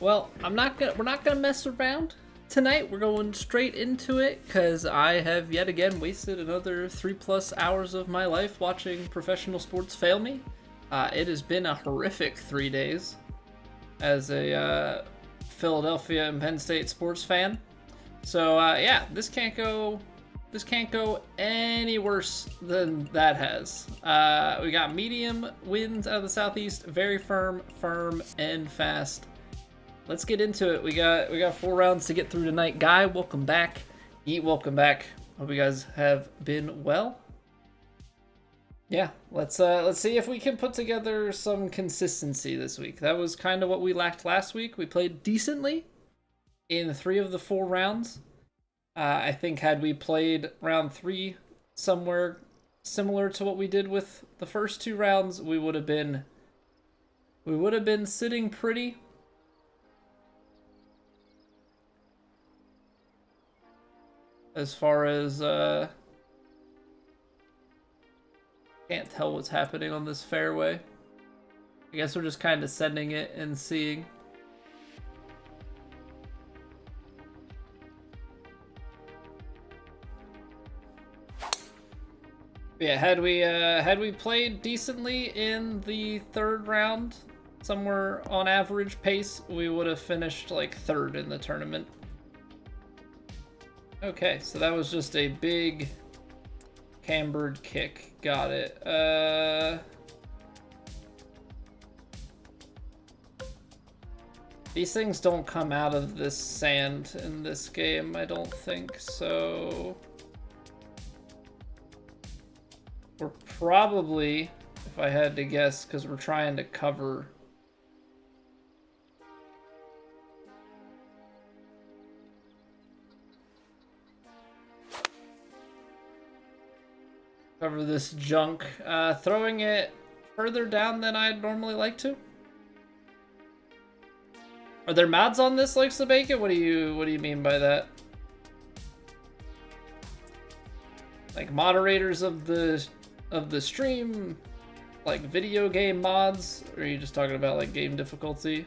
Well, we're not gonna mess around tonight. We're going straight into it because I have yet again wasted another 3+ hours of my life watching professional sports fail me. It has been a horrific 3 days as a Philadelphia and Penn State sports fan. So yeah, this can't go any worse than that has. We got medium winds out of the southeast, very firm, and fast. Let's get into it. We got 4 rounds to get through tonight. Guy, welcome back. Eat, welcome back. Hope you guys have been well. Yeah, let's see if we can put together some consistency this week. That was kind of what we lacked last week. We played decently in 3 of the 4 rounds. I think had we played round 3 somewhere similar to what we did with the first 2 rounds, we would have been sitting pretty. As far as can't tell what's happening on this fairway. I guess we're just kind of sending it and seeing. Yeah, had we played decently in the 3rd round, somewhere on average pace, we would have finished like 3rd in the tournament. Okay, so that was just a big cambered kick. Got it. These things don't come out of this sand in this game, I don't think, so we're probably, if I had to guess, because we're trying to cover this junk, throwing it further down than I'd normally like to. Are there mods on this, likes to bake it? What do you mean by that? Like moderators of the stream, like video game mods, or are you just talking about like game difficulty?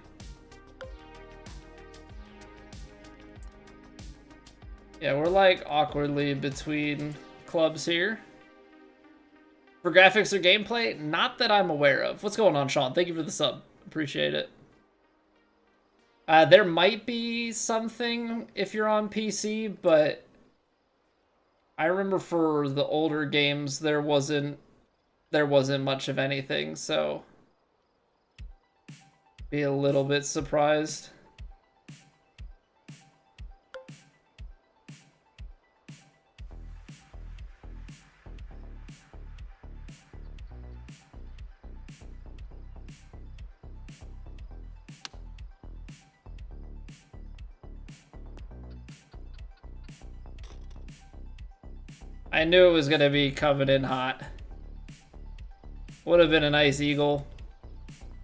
Yeah, we're like awkwardly between clubs here. For graphics or gameplay, not that I'm aware of. What's going on, Sean? Thank you for the sub. Appreciate it. There might be something if you're on PC, but I remember for the older games there wasn't much of anything, so be a little bit surprised. I knew it was going to be coming in hot. Would have been a nice eagle.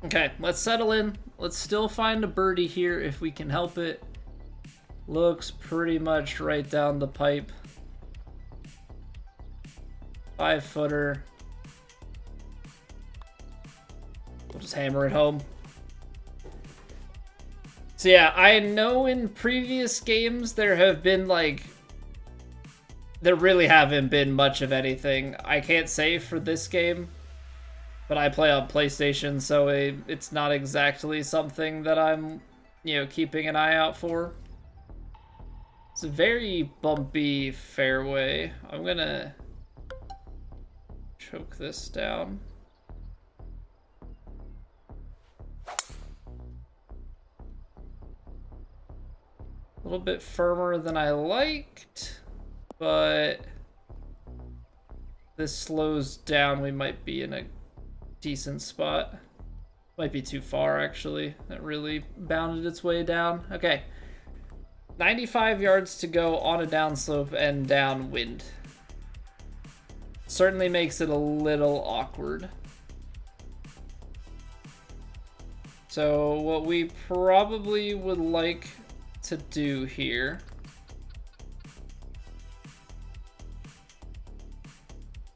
Okay, let's settle in. Let's still find a birdie here if we can help it. Looks pretty much right down the pipe. 5-footer. We'll just hammer it home. So yeah, I know in previous games there have been like... There really haven't been much of anything. I can't say for this game, but I play on PlayStation, so it's not exactly something that I'm, keeping an eye out for. It's a very bumpy fairway. I'm gonna choke this down. A little bit firmer than I liked. But this slows down, we might be in a decent spot. Might be too far, actually. That really bounded its way down. Okay. 95 yards to go on a downslope and downwind. Certainly makes it a little awkward. So what we probably would like to do here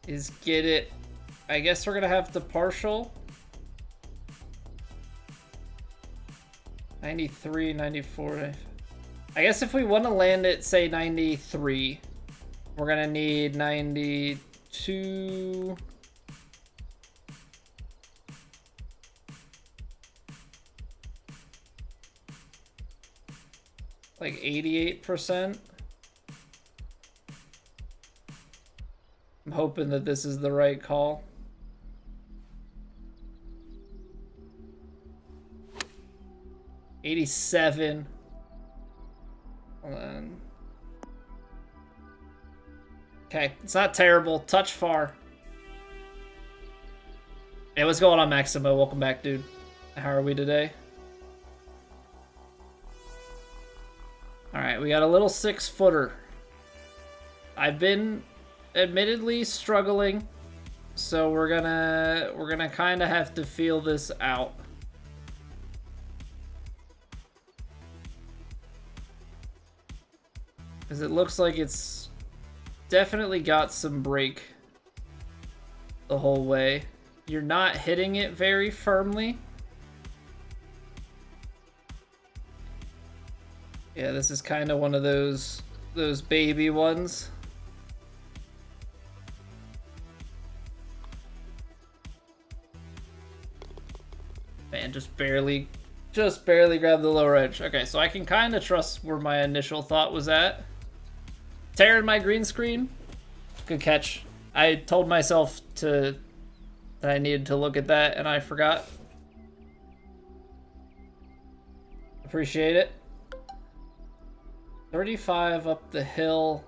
is get it, I guess we're gonna have to partial. 93, 94. I guess if we want to land it, say 93, we're gonna need 92. Like 88%. I'm hoping that this is the right call. $87. Hold on. Okay, it's not terrible. Touch far. Hey, what's going on, Maximo? Welcome back, dude. How are we today? Alright, we got a little 6-footer. I've been admittedly struggling, so we're gonna kind of have to feel this out. Because it looks like it's definitely got some break the whole way. You're not hitting it very firmly. Yeah, this is kind of one of those baby ones. Man, just barely grabbed the lower edge. Okay, so I can kind of trust where my initial thought was at. Tearing my green screen. Good catch. I told myself that I needed to look at that, and I forgot. Appreciate it. 35 up the hill.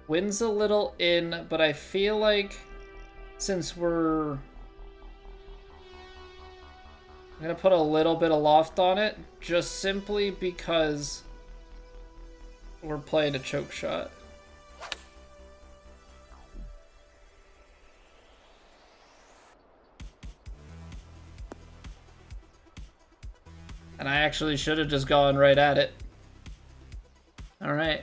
Wind's a little in, but I feel like since I'm gonna put a little bit of loft on it, just simply because we're playing a choke shot. And I actually should have just gone right at it. All right.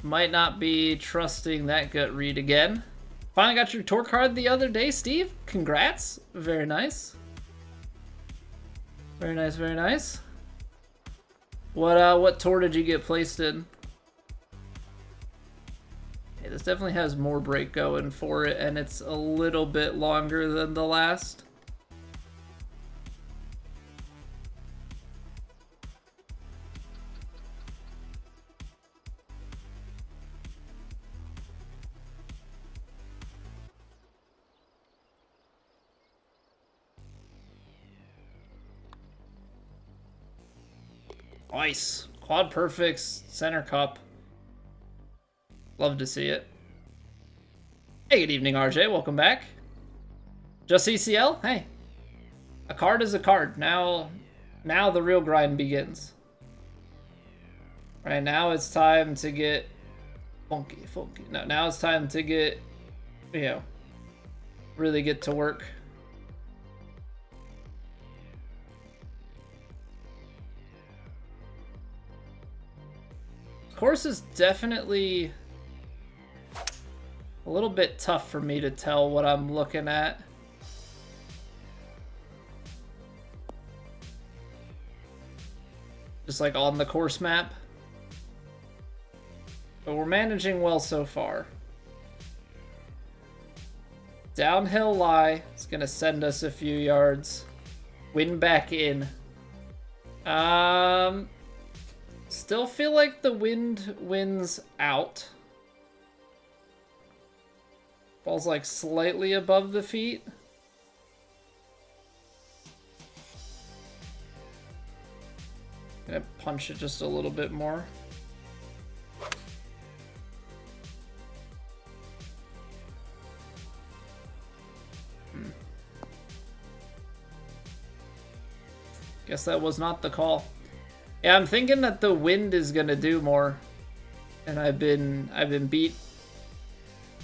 Might not be trusting that gut read again. Finally got your tour card the other day, Steve. Congrats. Very nice. Very nice, very nice. What tour did you get placed in? Okay, this definitely has more break going for it, and it's a little bit longer than the last. Nice. Quad perfects, center cup. Love to see it. Hey, good evening, RJ. Welcome back. Just CCL? Hey. A card is a card. Now the real grind begins. Right now it's time to get funky. No, now it's time to get, really get to work. Course is definitely a little bit tough for me to tell what I'm looking at. Just like on the course map. But we're managing well so far. Downhill lie. It's gonna send us a few yards. Wind back in. Still feel like the wind wins out. Falls like slightly above the feet. Gonna punch it just a little bit more. Guess that was not the call. Yeah, I'm thinking that the wind is gonna do more, and I've been beat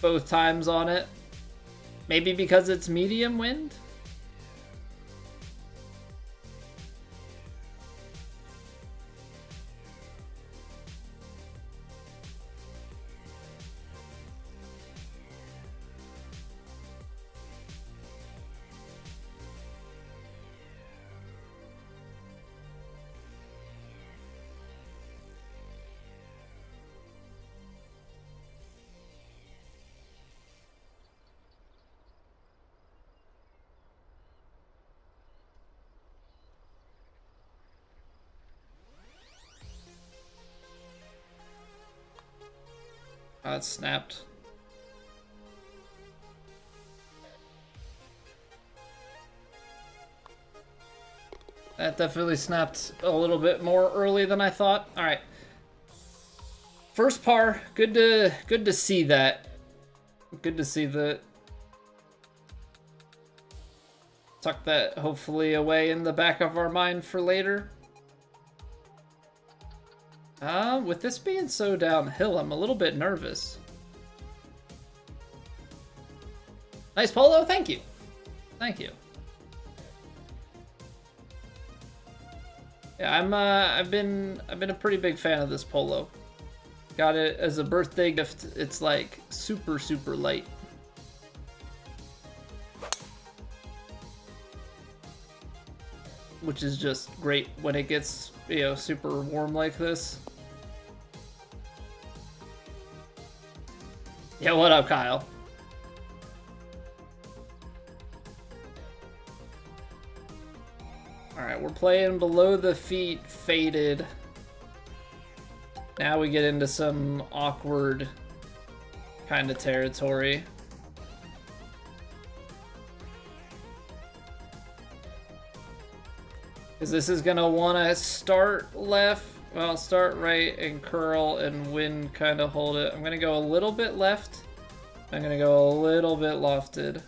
both times on it. Maybe because it's medium wind? Oh, it snapped. That definitely snapped a little bit more early than I thought. All right. First par, good to see that. Good to see that. Tuck that hopefully away in the back of our mind for later. With this being so downhill, I'm a little bit nervous. Nice polo, thank you. Thank you. Yeah, I've been a pretty big fan of this polo. Got it as a birthday gift. It's like super light. Which is just great when it gets, you know, super warm like this. Yeah, what up, Kyle? Alright, we're playing below the feet, faded. Now we get into some awkward kind of territory. Because this is going to want to start left, well, start right and curl and wind kind of hold it. I'm going to go a little bit left. I'm going to go a little bit lofted.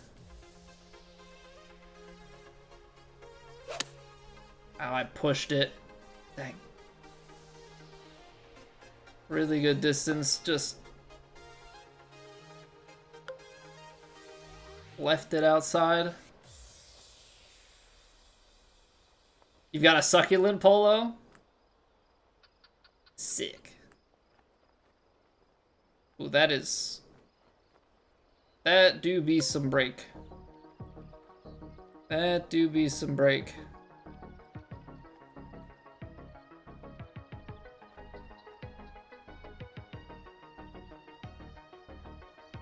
Oh, I pushed it. Dang. Really good distance, just left it outside. You've got a succulent polo? Sick. Ooh, that do be some break. That do be some break.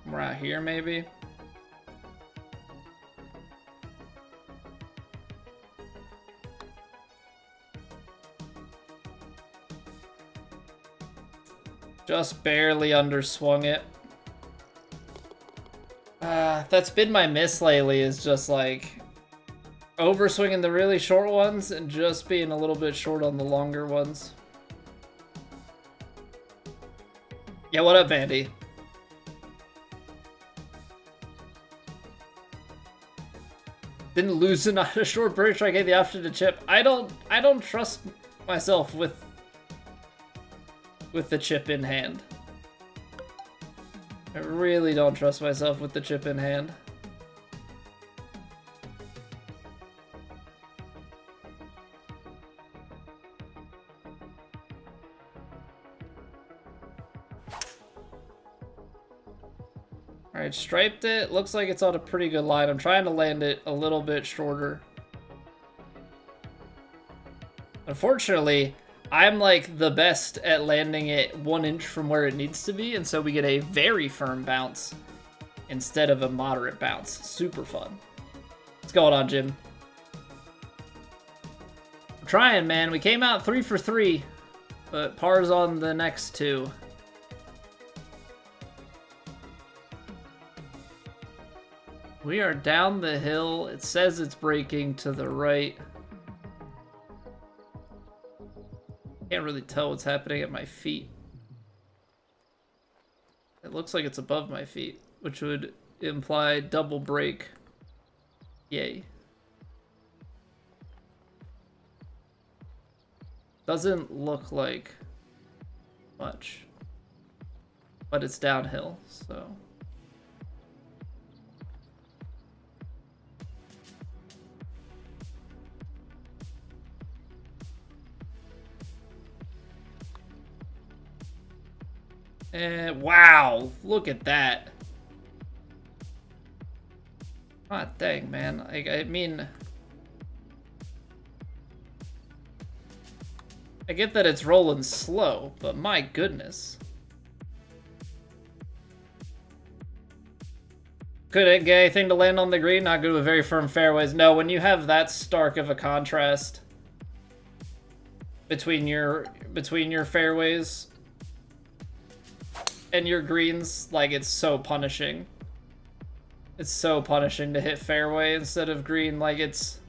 Right here, maybe? Just barely underswung it. That's been my miss lately, is just like overswinging the really short ones and just being a little bit short on the longer ones. Yeah, what up, Vandy? Didn't loosen on a short bird, I gave the option to chip. I don't trust myself with the chip in hand. I really don't trust myself with the chip in hand. Alright, striped it. Looks like it's on a pretty good line. I'm trying to land it a little bit shorter. Unfortunately, I'm like the best at landing it 1 inch from where it needs to be, and so we get a very firm bounce instead of a moderate bounce. Super fun. What's going on, Jim? We're trying, man. We came out 3 for 3, but par's on the next 2. We are down the hill. It says it's braking to the right. Can't really tell what's happening at my feet. It looks like it's above my feet, which would imply double brake. Yay. Doesn't look like much, but it's downhill, so. Wow, look at that. God dang, man. I mean, I get that it's rolling slow, but my goodness. Couldn't get anything to land on the green, not good with very firm fairways. No, when you have that stark of a contrast between your fairways, and your greens, like, it's so punishing. It's so punishing to hit fairway instead of green. Like, it's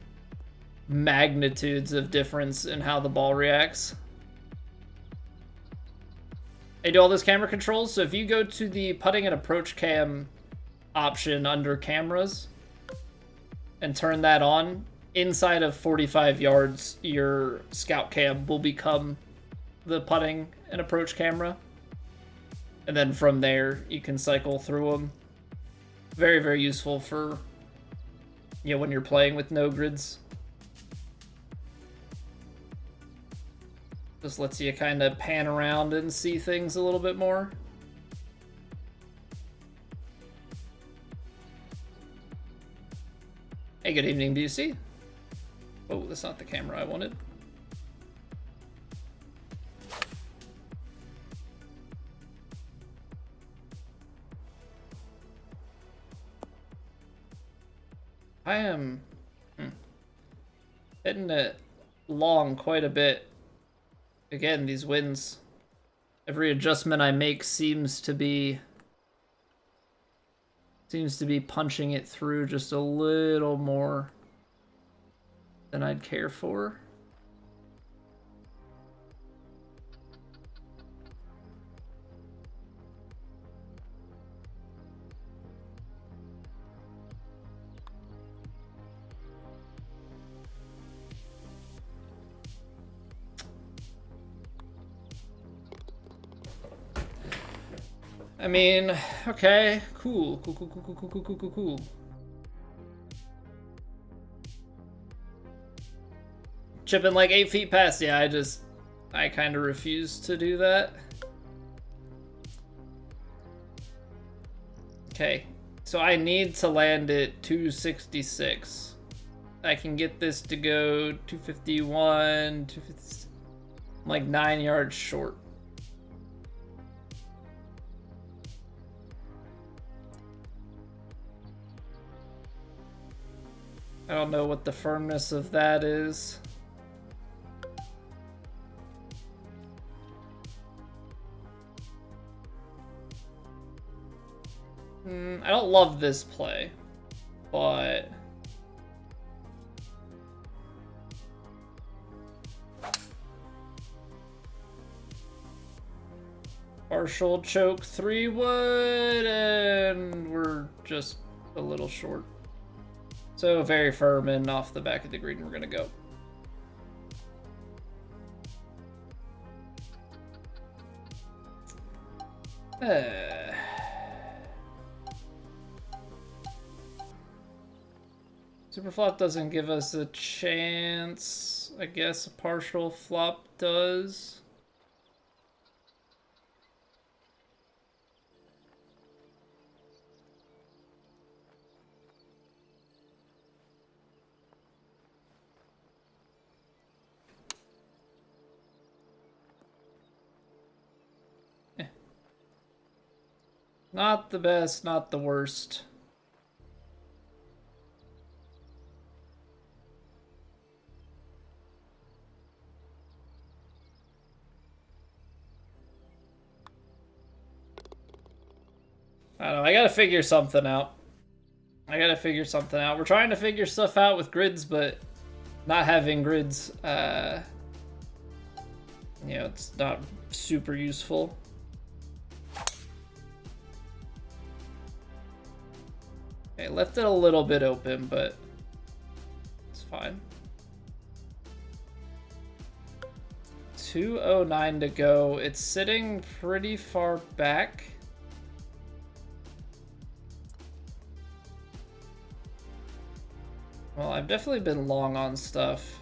magnitudes of difference in how the ball reacts. I do all those camera controls, so if you go to the putting and approach cam option under cameras and turn that on, inside of 45 yards, your scout cam will become the putting and approach camera. And then from there, you can cycle through them. Very, very useful for, you know, when you're playing with no grids. Just lets you kind of pan around and see things a little bit more. Hey, good evening, BC. Oh, that's not the camera I wanted. I am hitting it long quite a bit. Again, these wins, every adjustment I make seems to be punching it through just a little more than I'd care for. I mean, okay, cool. Chipping like 8 feet past, yeah, I kind of refuse to do that. Okay, so I need to land at 266. I can get this to go 251, 250, like 9 yards short. I don't know what the firmness of that is. I don't love this play, but partial choke 3-wood, and we're just a little short. So very firm and off the back of the green, we're gonna go. Superflop doesn't give us a chance. I guess a partial flop does. Not the best, not the worst. I don't know, I gotta figure something out. We're trying to figure stuff out with grids, but not having grids, you know, it's not super useful. Okay, left it a little bit open, but it's fine. 209 to go. It's sitting pretty far back. Well, I've definitely been long on stuff.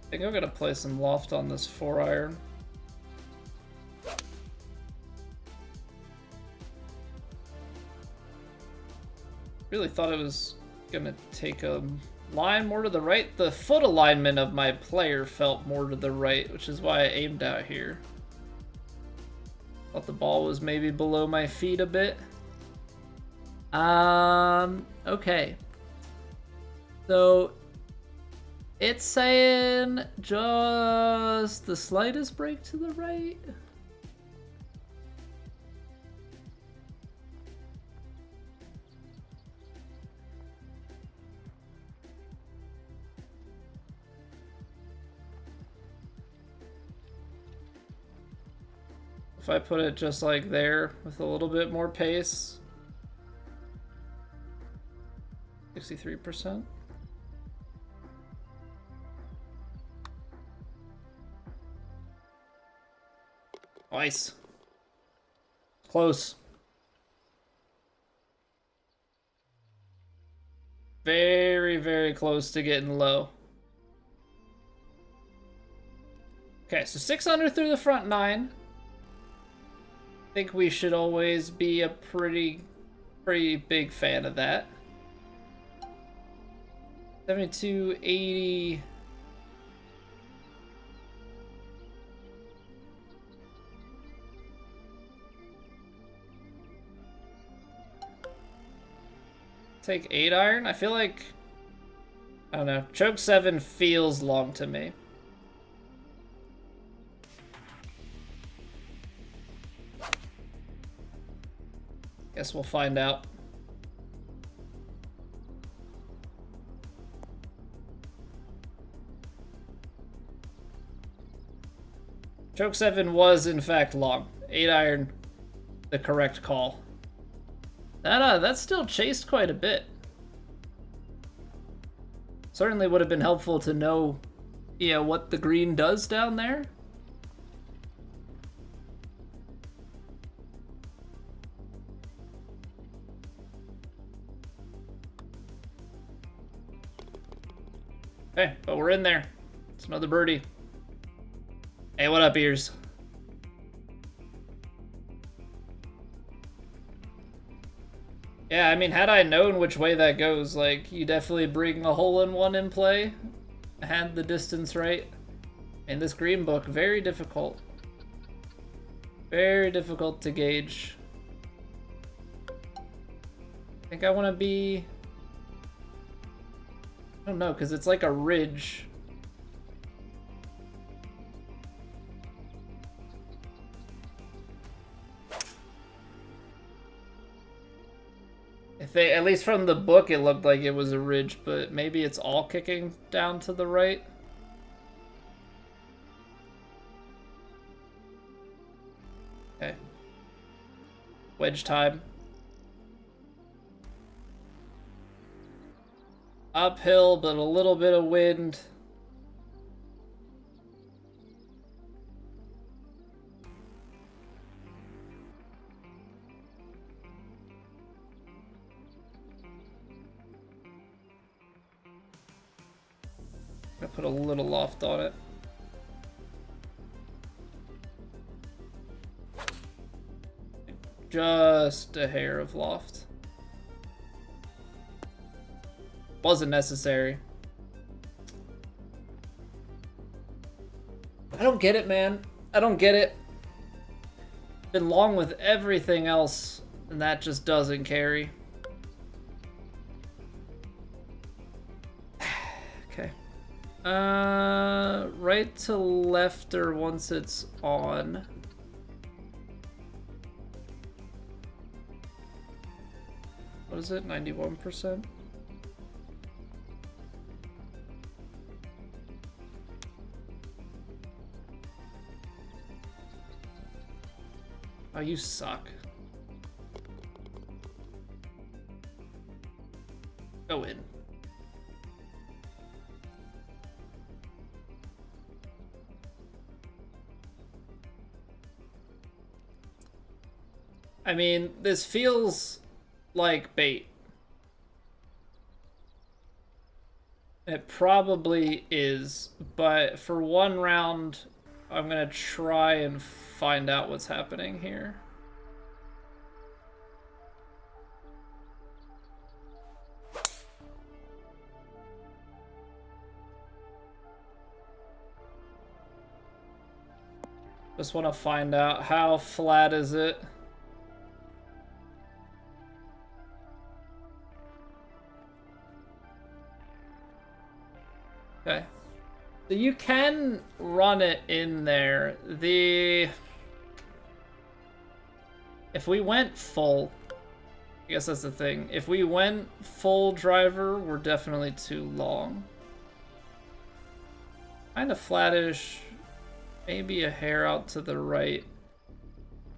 I think I'm gonna play some loft on this 4-iron. Really thought it was gonna take a line more to the right. The foot alignment of my player felt more to the right, which is why I aimed out here. Thought the ball was maybe below my feet a bit. Okay. So it's saying just the slightest break to the right. If I put it just like there with a little bit more pace, 63%. Nice. Close. Very, very close to getting low. Okay, so 6 under through the front 9. I think we should always be a pretty big fan of that. 72, 80. Take 8 iron. I feel like, I don't know, choke 7 feels long to me. Guess we'll find out. Choke 7 was in fact long. 8 iron, the correct call. That still chased quite a bit. Certainly would have been helpful to know, what the green does down there. Okay, but we're in there. It's another birdie. Hey, what up, ears? Yeah, I mean, had I known which way that goes, like, you definitely bring a hole-in-one in play. Had the distance right. And this green book, very difficult. Very difficult to gauge. I think I want to be... I don't know, because it's like a ridge. At least from the book, it looked like it was a ridge, but maybe it's all kicking down to the right. Okay. Wedge time. Uphill, but a little bit of wind. I put a little loft on it. Just a hair of loft. Wasn't necessary. I don't get it, man. I don't get it. Been long with everything else, and that just doesn't carry. Okay. Right to lefter once it's on. What is it? 91%? Oh, you suck. Go in. I mean, this feels like bait. It probably is, but for one round, I'm gonna try and find out what's happening here. Just want to find out how flat is it. Okay. So you can run it in there. If we went full, I guess that's the thing. If we went full driver, we're definitely too long. Kind of flattish. Maybe a hair out to the right.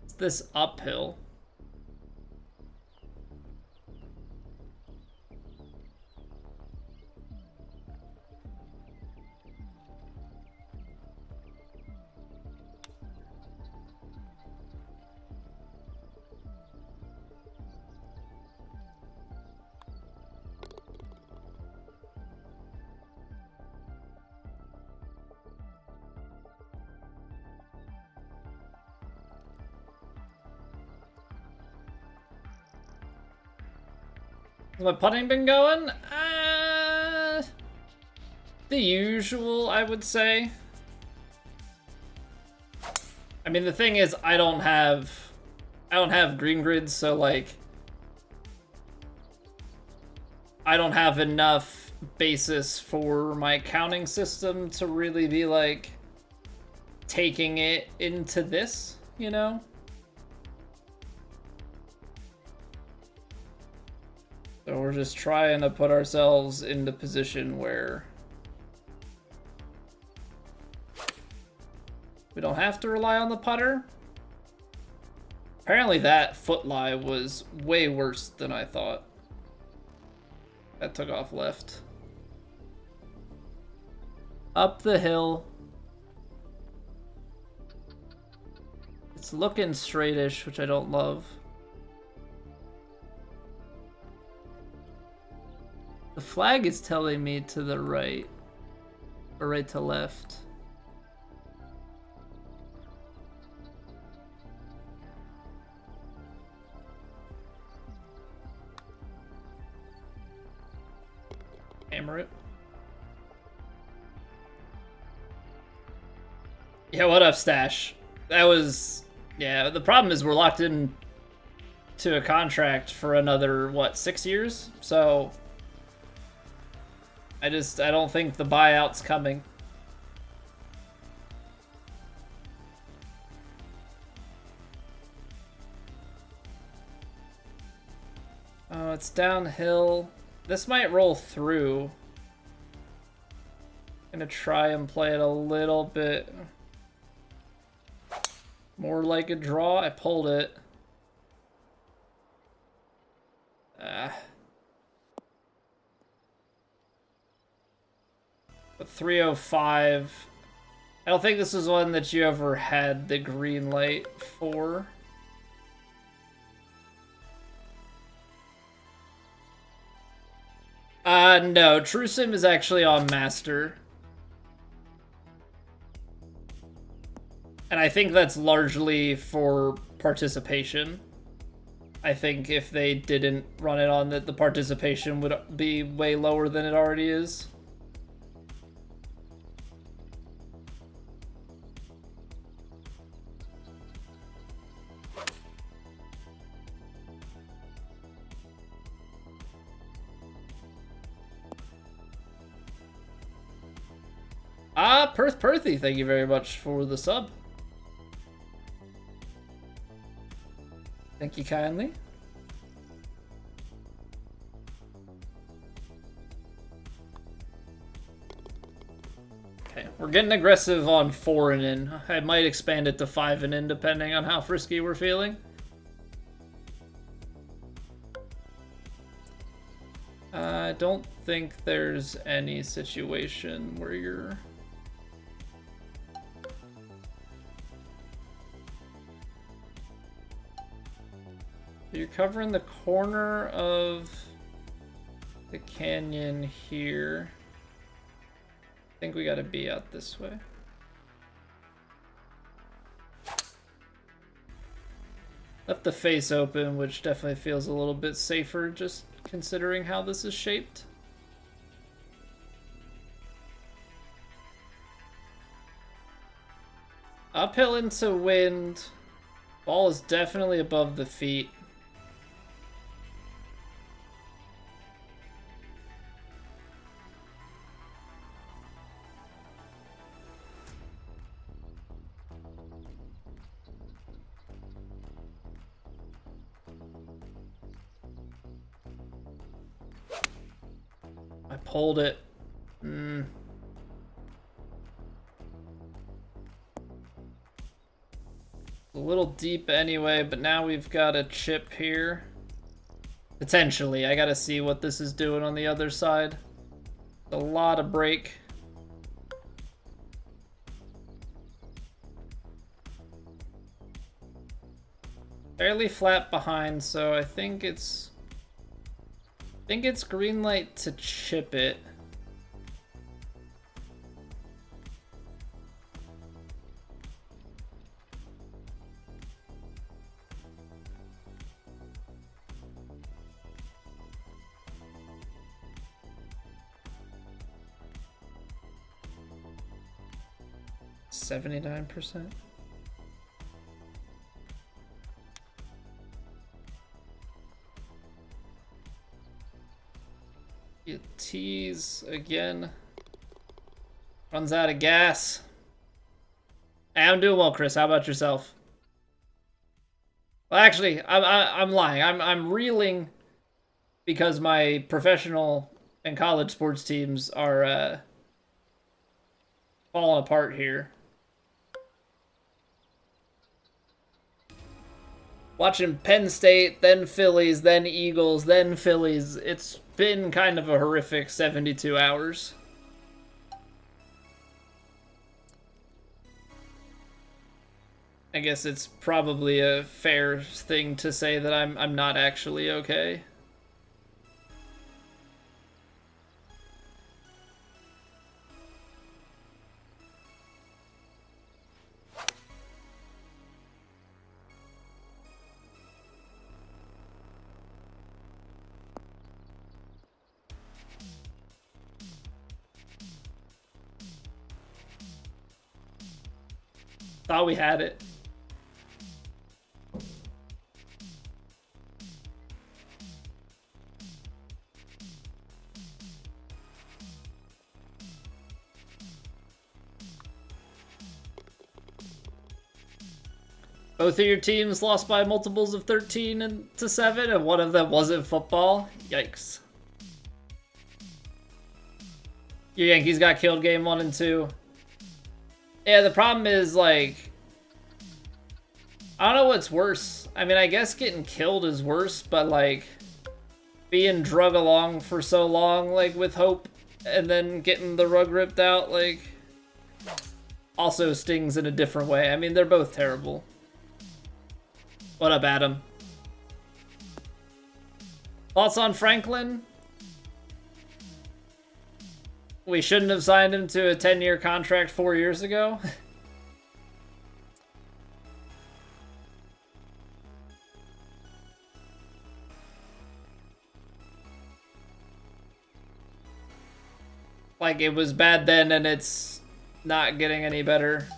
It's this uphill. Has my putting been going? The usual, I would say. I mean, the thing is, I don't have green grids, so like, I don't have enough basis for my counting system to really be like taking it into this, you know? So we're just trying to put ourselves in the position where we don't have to rely on the putter. Apparently that foot lie was way worse than I thought. That took off left. Up the hill. It's looking straightish, which I don't love. The flag is telling me to the right, or right to left. Hammer it. Yeah, what up, Stash? That was... Yeah, the problem is we're locked in to a contract for another, what, 6 years? So... I don't think the buyout's coming. Oh, it's downhill. This might roll through. Gonna try and play it a little bit more like a draw. I pulled it. But 305. I don't think this is one that you ever had the green light for. No. True Sim is actually on Master. And I think that's largely for participation. I think if they didn't run it on that, the participation would be way lower than it already is. Perthy, thank you very much for the sub. Thank you kindly. Okay, we're getting aggressive on 4 and in. I might expand it to 5 and in depending on how frisky we're feeling. I don't think there's any situation where you're... You're covering the corner of the canyon here. I think we gotta be out this way. Left the face open, which definitely feels a little bit safer just considering how this is shaped. Uphill into wind. Ball is definitely above the feet. I pulled it. A little deep anyway, but now we've got a chip here. Potentially. I gotta see what this is doing on the other side. A lot of break. Fairly flat behind, so I think it's green light to chip it. $79%. You tease again. Runs out of gas. Hey, I'm doing well, Chris. How about yourself? Well, actually, I'm lying. I'm reeling because my professional and college sports teams are falling apart here. Watching Penn State, then Phillies, then Eagles, then Phillies. It's been kind of a horrific 72 hours. I guess it's probably a fair thing to say that I'm not actually okay. Thought we had it. Both of your teams lost by multiples of 13 and to 7, and one of them wasn't football. Yikes. Your Yankees got killed game 1 and 2. Yeah, the problem is, like, I don't know what's worse. I mean, I guess getting killed is worse, but, like, being drug along for so long, like, with hope, and then getting the rug ripped out, like, also stings in a different way. I mean, they're both terrible. What up, Adam? Thoughts on Franklin? We shouldn't have signed him to a 10-year contract 4 years ago. Like, it was bad then and it's not getting any better.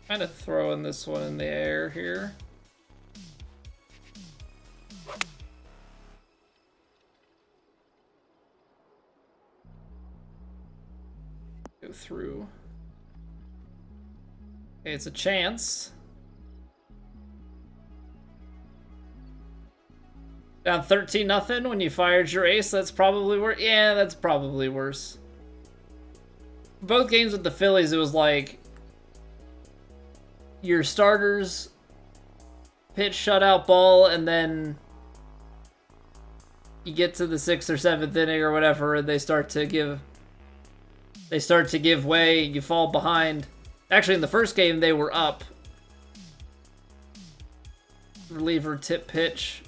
Kind of throwing this one in the air here. Go through. Okay, it's a chance. Down 13-0 when you fired your ace. That's probably worse. Yeah, that's probably worse. Both games with the Phillies, it was like your starters pitch shutout ball, and then you get to the 6th or 7th inning or whatever, and they start to give way. You fall behind. Actually, in the first game, they were up. Reliever tip pitch.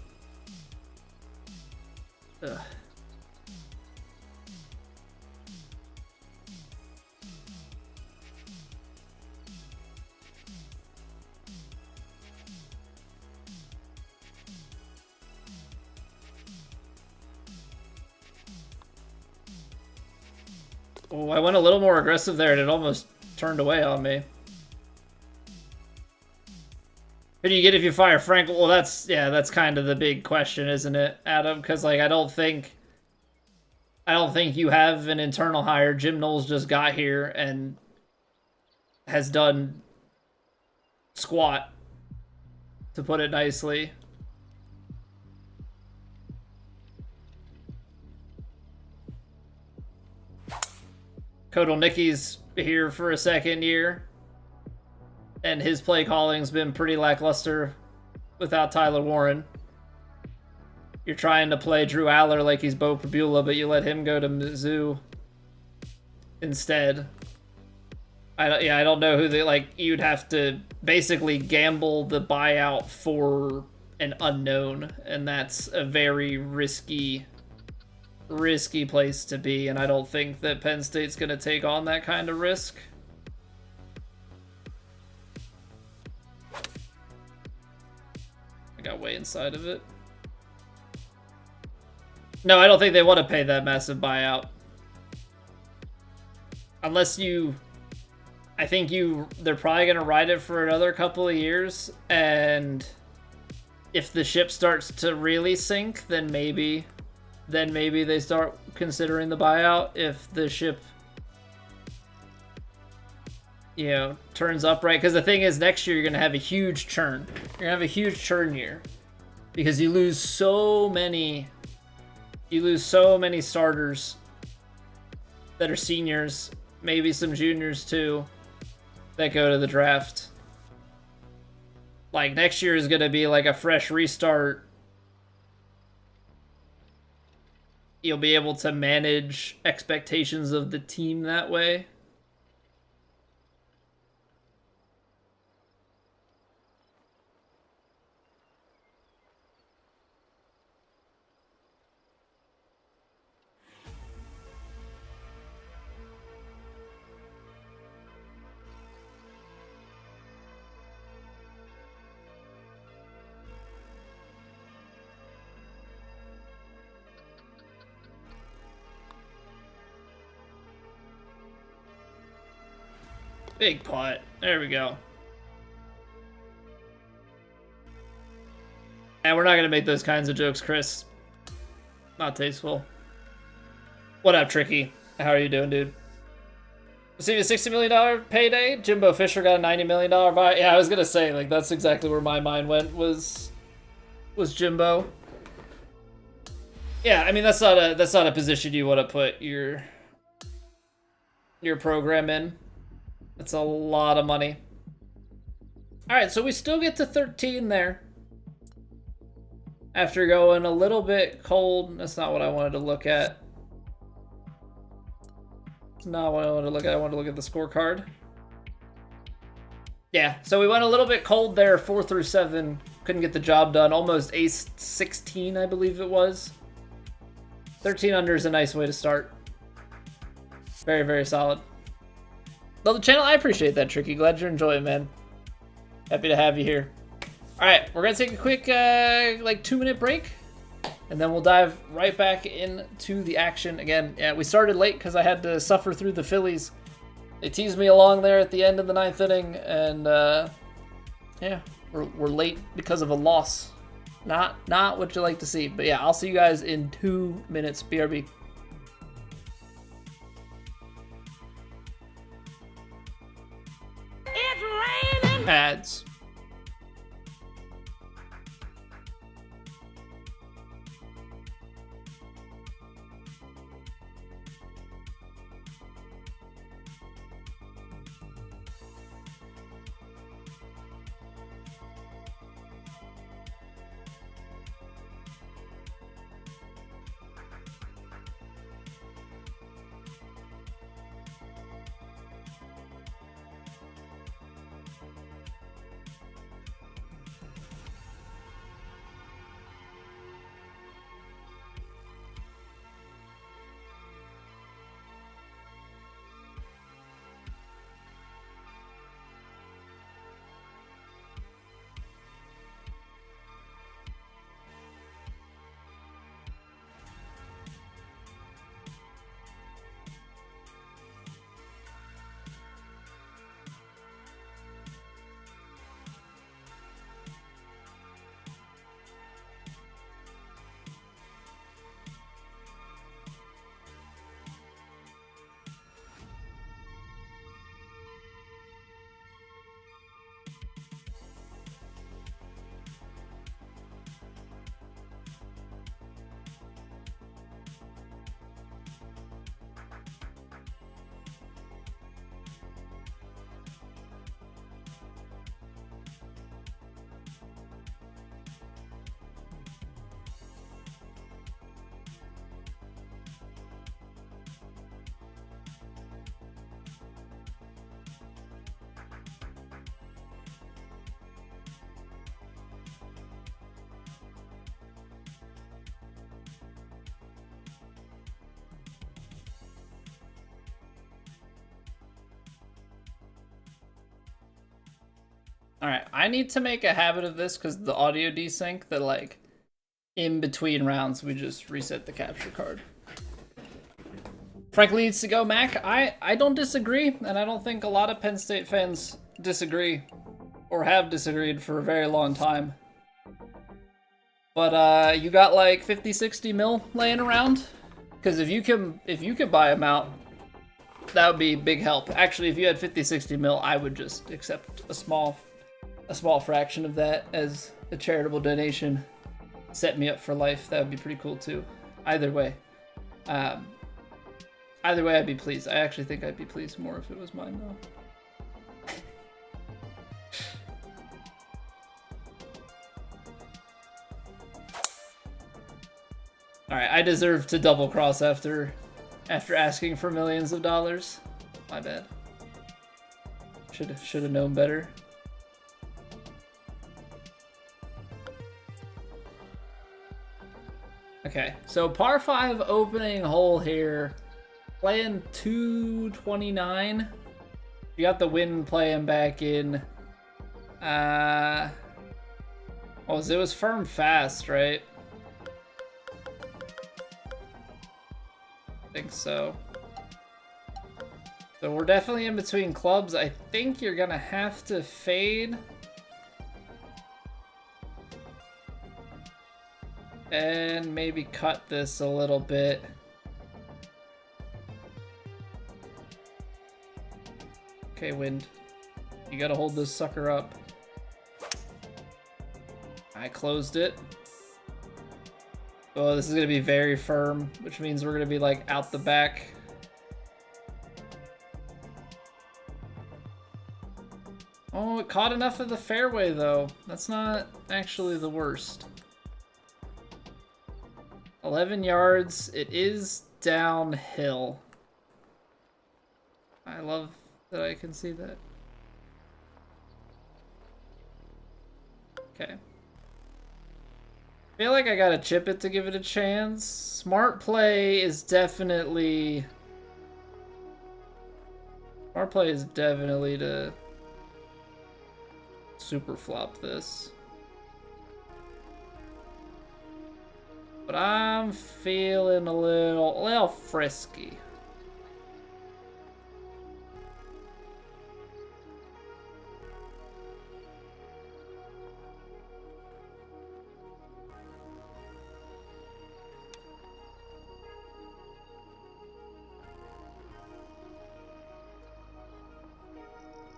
Ugh. Oh, I went a little more aggressive there and it almost turned away on me. Who do you get if you fire Frank? Well, that's kind of the big question, isn't it, Adam? Because, like, I don't think you have an internal hire. Jim Knowles just got here and has done squat, to put it nicely. Kotelnicki's here for a second year, and his play calling's been pretty lackluster without Tyler Warren. You're trying to play Drew Aller like he's Bo Prabula, but you let him go to Mizzou instead. I don't know who they, like, you'd have to basically gamble the buyout for an unknown, and that's a very risky place to be, and I don't think that Penn State's going to take on that kind of risk. I got way inside of it. No, I don't think they want to pay that massive buyout. Unless you... I think they're probably going to ride it for another couple of years, and if the ship starts to really sink, then maybe they start considering the buyout. If the ship, you know, turns up right. Because the thing is, next year you're going to have a huge churn. You're going to have a huge churn year. Because you lose so many starters that are seniors, maybe some juniors too, that go to the draft. Like, next year is going to be like a fresh restart. You'll be able to manage expectations of the team that way. Big putt. There we go. And we're not going to make those kinds of jokes, Chris. Not tasteful. What up, Tricky? How are you doing, dude? Received a $60 million payday. Jimbo Fisher got a $90 million buy. Yeah, I was going to say, like, that's exactly where my mind went, was Jimbo. Yeah, I mean, that's not a position you want to put your program in. That's a lot of money. All right, so we still get to 13 there. After going a little bit cold. That's not what I wanted to look at. That's not what I wanted to look at. I wanted to look at the scorecard. Yeah, so we went a little bit cold there, 4 through 7. Couldn't get the job done. Almost ace 16, I believe it was. 13 under is a nice way to start. Very, very solid. Love the channel. I appreciate that, Tricky. Glad you're enjoying, man. Happy to have you here. All right, we're going to take a quick, like, 2-minute break, and then we'll dive right back into the action. Again, yeah, we started late because I had to suffer through the Phillies. They teased me along there at the end of the 9th inning, and, yeah, we're late because of a loss. Not what you like to see. But, yeah, I'll see you guys in 2 minutes. BRB. Ads. Alright, I need to make a habit of this because the audio desync that, like, in between rounds, we just reset the capture card. Franklin needs to go, Mac. I don't disagree, and I don't think a lot of Penn State fans disagree, or have disagreed for a very long time. But you got like 50, 60 mil laying around? Because if you can buy them out, that would be big help. Actually, if you had 50, 60 mil, I would just accept a small fraction of that as a charitable donation. Set me up for life. That would be pretty cool too. Either way. Either way, I'd be pleased. I actually think I'd be pleased more if it was mine though. Alright, I deserve to double cross after asking for millions of dollars. My bad. Should have known better. Okay, so par 5 opening hole here. Playing 229. You got the wind playing back in. It was firm fast, right? I think so. So we're definitely in between clubs. I think you're gonna have to fade. And maybe cut this a little bit. Okay, wind. You gotta hold this sucker up. I closed it. Oh, this is gonna be very firm, which means we're gonna be like out the back. Oh, it caught enough of the fairway though. That's not actually the worst. 11 yards. It is downhill. I love that I can see that. Okay. I feel like I gotta chip it to give it a chance. Smart play is definitely... Smart play is definitely to super flop this. But I'm feeling a little frisky.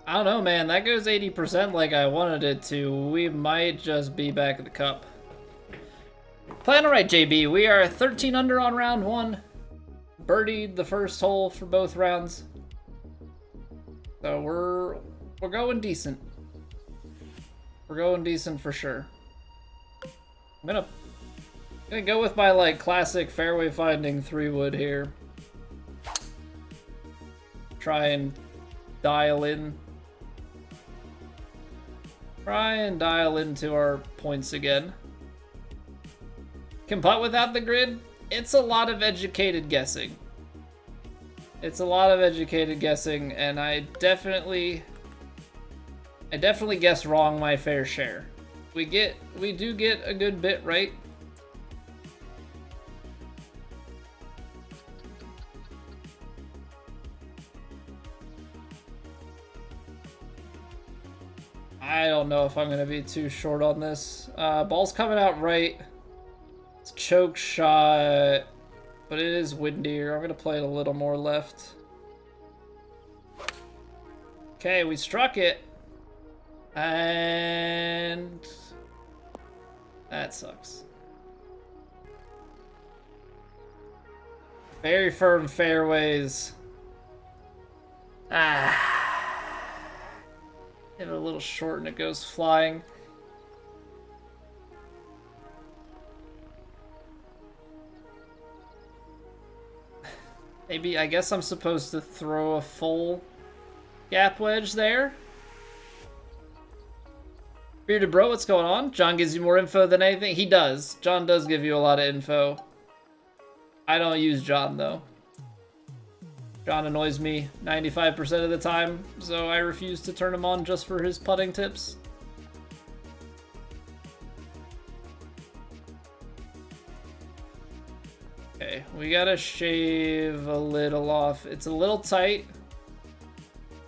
I don't know, man. That goes 80% like I wanted it to. We might just be back at the cup. Playing alright, JB. We are 13 under on round 1. Birdied the first hole for both rounds. So we're going decent. We're going decent for sure. I'm gonna go with my like classic fairway finding 3-wood here. Try and dial in. Try and dial into our points again. Can putt without the grid? It's a lot of educated guessing. It's a lot of educated guessing, and I definitely guess wrong my fair share. We do get a good bit right. I don't know if I'm gonna be too short on this. Ball's coming out right. It's a choke shot, but it is windier. I'm gonna play it a little more left. Okay, we struck it. And that sucks. Very firm fairways. Hit it a little short and it goes flying. Maybe, I guess I'm supposed to throw a full gap wedge there. Bearded bro, what's going on? John gives you more info than anything. He does. John does give you a lot of info. I don't use John though. John annoys me 95% of the time, so I refuse to turn him on just for his putting tips. Okay, we gotta shave a little off. It's a little tight.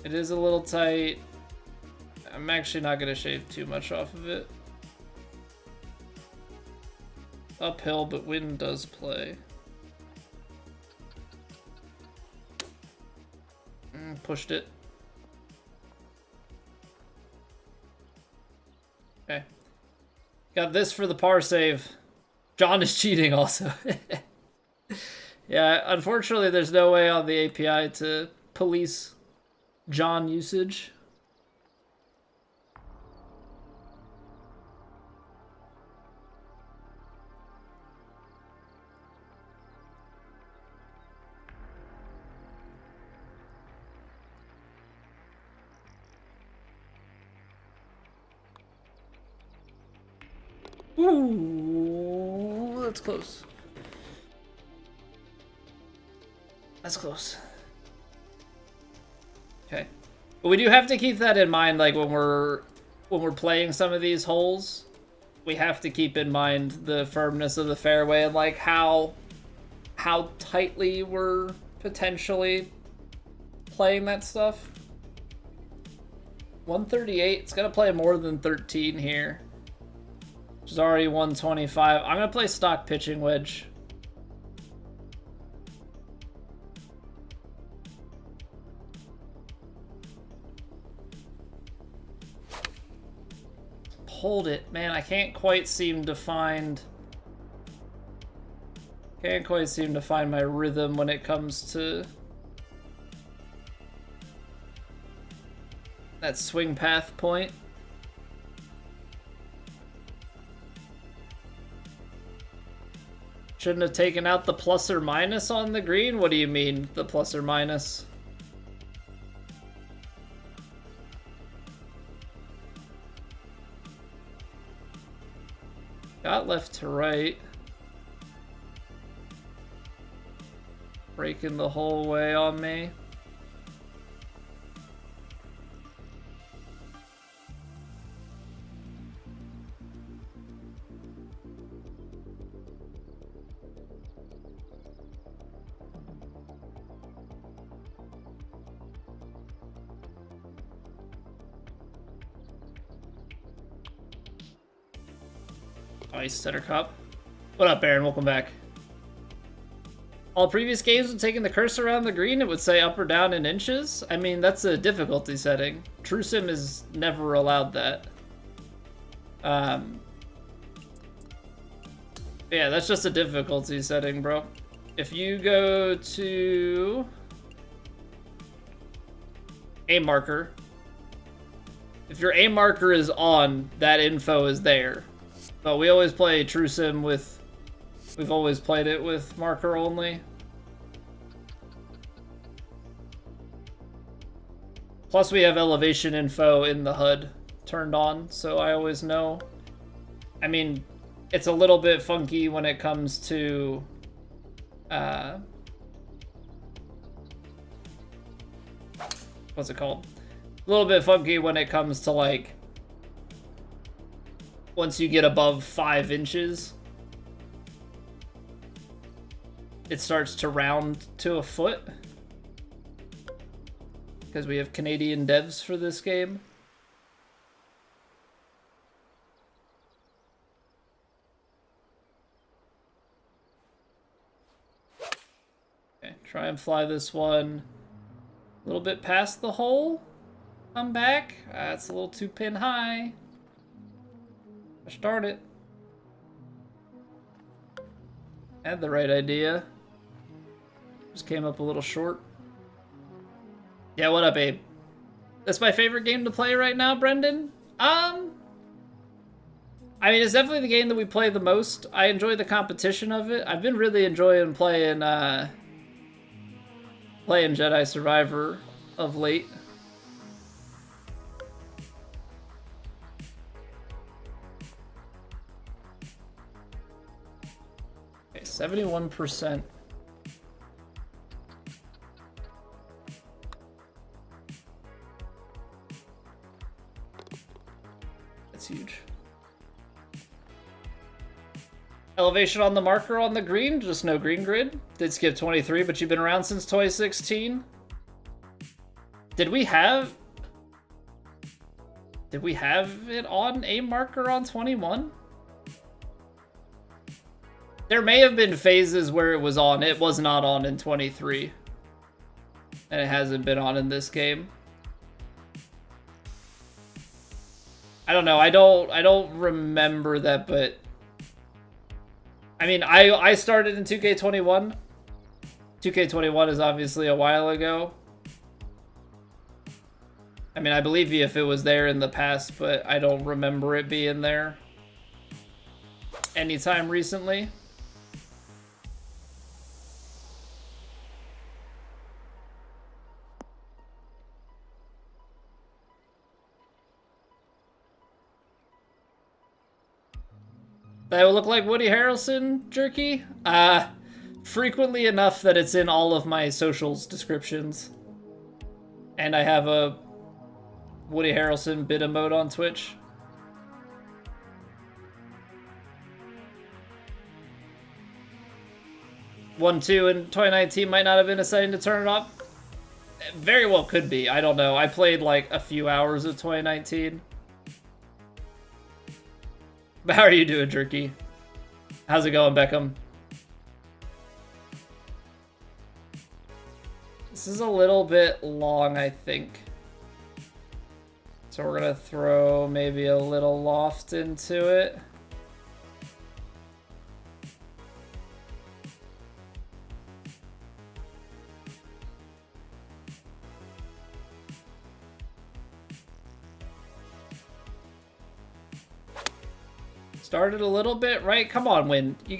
It is a little tight. I'm actually not gonna shave too much off of it. Uphill, but wind does play. Pushed it. Okay. Got this for the par save. John is cheating also. Yeah, unfortunately there's no way on the API to police John usage. Ooh, that's close. That's close. Okay. But we do have to keep that in mind, like when we're playing some of these holes, we have to keep in mind the firmness of the fairway and like how tightly we're potentially playing that stuff. 138, it's gonna play more than 13 here. Which is already 125. I'm gonna play stock pitching wedge. Hold it, man. I can't quite seem to find my rhythm when it comes to that swing path point. Shouldn't have taken out the plus or minus on the green? What do you mean, the plus or minus? Got left to right. Breaking the whole way on me. Nice, center cup. What up, Baron? Welcome back. All previous games when taking the cursor around the green, it would say up or down in inches. I mean, that's a difficulty setting. TrueSim has never allowed that. Yeah, that's just a difficulty setting, bro. If you go to a marker, if your A marker is on, that info is there. But we always play TrueSim with, we've always played it with marker only. Plus we have elevation info in the HUD turned on, so I always know. I mean, it's a little bit funky when it comes to what's it called? A little bit funky when it comes to like once you get above 5 inches, it starts to round to a foot. Because we have Canadian devs for this game. Okay, try and fly this one a little bit past the hole. Come back. That's a little too pin high. Start it. Had the right idea. Just came up a little short. Yeah, what up, Abe? That's my favorite game to play right now, Brendan. I mean, it's definitely the game that we play the most. I enjoy the competition of it. I've been really enjoying playing Jedi Survivor of late. Okay, 71%. That's huge. Elevation on the marker on the green, just no green grid. Did skip 23, but you've been around since 2016. Did we have it on a marker on 21? There may have been phases where it was on. It was not on in 23. And it hasn't been on in this game. I don't know. I don't remember that, but I mean, I started in 2K21. 2K21 is obviously a while ago. I mean, I believe you if it was there in the past, but I don't remember it being there anytime recently. That would look like Woody Harrelson jerky? Frequently enough that it's in all of my socials descriptions. And I have a Woody Harrelson bit emote on Twitch. One, two in 2019 might not have been a setting to turn it off. It very well could be. I don't know. I played like a few hours of 2019. But how are you doing, Jerky? How's it going, Beckham? This is a little bit long, I think. So we're gonna throw maybe a little loft into it. Started a little bit, right? Come on, Win. You're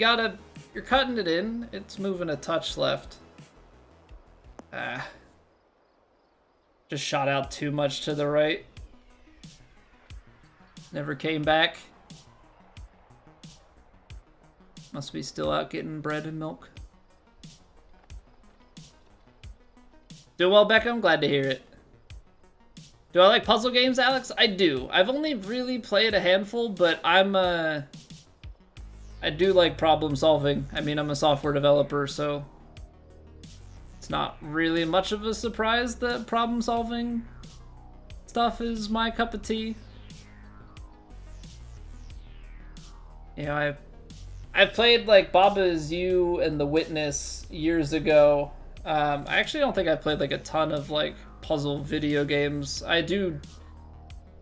cutting it in. It's moving a touch left. Just shot out too much to the right. Never came back. Must be still out getting bread and milk. Doing well, Beckham? Glad to hear it. Do I like puzzle games, Alex? I do. I've only really played a handful, but I do like problem solving. I mean, I'm a software developer, so it's not really much of a surprise that problem solving stuff is my cup of tea. You know, I've played like Baba Is You and The Witness years ago. I actually don't think I've played like a ton of like puzzle video games. I do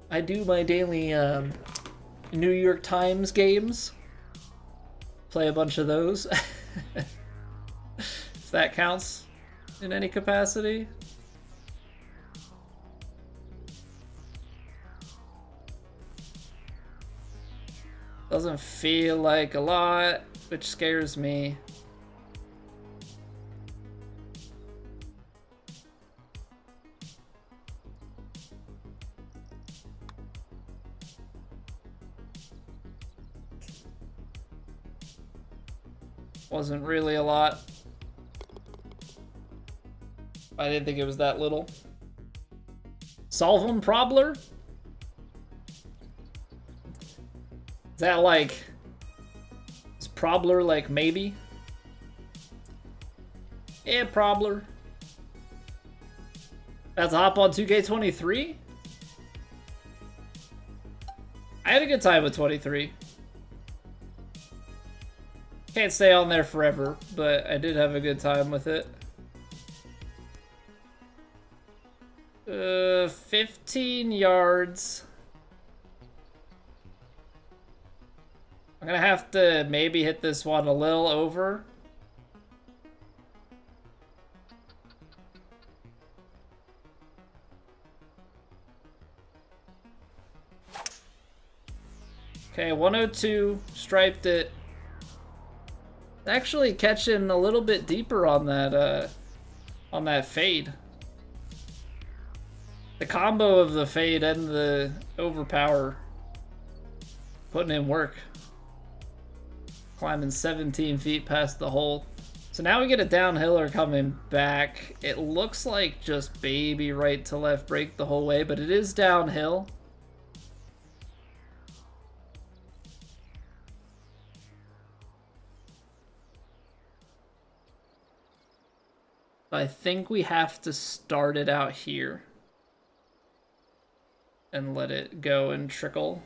my daily New York Times games. Play a bunch of those. If that counts in any capacity. Doesn't feel like a lot, which scares me. Wasn't really a lot. I didn't think it was that little. Solve 'em, Probler? Is that like... Is Probler like maybe? Yeah, Probler. That's a hop on 2K23? I had a good time with 23. Can't stay on there forever, but I did have a good time with it. 15 yards. I'm gonna have to maybe hit this one a little over. Okay, 102, striped it. Actually catching a little bit deeper on that fade. The combo of the fade and the overpower putting in work. Climbing 17 feet past the hole. So now we get a downhiller coming back. It looks like just baby right to left break the whole way, but it is downhill. I think we have to start it out here and let it go and trickle.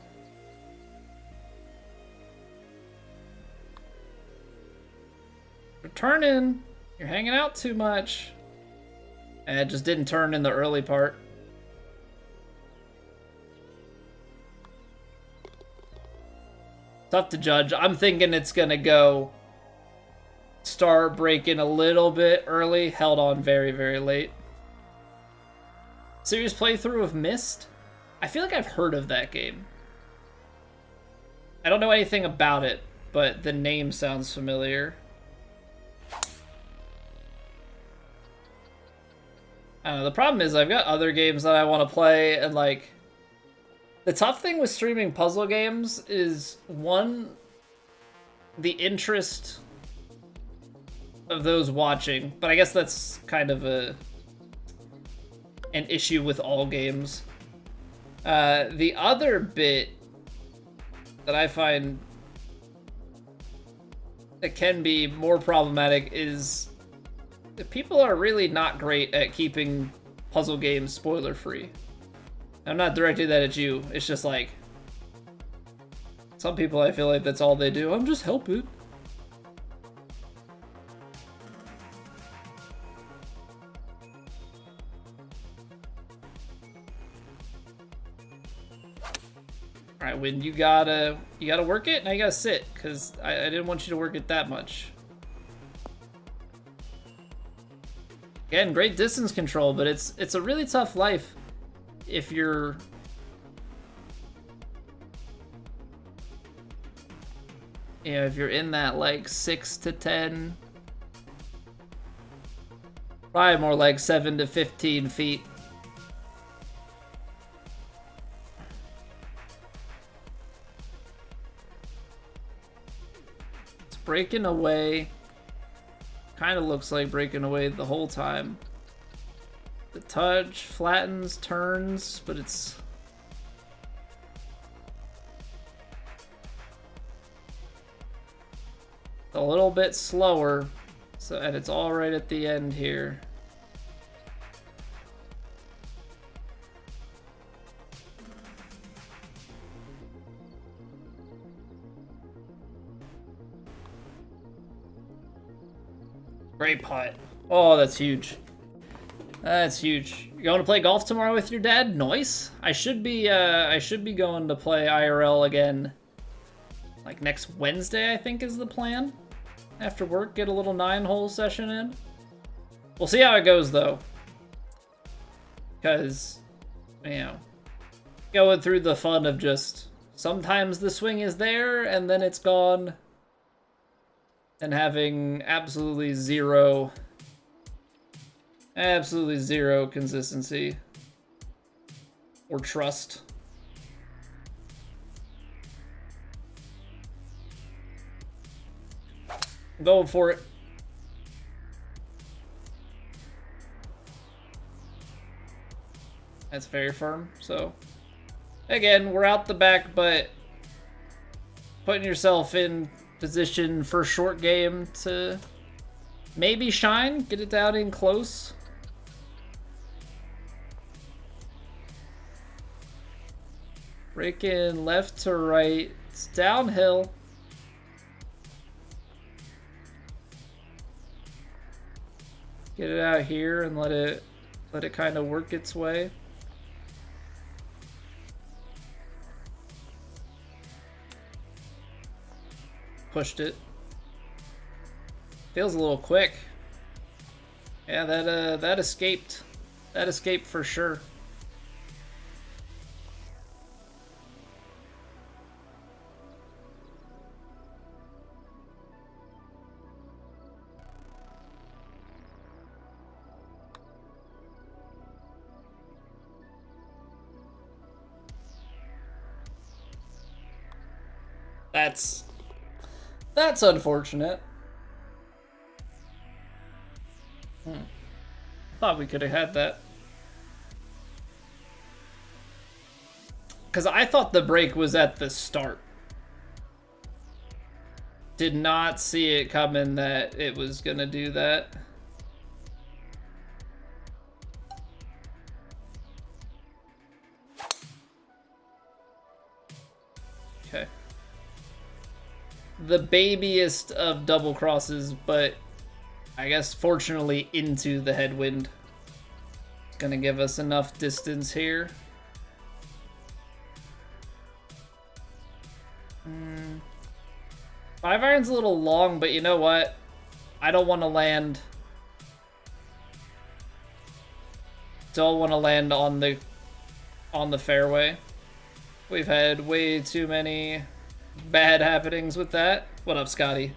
You're turning. You're hanging out too much. And it just didn't turn in the early part. Tough to judge. I'm thinking it's gonna go start breaking a little bit early, held on very, very late. Serious playthrough of Myst? I feel like I've heard of that game. I don't know anything about it, but the name sounds familiar. I don't know, the problem is I've got other games that I want to play, and like, the tough thing with streaming puzzle games is, one, the interest of those watching, but I guess that's kind of an issue with all games. The other bit that I find that can be more problematic is that people are really not great at keeping puzzle games spoiler free. I'm not directing that at you, it's just like, some people I feel like that's all they do. I'm just helping. Alright, Win, you gotta work it, now you gotta sit, because I didn't want you to work it that much. Again, great distance control, but it's a really tough life if you're if you're in that like 6 to 10, probably more like 7 to 15 feet. It's breaking away. Kind of looks like breaking away the whole time. The touch flattens, turns, but it's a little bit slower. So, and it's all right at the end here. Great putt. Oh, that's huge. That's huge. You going to play golf tomorrow with your dad? Nice. I should be going to play IRL again. Like next Wednesday, I think is the plan. After work, get a little 9-hole session in. We'll see how it goes though. Because, you know, going through the fun of just sometimes the swing is there and then it's gone. And having absolutely zero consistency or trust. I'm going for it. That's very firm. So, again, we're out the back, but putting yourself in position for short game to maybe shine, get it down in close. Breaking left to right. It's downhill. Get it out here and let it kind of work its way. Pushed it. Feels a little quick. Yeah, that escaped. That escaped for sure. That's unfortunate. Thought we could have had that. Because I thought the break was at the start. Did not see it coming that it was going to do that. the babiest of double crosses, but I guess fortunately into the headwind. It's gonna give us enough distance here. Five iron's a little long, but you know what? I don't want to land. Don't want to land on the fairway. We've had way too many bad happenings with that. What up, Scotty?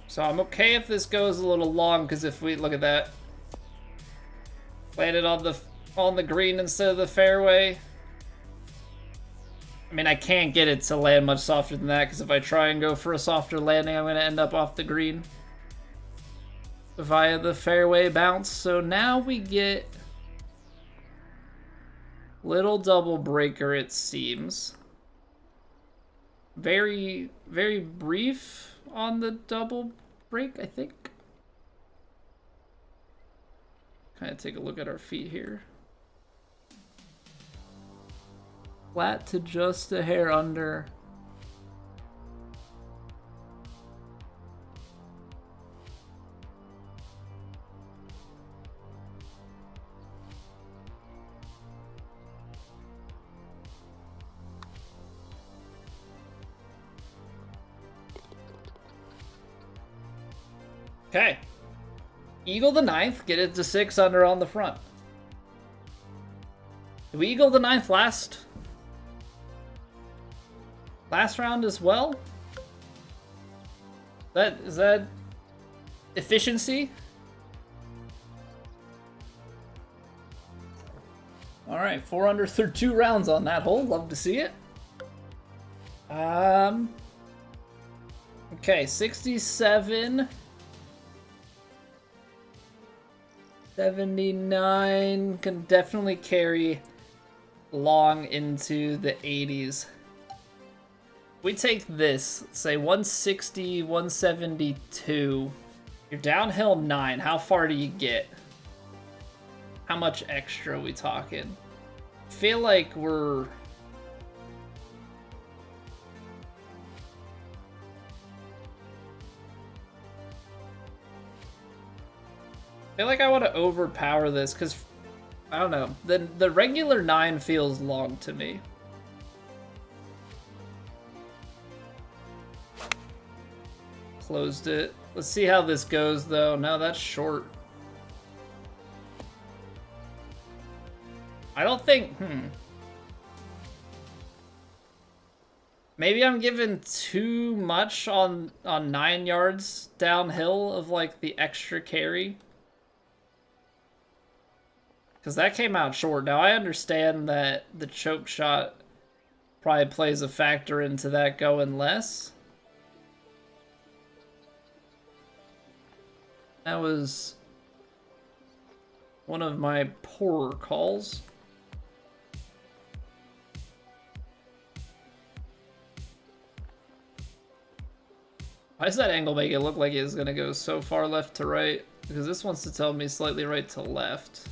So I'm okay if this goes a little long, because if we look at that, landed on the green instead of the fairway. I mean, I can't get it to land much softer than that, because if I try and go for a softer landing, I'm going to end up off the green via the fairway bounce. So now we get little double breaker, it seems. Very, very brief on the double break, I think. Kind of take a look at our feet here. Flat to just a hair under. Okay. Eagle the ninth, get it to 6 under on the front. Did we eagle the ninth last round as well? Is that efficiency? All right, 4 under through 2 rounds on that hole. Love to see it. Okay, 67. 79 can definitely carry long into the 80s. We take this, say 160, 172. You're downhill 9. How far do you get? How much extra are we talking? I feel like we're... I feel like I want to overpower this because, I don't know, the regular 9 feels long to me. Closed it. Let's see how this goes though. No, that's short. I don't think, Maybe I'm giving too much on 9 yards downhill of like the extra carry. Because that came out short. Now, I understand that the choke shot probably plays a factor into that going less. That was one of my poorer calls. Why does that angle make it look like it's going to go so far left to right? Because this wants to tell me slightly right to left.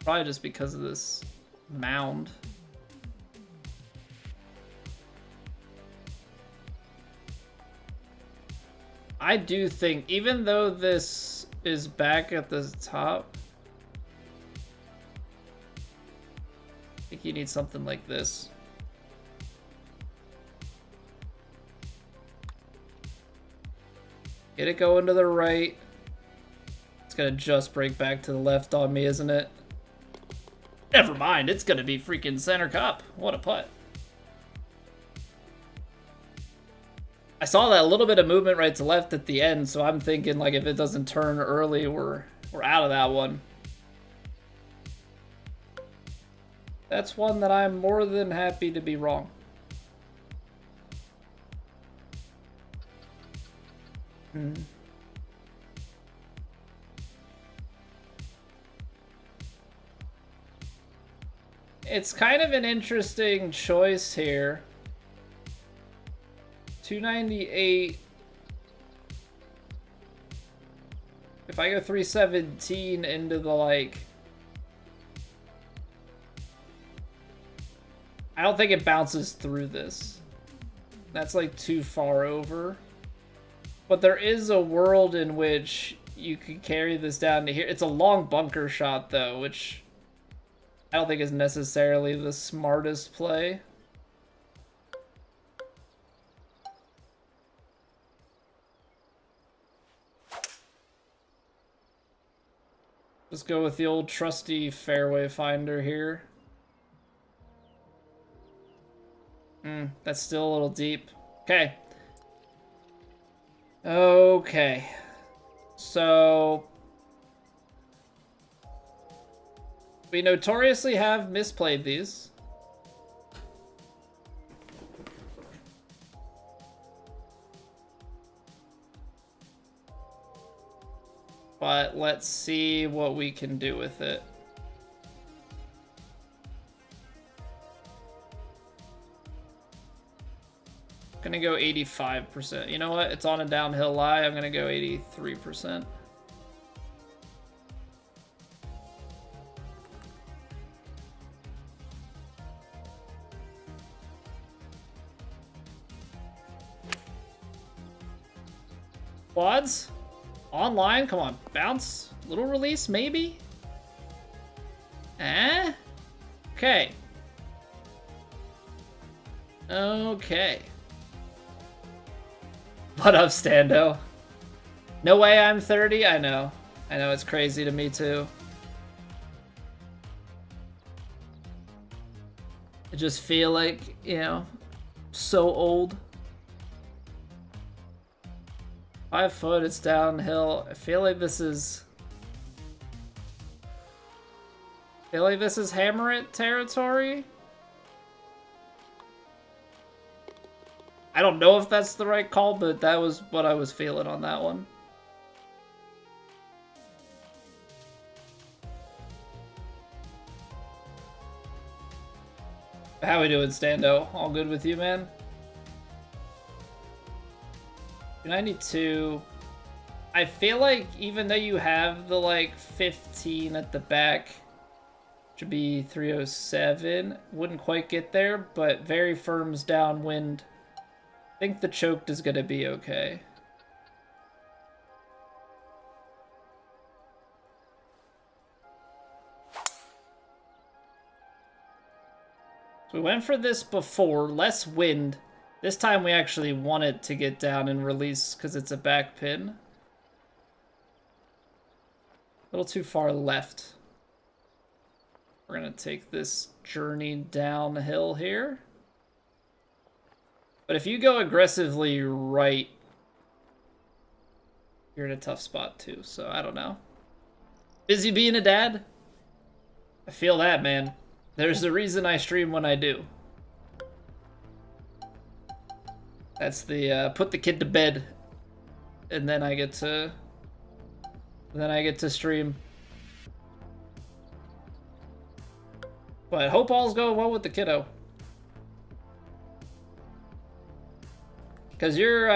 Probably just because of this mound. I do think, even though this is back at the top, I think you need something like this. Get it going to the right. It's gonna just break back to the left on me, isn't it? Never mind, it's gonna be freaking center cup. What a putt. I saw that little bit of movement right to left at the end, so I'm thinking like if it doesn't turn early, we're out of that one. That's one that I'm more than happy to be wrong. It's kind of an interesting choice here. 298. If I go 317 into the like I don't think it bounces through this. That's like too far over. But there is a world in which you could carry this down to here. It's a long bunker shot though, which I don't think is necessarily the smartest play. Just go with the old trusty fairway finder here. That's still a little deep. Okay. Okay. So we notoriously have misplayed these. But let's see what we can do with it. Gonna go 85%. You know what? It's on a downhill lie. I'm gonna go 83%. Quads? Online? Come on. Bounce? Little release, maybe? Eh? Okay. Okay. What up, Stando? No way I'm 30? I know. I know, it's crazy to me, too. I just feel like, you know, so old. 5 foot, it's downhill. I feel like this is hammer it territory. I don't know if that's the right call, but that was what I was feeling on that one. How we doing, Stando? All good with you, man? 92. I feel like even though you have the like 15 at the back, should be 307, wouldn't quite get there, but very firms downwind. I think the choked is gonna be okay. So we went for this before, less wind. This time we actually want it to get down and release because it's a back pin. A little too far left. We're gonna take this journey downhill here. But if you go aggressively right, you're in a tough spot too, so I don't know. Busy being a dad? I feel that, man. There's a reason I stream when I do. That's the put the kid to bed, and then I get to stream. But hope all's going well with the kiddo. Cause your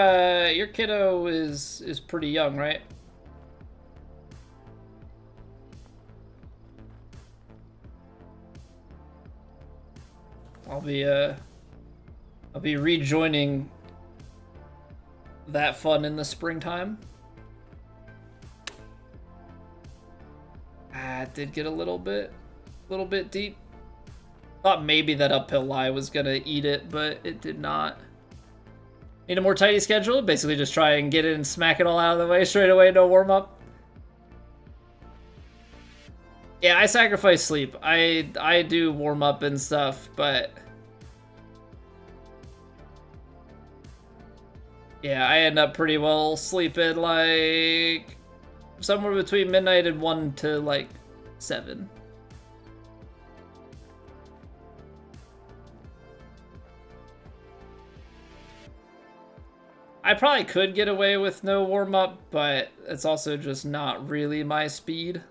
kiddo is pretty young, right? I'll be rejoining that fun in the springtime. It did get a little bit deep. Thought maybe that uphill lie was gonna eat it, but it did not. Need a more tidy schedule? Basically just try and get it and smack it all out of the way straight away, no warm-up. Yeah, I sacrifice sleep. I do warm-up and stuff, but yeah, I end up pretty well sleeping like somewhere between midnight and 1 to like 7. I probably could get away with no warm-up, but it's also just not really my speed.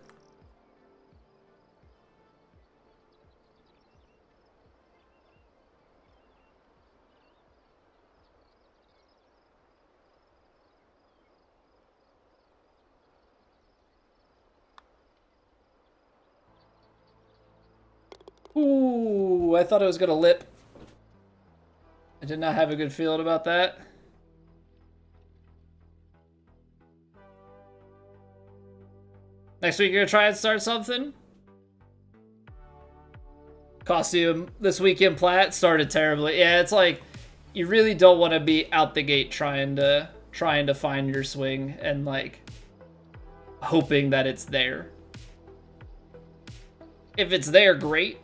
Ooh, I thought it was gonna lip. I did not have a good feeling about that. Next week, you're gonna try and start something? Costume this weekend Platt started terribly. Yeah, it's like you really don't want to be out the gate trying to find your swing and like hoping that it's there. If it's there, great.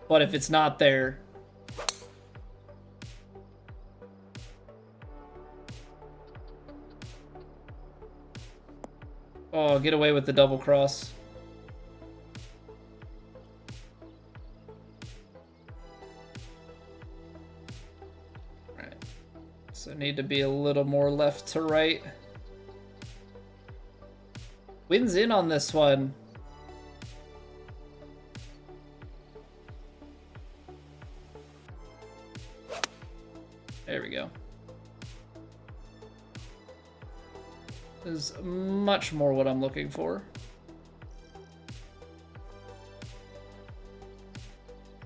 But if it's not there, oh, get away with the double cross. Right. So need to be a little more left to right. Wind's in on this one. There we go. This is much more what I'm looking for.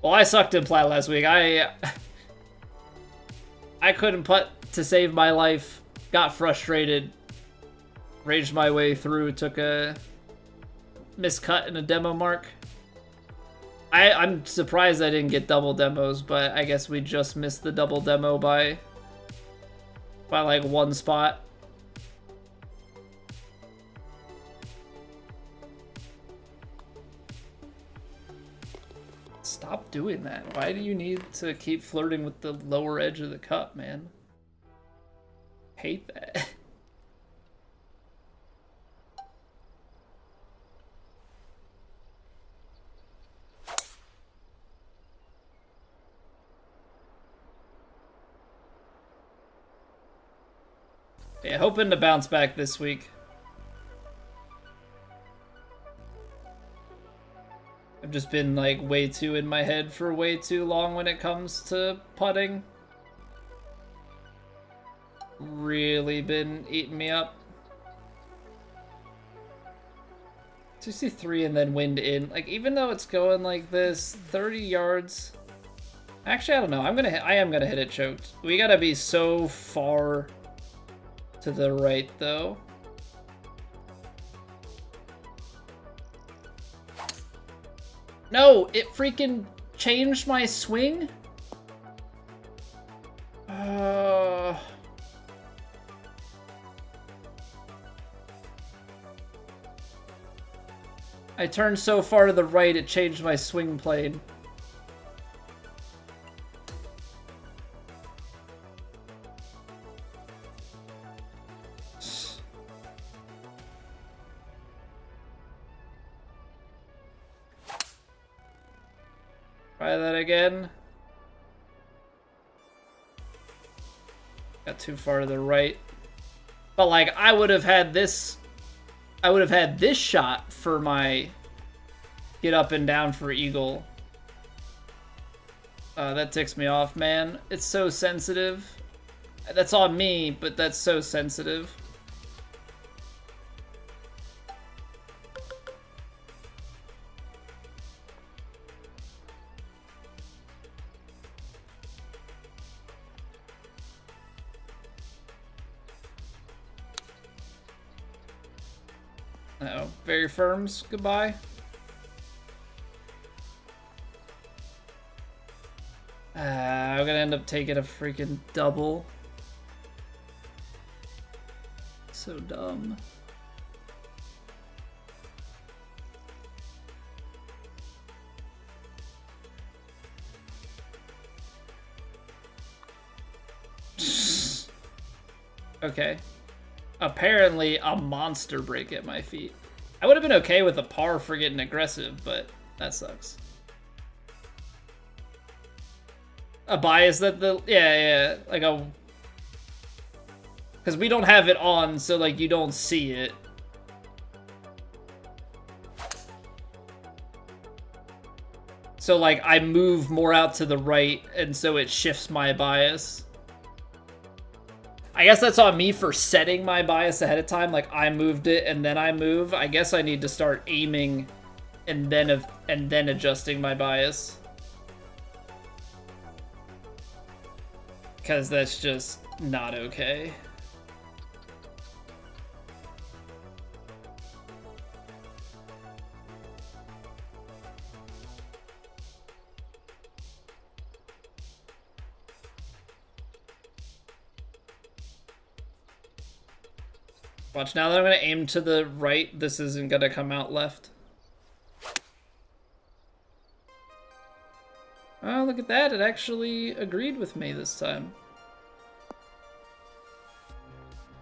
Well, I sucked in plat last week. I couldn't putt to save my life. Got frustrated. Raged my way through. Took a miscut in a demo mark. I'm surprised I didn't get double demos, but I guess we just missed the double demo by like one spot. Stop doing that. Why do you need to keep flirting with the lower edge of the cup, man? Hate that. Yeah, hoping to bounce back this week. I've just been like way too in my head for way too long when it comes to putting. Really been eating me up. 63 and then wind in. Like, even though it's going like this, 30 yards. Actually, I don't know. I am gonna hit it choked. We gotta be so far to the right, though. No, it freaking changed my swing? I turned so far to the right, it changed my swing plane. Try that again. Got too far to the right. But like, I would have had this shot for my get up and down for eagle. That ticks me off, man. It's so sensitive. That's on me, but that's so sensitive. Uh-oh. Very firms. Goodbye. I'm gonna end up taking a freaking double. So dumb. Okay. Apparently a monster break at my feet. I would have been okay with a par for getting aggressive, but that sucks. A bias that yeah, like a, because we don't have it on, so like you don't see it. So like I move more out to the right, and so it shifts my bias. I guess that's on me for setting my bias ahead of time. Like I moved it and then I move. I guess I need to start aiming and then adjusting my bias. because that's just not okay. Watch, now that I'm going to aim to the right, this isn't going to come out left. Oh, look at that. It actually agreed with me this time.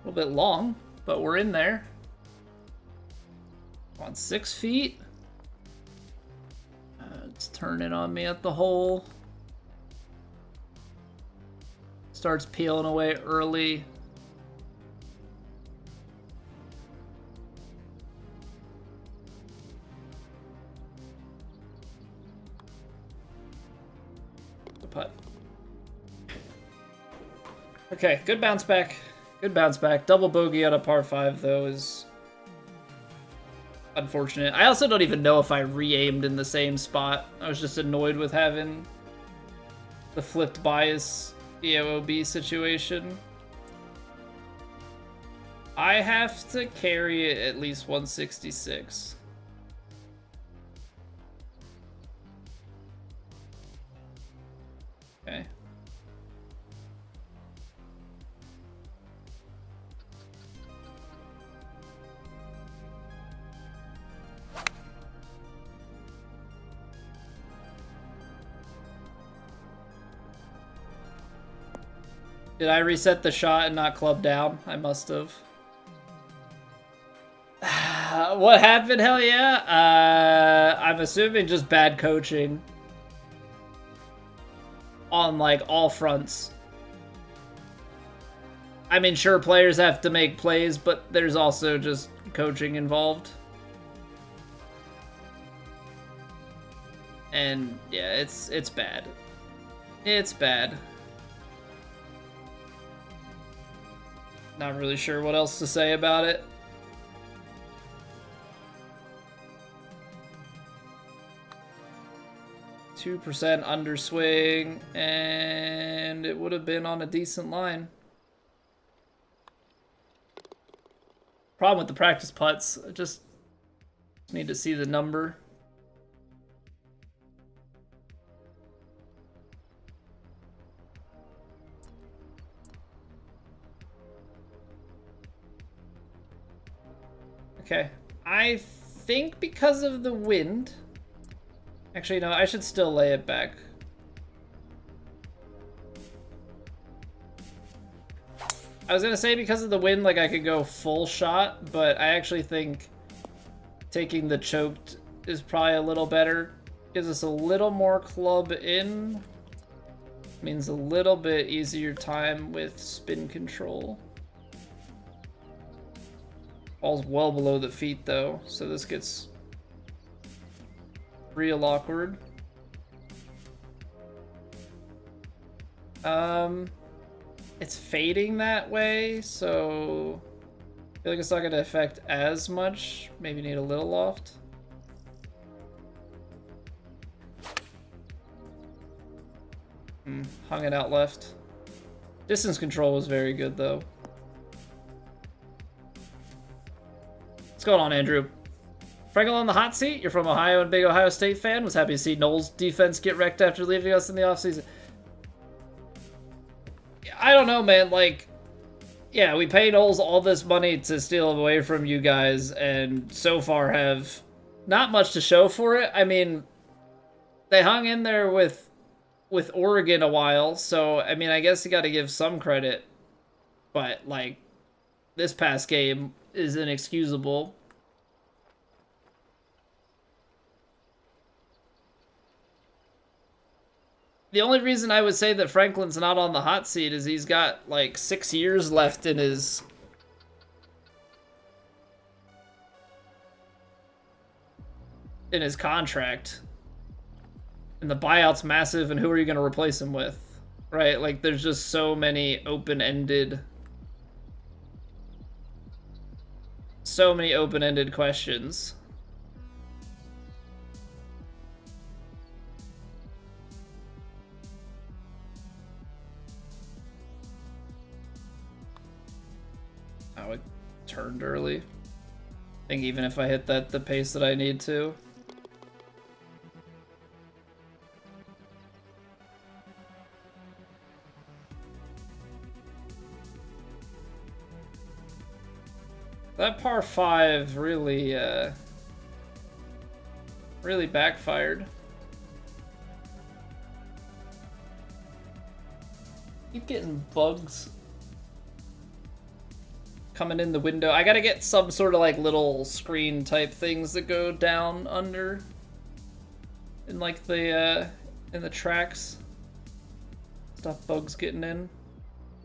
A little bit long, but we're in there. On 6 feet. It's turning on me at the hole. Starts peeling away early. Putt. Okay, good bounce back. Good bounce back. Double bogey on a par 5, though, is unfortunate. I also don't even know if I re-aimed in the same spot. I was just annoyed with having the flipped bias EOOB situation. I have to carry it at least 166. Okay. Did I reset the shot and not club down? I must have. What happened? Hell yeah. I'm assuming just bad coaching. On, like, all fronts. I mean, sure, players have to make plays, but there's also just coaching involved. And, yeah, it's bad. It's bad. Not really sure what else to say about it. %, underswing, and it would have been on a decent line. Problem with the practice putts, I just need to see the number. Okay, I think because of the wind. Actually, no, I should still lay it back. I was gonna say because of the wind, like, I could go full shot, but I actually think taking the choked is probably a little better. Gives us a little more club in. Means a little bit easier time with spin control. Ball's well below the feet, though, so this gets real awkward. It's fading that way, so I feel like it's not going to affect as much. Maybe need a little loft. Hung it out left. Distance control was very good, though. What's going on, Andrew? Frankel on the hot seat. You're from Ohio and big Ohio State fan. Was happy to see Knowles' defense get wrecked after leaving us in the offseason. I don't know, man. Like, yeah, we pay Knowles all this money to steal him away from you guys, and so far have not much to show for it. I mean, they hung in there with Oregon a while, so, I mean, I guess you got to give some credit. But, like, this past game is inexcusable. The only reason I would say that Franklin's not on the hot seat is he's got, like, 6 years left in his contract. And the buyout's massive, and who are you going to replace him with? Right? Like, there's just so many open-ended questions. Oh, it turned early. I think even if I hit the pace that I need to. That par 5 really, really backfired. Keep getting bugs coming in the window. I gotta get some sort of like little screen type things that go down under in like the in the tracks. Stop bugs getting in.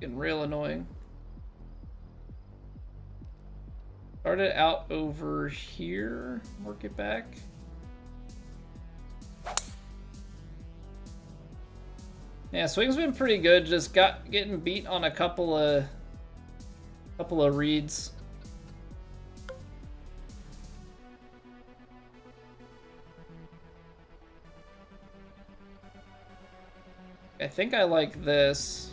Getting real annoying. Start it out over here. Work it back. Yeah, swing's been pretty good. Just getting beat on a couple of reads. I think I like this.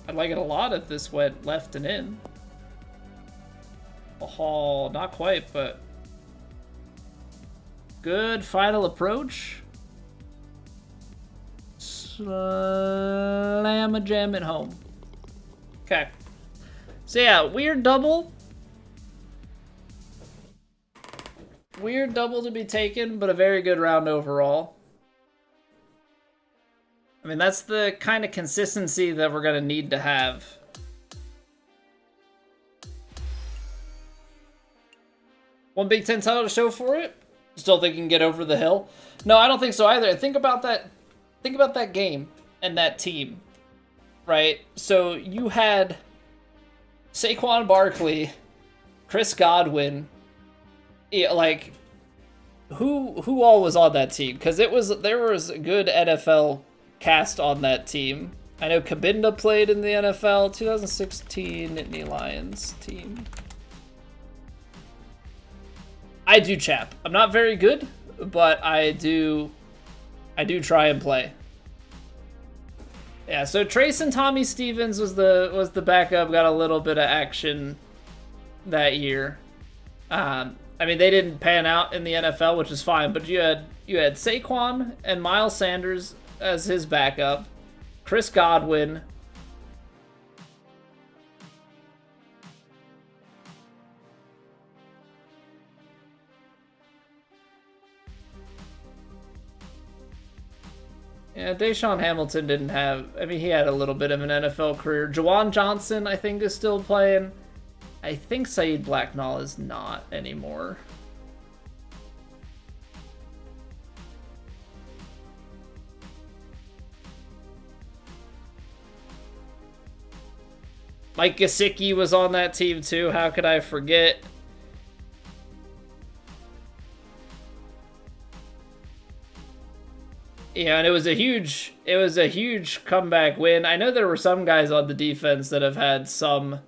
I'd like it a lot if this went left and in. Oh, not quite, but good final approach. Slam a jam it home. Okay. So yeah, weird double. Weird double to be taken, but a very good round overall. I mean, that's the kind of consistency that we're going to need to have. One Big Ten title to show for it? Still think you can get over the hill? No, I don't think so either. Think about that game and that team, right? So you had Saquon Barkley, Chris Godwin, like who all was on that team? Because there was a good NFL cast on that team. I know Kabinda played in the NFL 2016 Nittany Lions team. I do chap. I'm not very good, but I do try and play. Yeah, so Trace and Tommy Stevens was the backup, got a little bit of action that year. I mean, they didn't pan out in the NFL, which is fine, but you had Saquon and Miles Sanders as his backup, Chris Godwin, yeah, Deshaun Hamilton didn't have, I mean, he had a little bit of an NFL career. Jawan Johnson, I think, is still playing. I think Saeed Blacknall is not anymore. Mike Gesicki was on that team too. How could I forget? Yeah, and it was a huge comeback win. I know there were some guys on the defense that have had some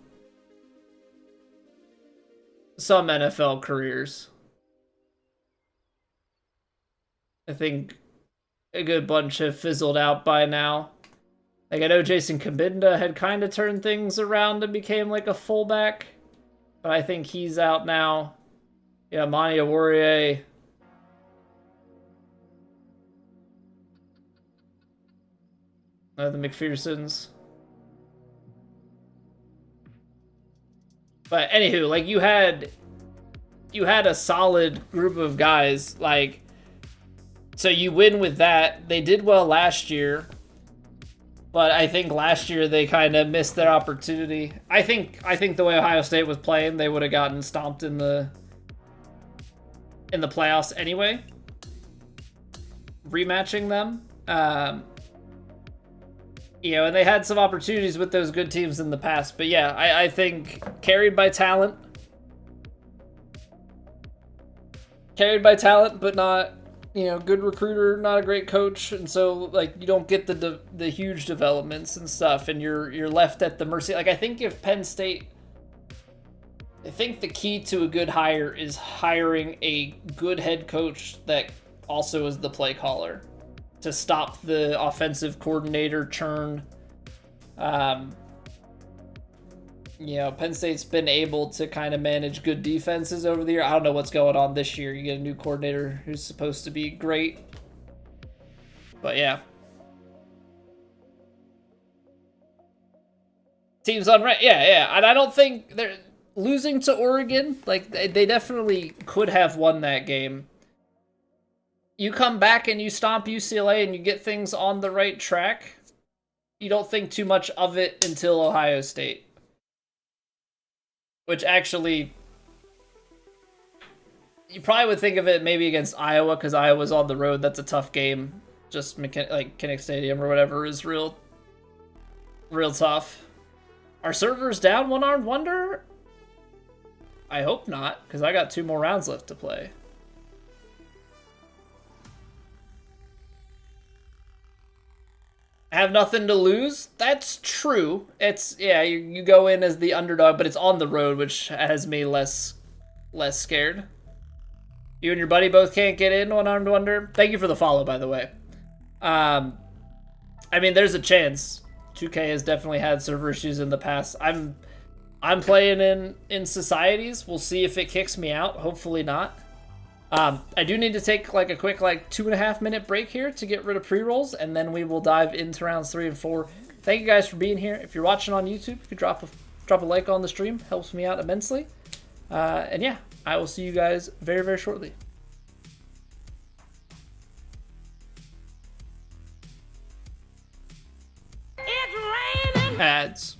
NFL careers. I think a good bunch have fizzled out by now. Like, I know Jason Kabinda had kind of turned things around and became like a fullback, but I think he's out now. Yeah, Monty Awurie. The McPhersons. But anywho, like, you had a solid group of guys, like, so you win with that. They did well last year. But I think last year they kind of missed their opportunity. I think the way Ohio State was playing, they would have gotten stomped in the playoffs anyway. Rematching them. And they had some opportunities with those good teams in the past. But yeah, I think carried by talent. Carried by talent, but not, good recruiter, not a great coach, and so like you don't get the huge developments and stuff, and you're left at the mercy. Like, I think if Penn State, I think the key to a good hire is hiring a good head coach that also is the play caller. to stop the offensive coordinator churn. You know, Penn State's been able to kind of manage good defenses over the year. I don't know what's going on this year. You get a new coordinator who's supposed to be great. But yeah. Teams unranked. Yeah. And I don't think they're losing to Oregon. Like, they definitely could have won that game. You come back and you stomp UCLA and you get things on the right track. You don't think too much of it until Ohio State. Which actually, you probably would think of it maybe against Iowa, because Iowa's on the road. That's a tough game. Just like Kinnick Stadium or whatever is real tough. Are servers down, One Armed Wonder? I hope not, because I got 2 more rounds left to play. Have nothing to lose? That's true. It's, yeah, you go in as the underdog, but it's on the road, which has me less scared. You and your buddy both can't get in, One Armed Wonder. Thank you for the follow, by the way. I mean, there's a chance. 2K has definitely had server issues in the past. I'm playing in societies. We'll see if it kicks me out. Hopefully not. I do need to take like a quick 2.5 minute break here to get rid of pre-rolls, and then we will dive into rounds 3 and 4. Thank you guys for being here. If you're watching on YouTube, you could drop a like on the stream. Helps me out immensely. And yeah, I will see you guys very, very shortly. It's raining. Ads.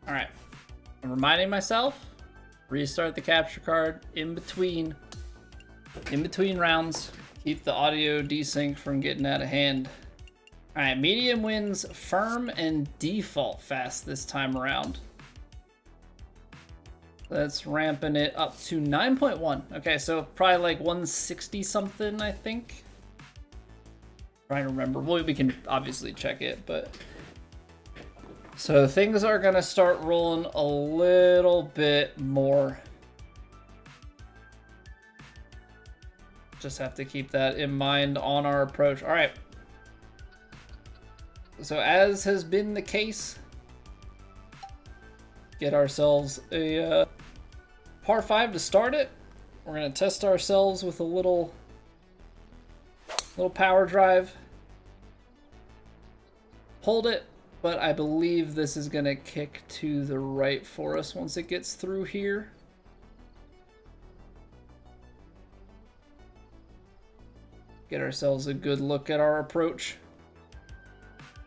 All right, I'm reminding myself, restart the capture card in between rounds, keep the audio desync from getting out of hand. All right, medium wins firm and default fast this time around. That's ramping it up to 9.1. Okay, so probably like 160 something, I think. Trying to remember. Well, we can obviously check it, but so things are gonna start rolling a little bit more. Just have to keep that in mind on our approach. All right, So as has been the case, get ourselves a par 5 to start it. We're gonna test ourselves with a little power drive. Hold it, but I believe this is gonna kick to the right for us once it gets through here. Get ourselves a good look at our approach.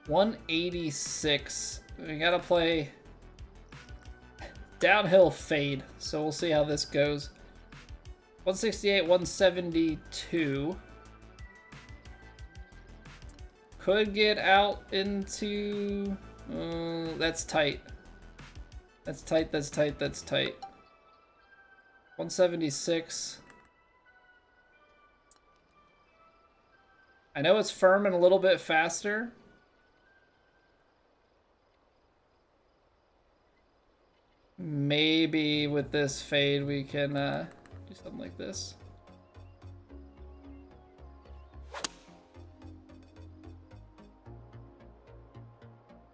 186. We gotta play downhill fade, so we'll see how this goes. 168, 172. Could get out into... that's tight. That's tight, that's tight, that's tight. 176. I know it's firm and a little bit faster. Maybe with this fade we can do something like this.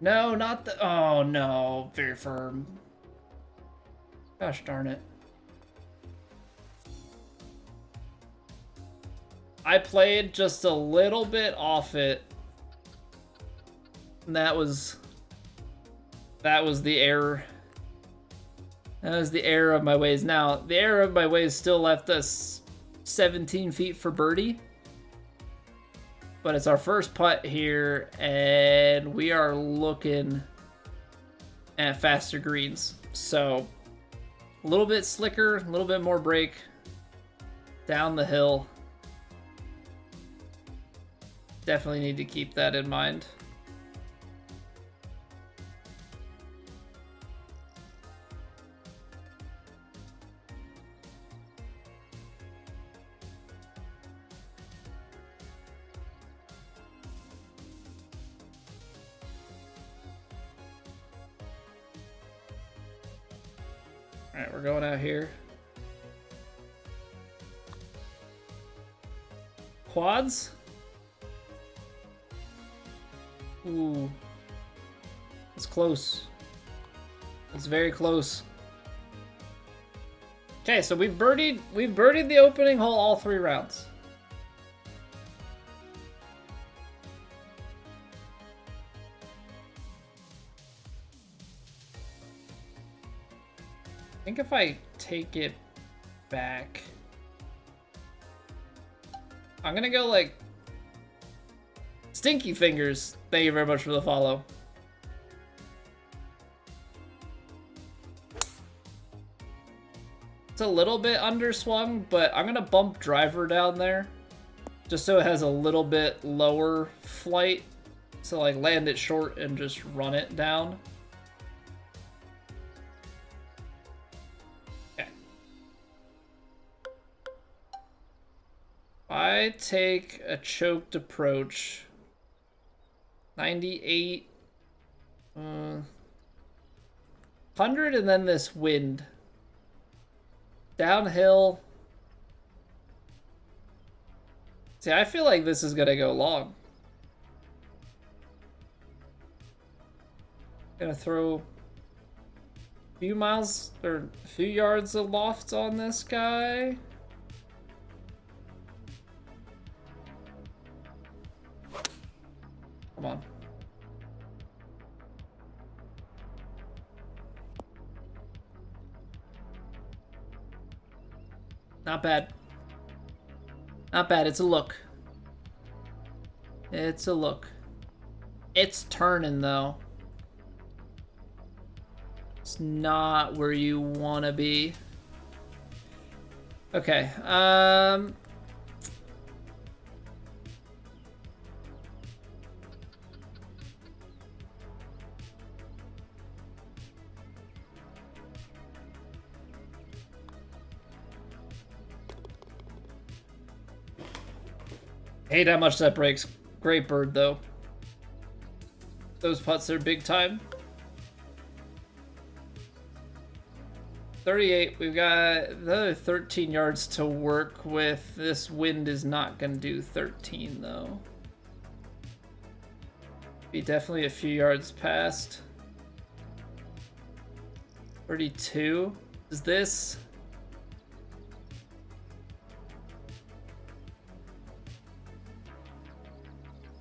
No, not the... Oh, no. Very firm. Gosh darn it. I played just a little bit off it. And that was the error. That was the error of my ways. Now, the error of my ways still left us 17 feet for birdie. But it's our first putt here, and we are looking at faster greens. So, a little bit slicker, a little bit more break down the hill. Definitely need to keep that in mind. Alright, we're going out here. Quads? Ooh. It's close. It's very close. Okay, so we've birdied the opening hole all 3 rounds. I think if I take it back, I'm gonna go like Stinky Fingers. Thank you very much for the follow. It's a little bit underswung, but I'm gonna bump driver down there just so it has a little bit lower flight. So like land it short and just run it down. I take a choked approach, 98, 100, and then this wind. Downhill. See, I feel like this is gonna go long. Gonna throw a few miles, or a few yards of loft on this guy. Come on. Not bad. Not bad. It's a look. It's a look. It's turning, though. It's not where you want to be. Okay. Hate how much that breaks. Great bird, though. Those putts are big time. 38. We've got another 13 yards to work with. This wind is not going to do 13, though. Be definitely a few yards past. 32. Is this?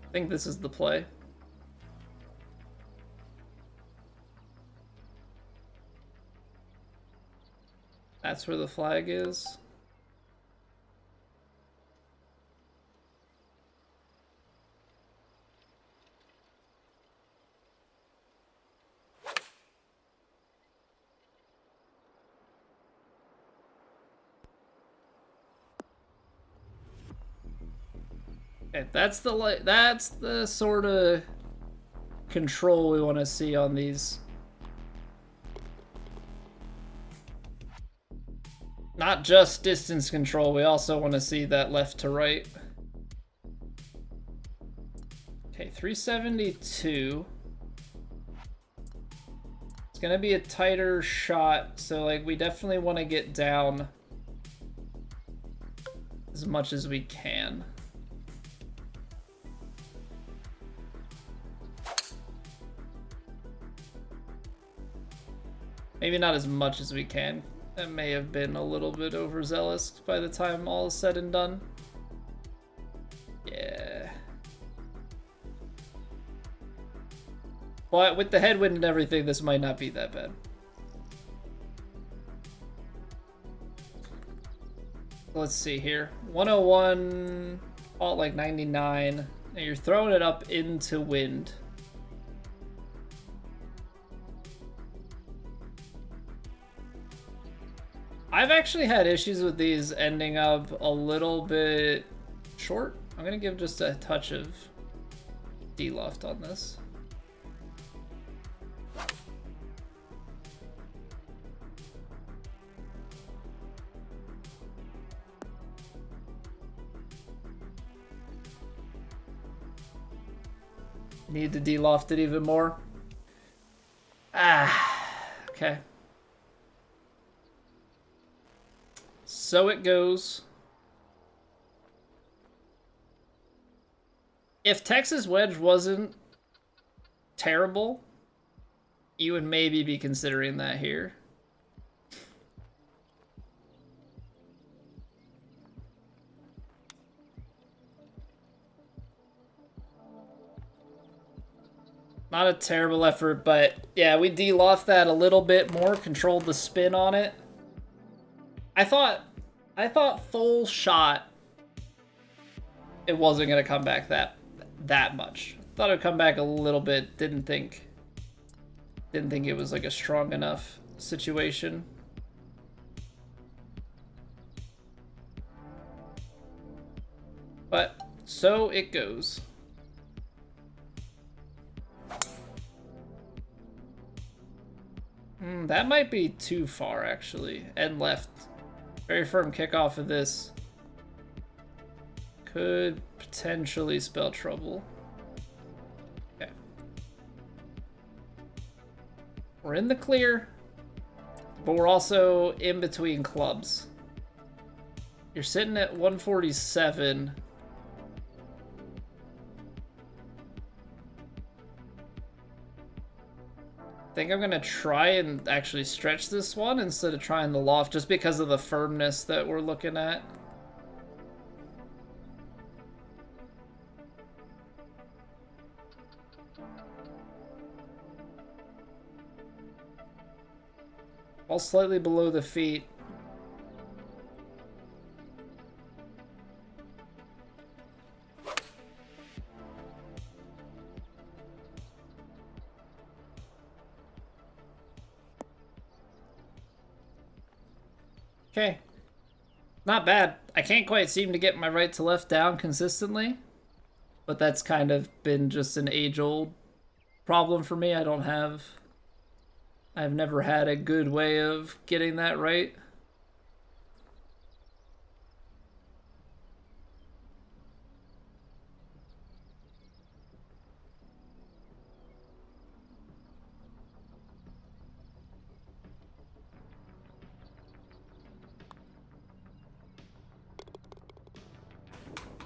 I think this is the play. That's where the flag is. Okay, that's the sort of control we want to see on these. Not just distance control, we also want to see that left to right. Okay, 372. It's gonna be a tighter shot, so like we definitely want to get down as much as we can. Maybe not as much as we can. That may have been a little bit overzealous by the time all is said and done. Yeah. But with the headwind and everything, this might not be that bad. Let's see here. 101, all like 99. Now you're throwing it up into wind. I've actually had issues with these ending up a little bit short. I'm gonna give just a touch of D-loft on this. Need to D-loft it even more. Okay. So it goes. If Texas wedge wasn't terrible, you would maybe be considering that here. Not a terrible effort, but yeah, we de-loft that a little bit more, controlled the spin on it. I thought full shot it wasn't gonna come back that much. Thought it would come back a little bit. Didn't think it was like a strong enough situation. But so it goes. That might be too far actually. And left. Very firm kickoff of this. Could potentially spell trouble. Okay. We're in the clear, but we're also in between clubs. You're sitting at 147. I think I'm gonna try and actually stretch this one instead of trying the loft, just because of the firmness that we're looking at. All slightly below the feet. Okay. Not bad. I can't quite seem to get my right to left down consistently, but that's kind of been just an age-old problem for me. I've never had a good way of getting that right.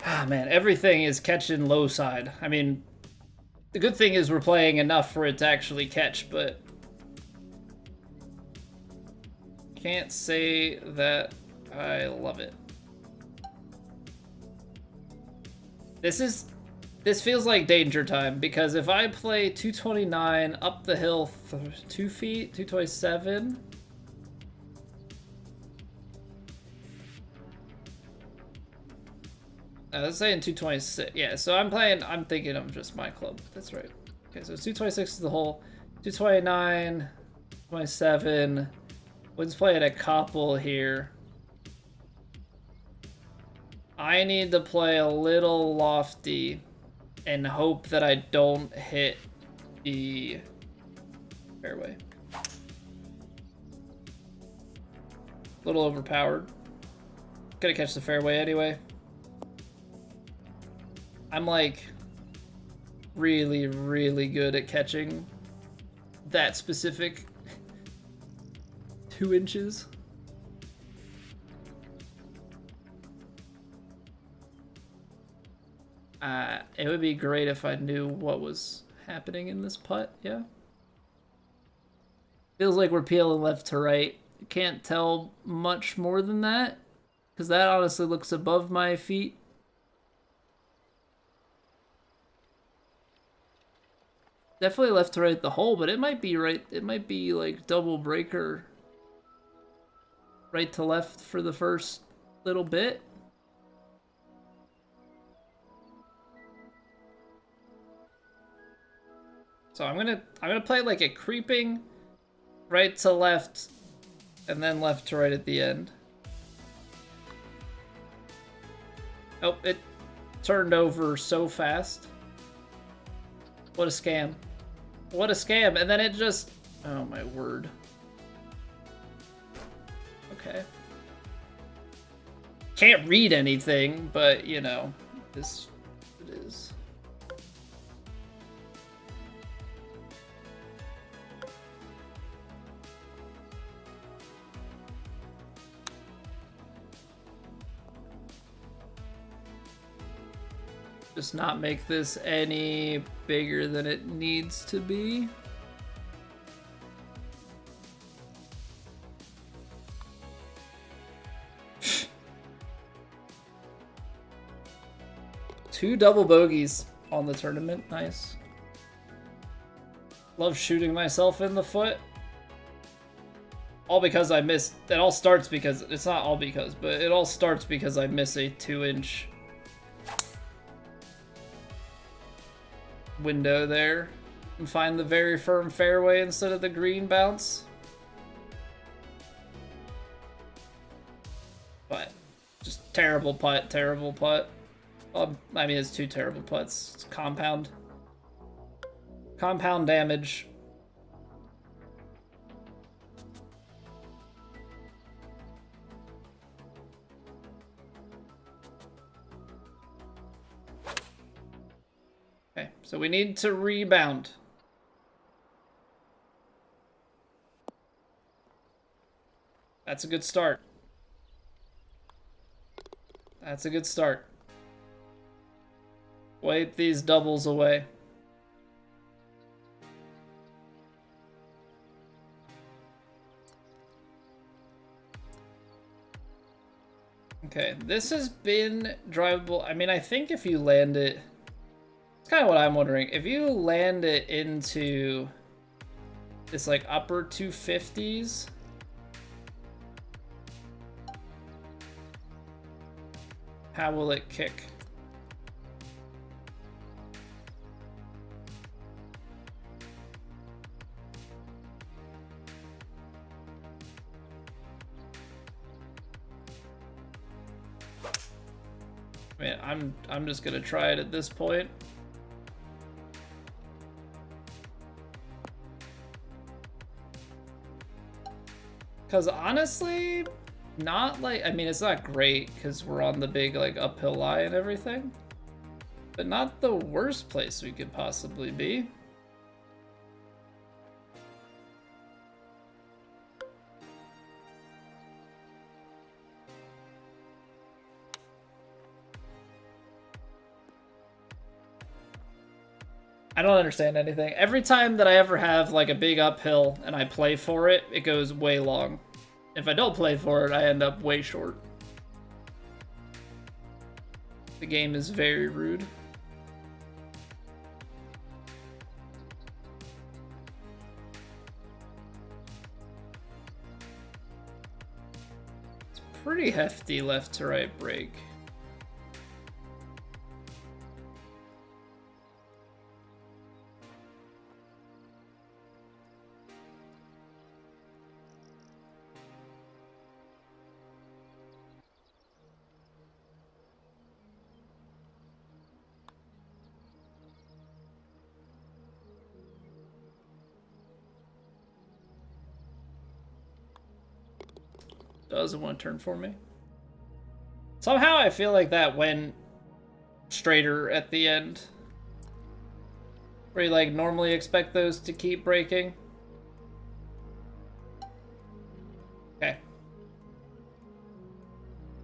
Ah, man, everything is catching low side. I mean, The good thing is we're playing enough for it to actually catch, but can't say that I love it. This feels like danger time, because if I play 229 up the hill 2 feet, 227. Let's say in 226. Yeah, so I'm thinking of just my club. That's right. Okay, so 226 is the hole. 229, 27. Let's play at a couple here. I need to play a little lofty and hope that I don't hit the fairway. A little overpowered. Gonna catch the fairway anyway. I'm like really, really good at catching that specific 2 inches. It would be great if I knew what was happening in this putt, yeah? Feels like we're peeling left to right. Can't tell much more than that, because that honestly looks above my feet. Definitely left to right the hole, but it might be right. It might be like double breaker right to left for the first little bit. So I'm gonna play like a creeping right to left and then left to right at the end. Oh, it turned over so fast. What a scam. What a scam. And then it just... Oh, my word. Okay. Can't read anything, but, you know, this it is. Just not make this any bigger than it needs to be. Two double bogeys on the tournament. Nice. Love shooting myself in the foot. All because I missed. It all starts because... It's not all because, but it all starts because I miss a 2-inch window there and find the very firm fairway instead of the green bounce. But just terrible putt, terrible putt. Well, I mean, it's 2 terrible putts. It's compound damage. Okay, so we need to rebound. That's a good start. That's a good start. Wipe these doubles away. Okay, this has been drivable. I mean, I think if you land it... It's kind of what I'm wondering. If you land it into this, like, upper 250s... How will it kick? I mean, I'm just gonna try it at this point. Cause honestly, not like, I mean, it's not great because we're on the big like uphill lie and everything, but not the worst place we could possibly be. I don't understand anything. Every time that I ever have like a big uphill and I play for it, it goes way long. If I don't play for it, I end up way short. The game is very rude. It's pretty hefty left to right break. Doesn't want to turn for me. Somehow I feel like that went straighter at the end. Where you like normally expect those to keep breaking. Okay.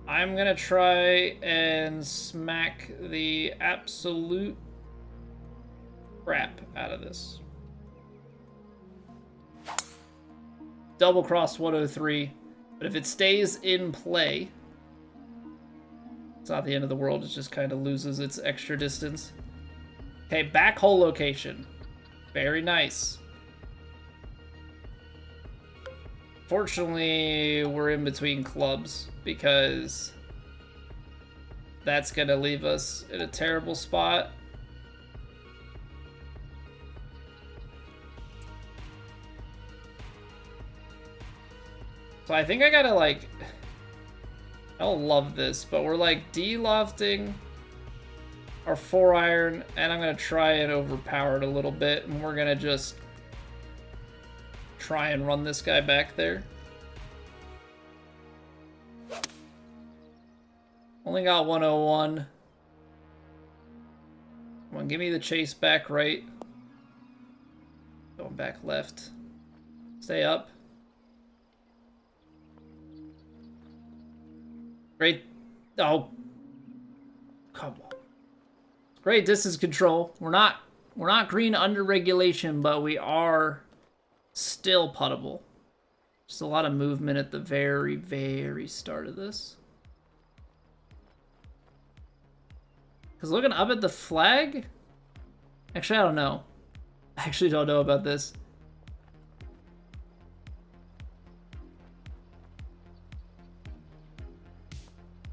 I'm gonna try and smack the absolute crap out of this. Double cross 103. But if it stays in play, it's not the end of the world, it just kind of loses its extra distance. Okay, back hole location. Very nice. Fortunately, we're in between clubs because that's gonna leave us in a terrible spot. So I think I gotta like, I don't love this, but we're like de-lofting our 4-iron, and I'm gonna try and overpower it a little bit, and we're gonna just try and run this guy back there. Only got 101. Come on, give me the chase back right. Going back left. Stay up. Great. Oh. Come on. Great distance control. We're not green under regulation, but we are still puttable. Just a lot of movement at the very, very start of this. Because looking up at the flag... Actually, I don't know. I actually don't know about this.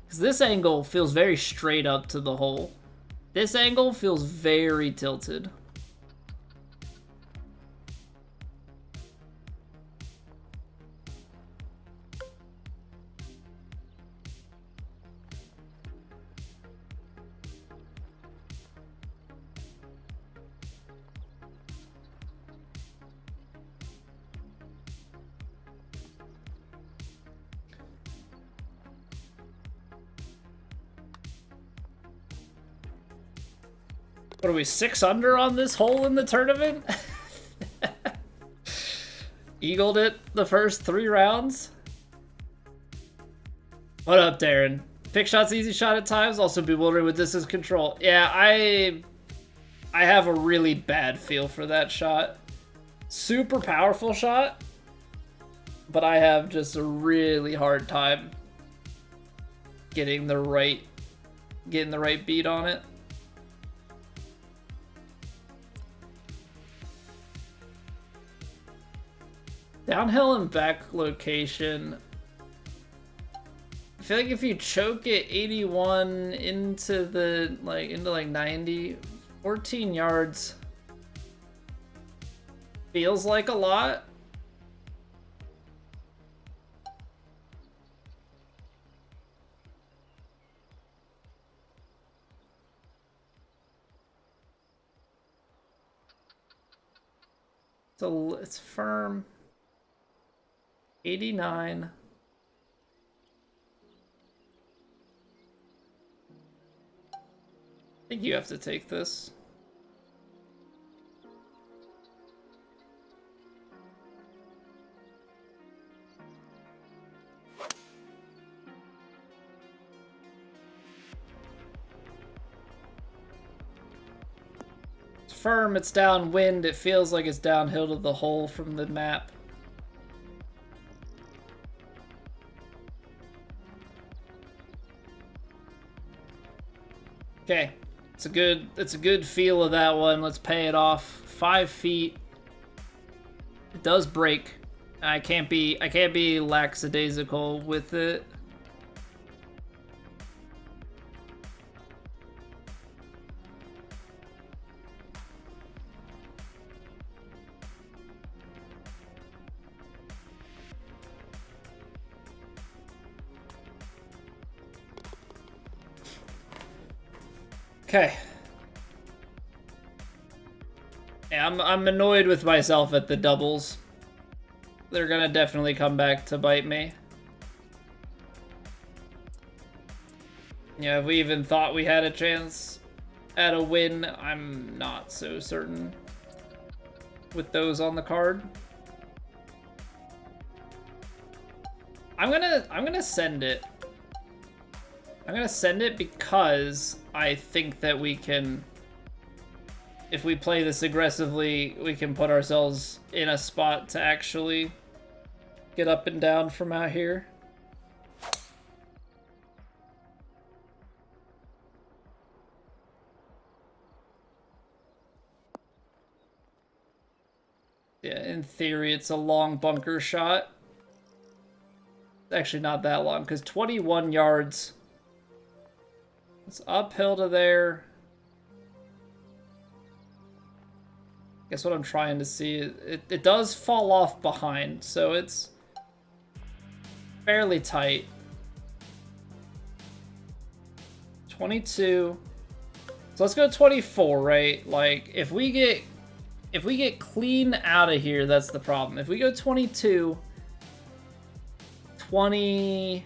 Because this angle feels very straight up to the hole. This angle feels very tilted. What are we, 6 under on this hole in the tournament? Eagled it the first 3 rounds. What up, Darren? Pick shots, easy shot at times, also bewildering with distance control. Yeah, I have a really bad feel for that shot. Super powerful shot, but I have just a really hard time getting the right beat on it. Downhill and back location. I feel like if you choke it 81 into the into 90, 14 yards feels like a lot. So it's firm. 89. I think you have to take this. firm, it's downwind. It feels like it's downhill to the hole from the map. Okay, it's a good feel of that one. Let's pay it off. 5 feet. It does break. I can't be lackadaisical with it. Okay. Yeah, I'm annoyed with myself at the doubles. They're gonna definitely come back to bite me. Yeah, if we even thought we had a chance at a win, I'm not so certain with those on the card. I'm gonna send it. I'm gonna send it because I think that we can, if we play this aggressively, we can put ourselves in a spot to actually get up and down from out here. Yeah, in theory, it's a long bunker shot. It's actually not that long, because 21 yards. It's uphill to there. Guess what I'm trying to see, it does fall off behind, so it's fairly tight. 22. So let's go 24, right? Like, if we get clean out of here, that's the problem. If we go 22, 20,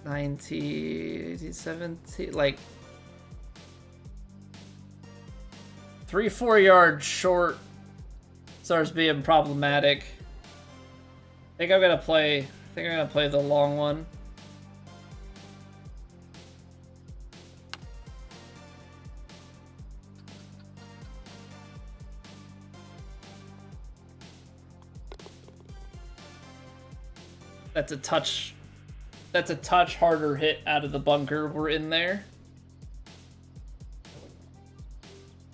90, 70, like 3-4 yards short starts being problematic. I think I'm gonna play the long one. That's a touch harder hit out of the bunker. We're in there.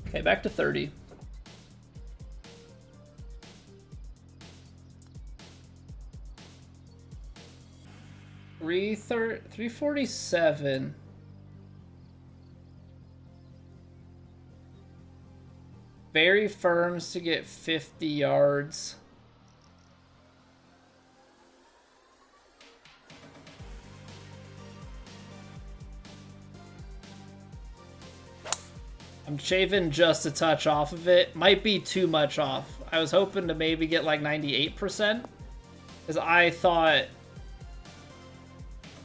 Okay, back to 30. $347. Very firms to get 50 yards. I'm shaving just a touch off of it. Might be too much off. I was hoping to maybe get like 98%. Because I thought,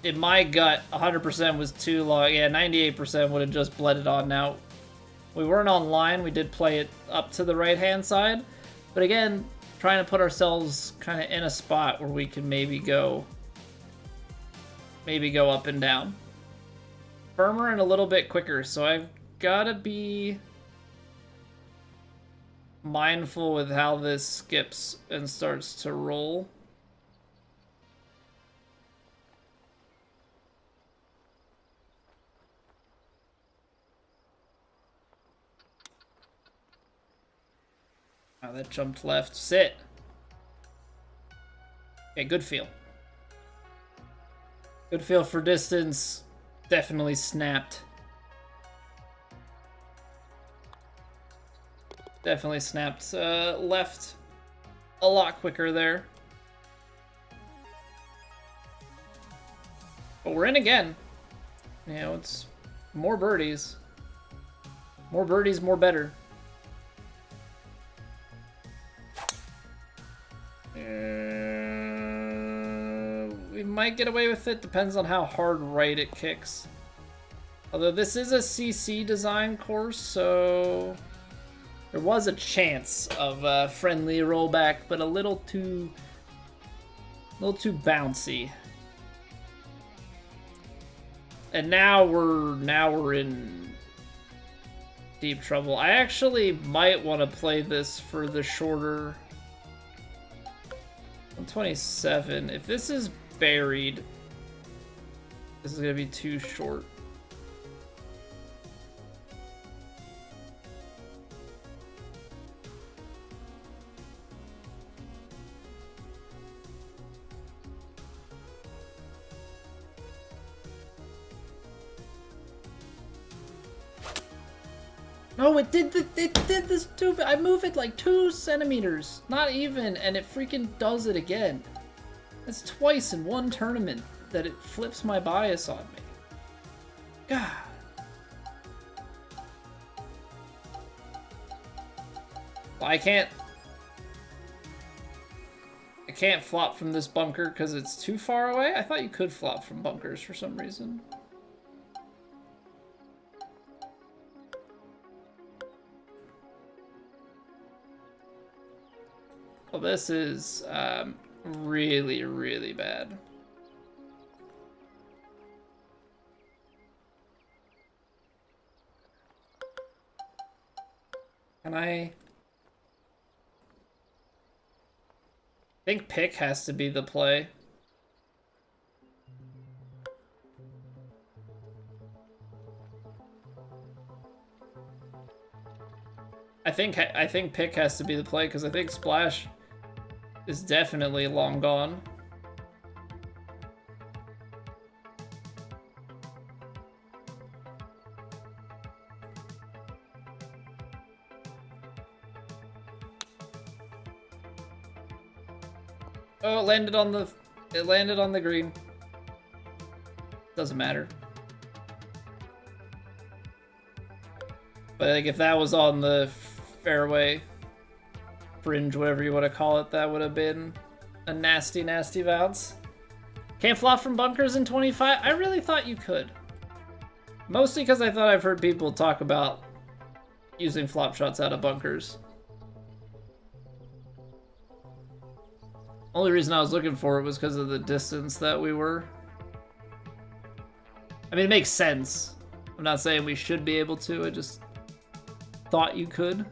in my gut, 100% was too long. Yeah, 98% would have just bled it on. Now, we weren't online. We did play it up to the right-hand side. But again, trying to put ourselves kind of in a spot where we can maybe go up and down. Firmer and a little bit quicker, so I've gotta be mindful with how this skips and starts to roll. Oh, that jumped left. Sit. Okay, good feel. Good feel for distance. Definitely snapped. Definitely snapped left a lot quicker there. But we're in again. You know, it's more birdies. More birdies, more better. We might get away with it. Depends on how hard right it kicks. Although this is a CC design course, so there was a chance of a friendly rollback, but a little too bouncy. And now we're in deep trouble. I actually might want to play this for the shorter 127. If this is buried, this is going to be too short. No, it did this too. I move it like 2 centimeters, not even, and it freaking does it again. It's twice in one tournament that it flips my bias on me. God. Well, I can't flop from this bunker because it's too far away. I thought you could flop from bunkers for some reason. Well, this is really, really bad. Can I think pick has to be the play. I think pick has to be the play because I think splash is definitely long gone. Oh, it landed on the green. Doesn't matter. But like if that was on the fairway, fringe, whatever you want to call it, that would have been a nasty, nasty bounce. Can't flop from bunkers in 25? I really thought you could. Mostly because I thought I've heard people talk about using flop shots out of bunkers. Only reason I was looking for it was because of the distance that we were. I mean, it makes sense. I'm not saying we should be able to, I just thought you could.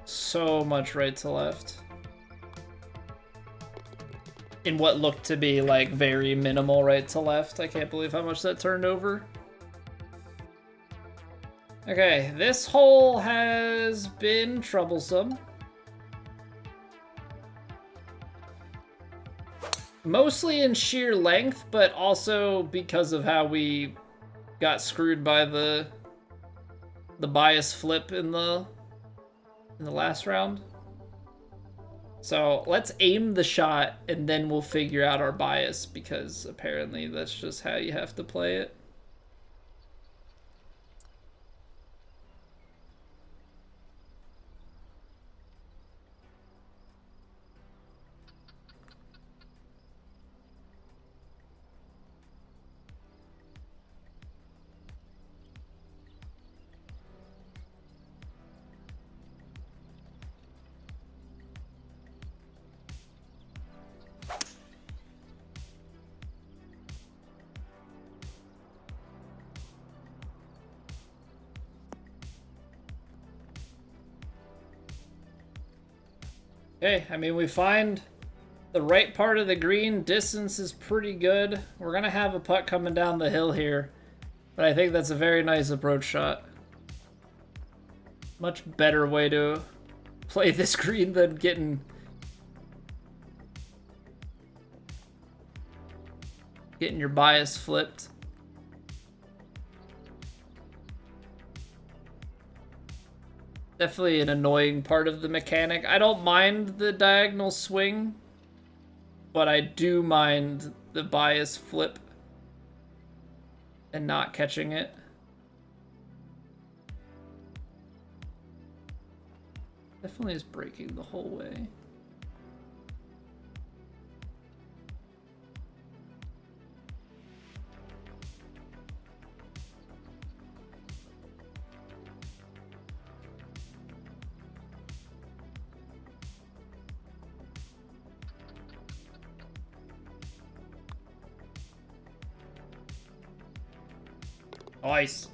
So much right to left. In what looked to be like very minimal right to left. I can't believe how much that turned over. Okay, this hole has been troublesome. Mostly in sheer length, but also because of how we got screwed by the bias flip in the last round. So let's aim the shot and then we'll figure out our bias because apparently that's just how you have to play it. Okay, I mean, we find the right part of the green. Distance is pretty good. We're going to have a putt coming down the hill here, but I think that's a very nice approach shot. Much better way to play this green than getting your bias flipped. Definitely an annoying part of the mechanic. I don't mind the diagonal swing, but I do mind the bias flip and not catching it. Definitely is breaking the whole way. Nice.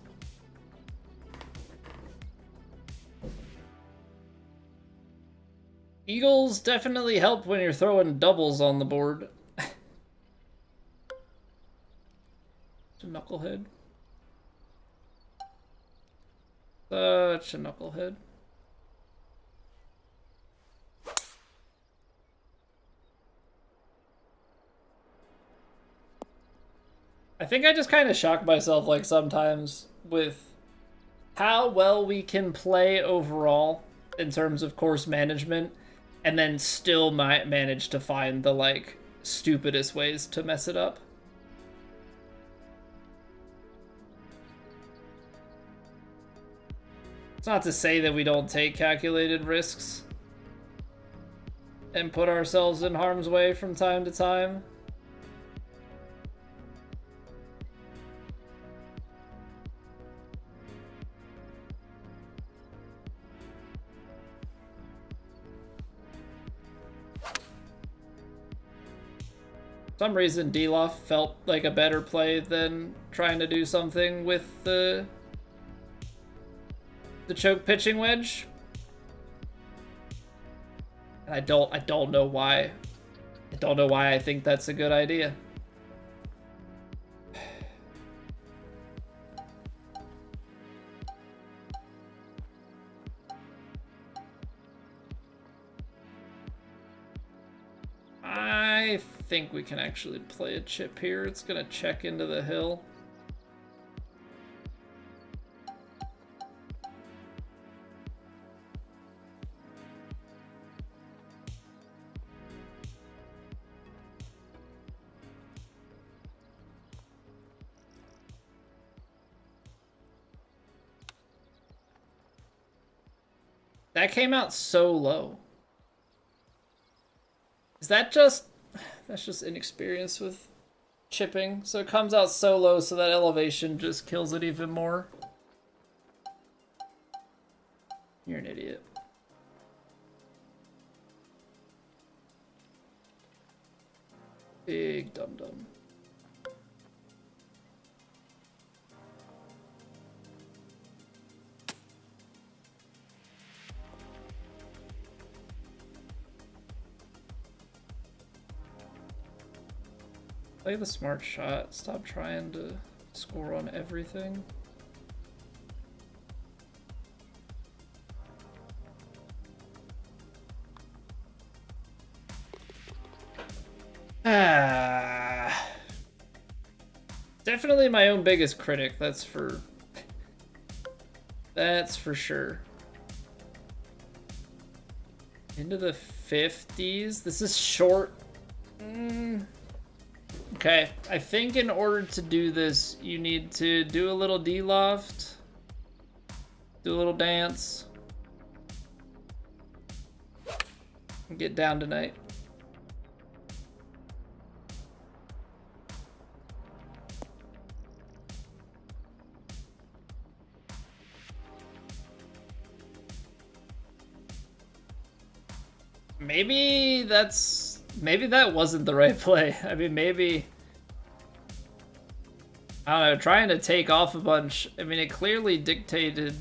Eagles definitely help when you're throwing doubles on the board. Such a knucklehead. Such a knucklehead. I think I just kind of shock myself like sometimes with how well we can play overall in terms of course management, and then still might manage to find the like stupidest ways to mess it up. It's not to say that we don't take calculated risks and put ourselves in harm's way from time to time. For some reason, D-Loft felt like a better play than trying to do something with the choke pitching wedge. And I don't know why. I don't know why I think that's a good idea. I think we can actually play a chip here. It's gonna check into the hill. That came out so low. Is that just... That's just inexperience with chipping. So it comes out so low so that elevation just kills it even more. You're an idiot. Big dum-dum. Play the smart shot. Stop trying to score on everything. Definitely my own biggest critic, that's for sure. Into the 50s. This is short. Okay, I think in order to do this, you need to do a little D-Loft, do a little dance, and get down tonight. Maybe that wasn't the right play. I mean, maybe, I don't know, trying to take off a bunch. I mean, it clearly dictated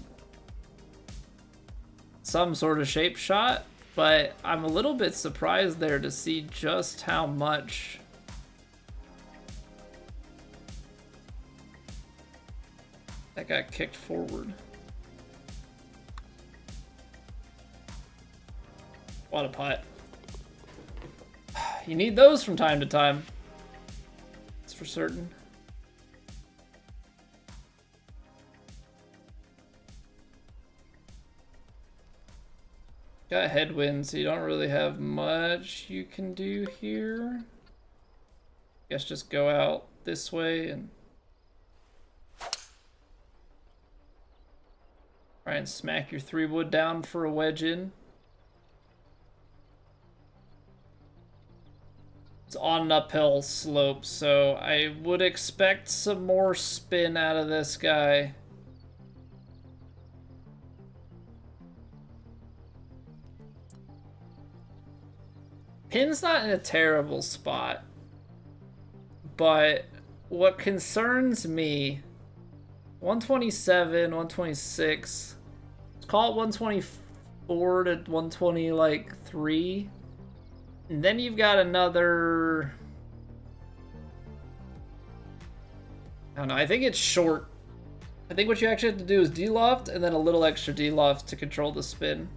some sort of shape shot, but I'm a little bit surprised there to see just how much that got kicked forward. What a putt. You need those from time to time. That's for certain. Got headwind, so you don't really have much you can do here. Guess just go out this way and try and smack your 3-wood down for a wedge in. It's on an uphill slope, so I would expect some more spin out of this guy. Pin's not in a terrible spot, but what concerns me 127, 126. Let's call it 124 to 120, like 3. And then you've got another. I don't know. I think it's short. I think what you actually have to do is deloft and then a little extra deloft to control the spin.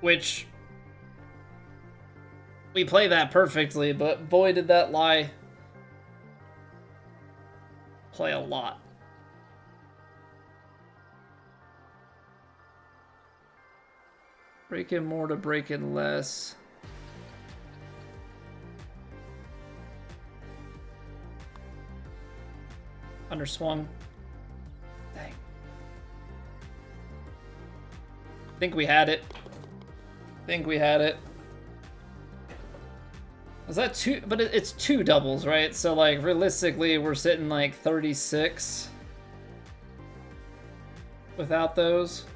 Which we play that perfectly, but boy did that lie play a lot. Break in more to break in less. Underswung. Dang. Think we had it. Think we had it. Is that two? But it's two doubles, right? So, like, realistically, we're sitting like 36 without those.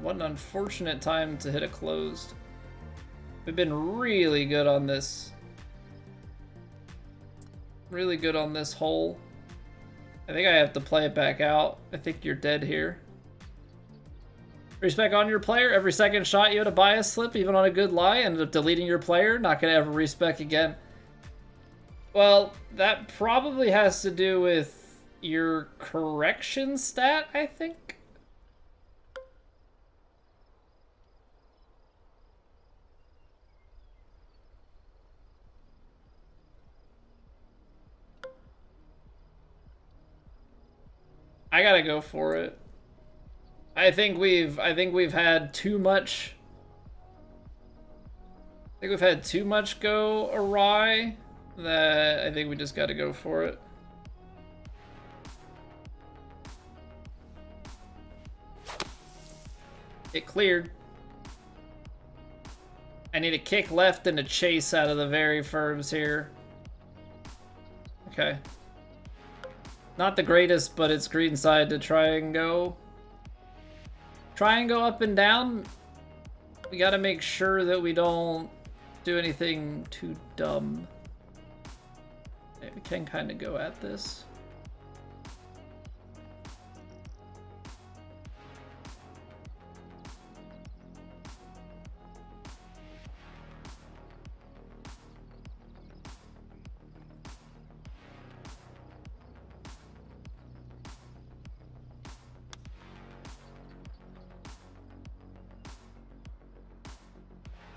What an unfortunate time to hit a closed. We've been really good on this. Really good on this hole. I think I have to play it back out. I think you're dead here. Respec on your player. Every second shot you had a bias slip, even on a good lie. Ended up deleting your player. Not going to ever respec again. Well, that probably has to do with your correction stat, I think. I gotta go for it. I think we've had too much. I think we've had too much go awry that I think we just gotta go for it. It cleared. I need a kick left and a chase out of the very firms here. Okay. Not the greatest, but it's green side to try and go. Try and go up and down. We gotta make sure that we don't do anything too dumb. Okay, we can kind of go at this.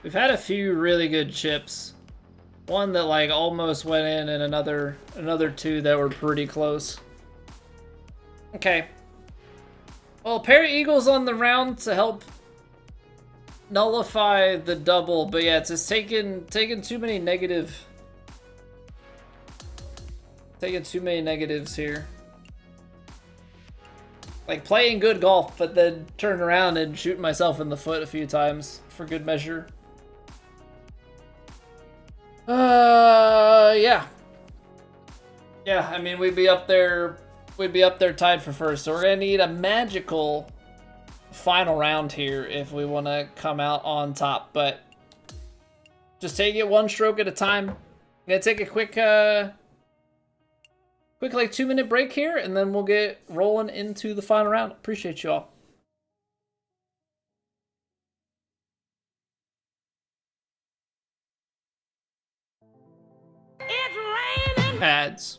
We've had a few really good chips. One that like almost went in and another two that were pretty close. Okay. Well, a pair of eagles on the round to help nullify the double, but yeah, it's just taking too many negative. Taking too many negatives here. Like playing good golf, but then turn around and shoot myself in the foot a few times for good measure. Yeah. Yeah, I mean, we'd be up there tied for first. So we're gonna need a magical final round here if we want to come out on top. But just take it one stroke at a time. I'm gonna take a quick like 2-minute break here, and then we'll get rolling into the final round. Appreciate you all. It's raining. Ads.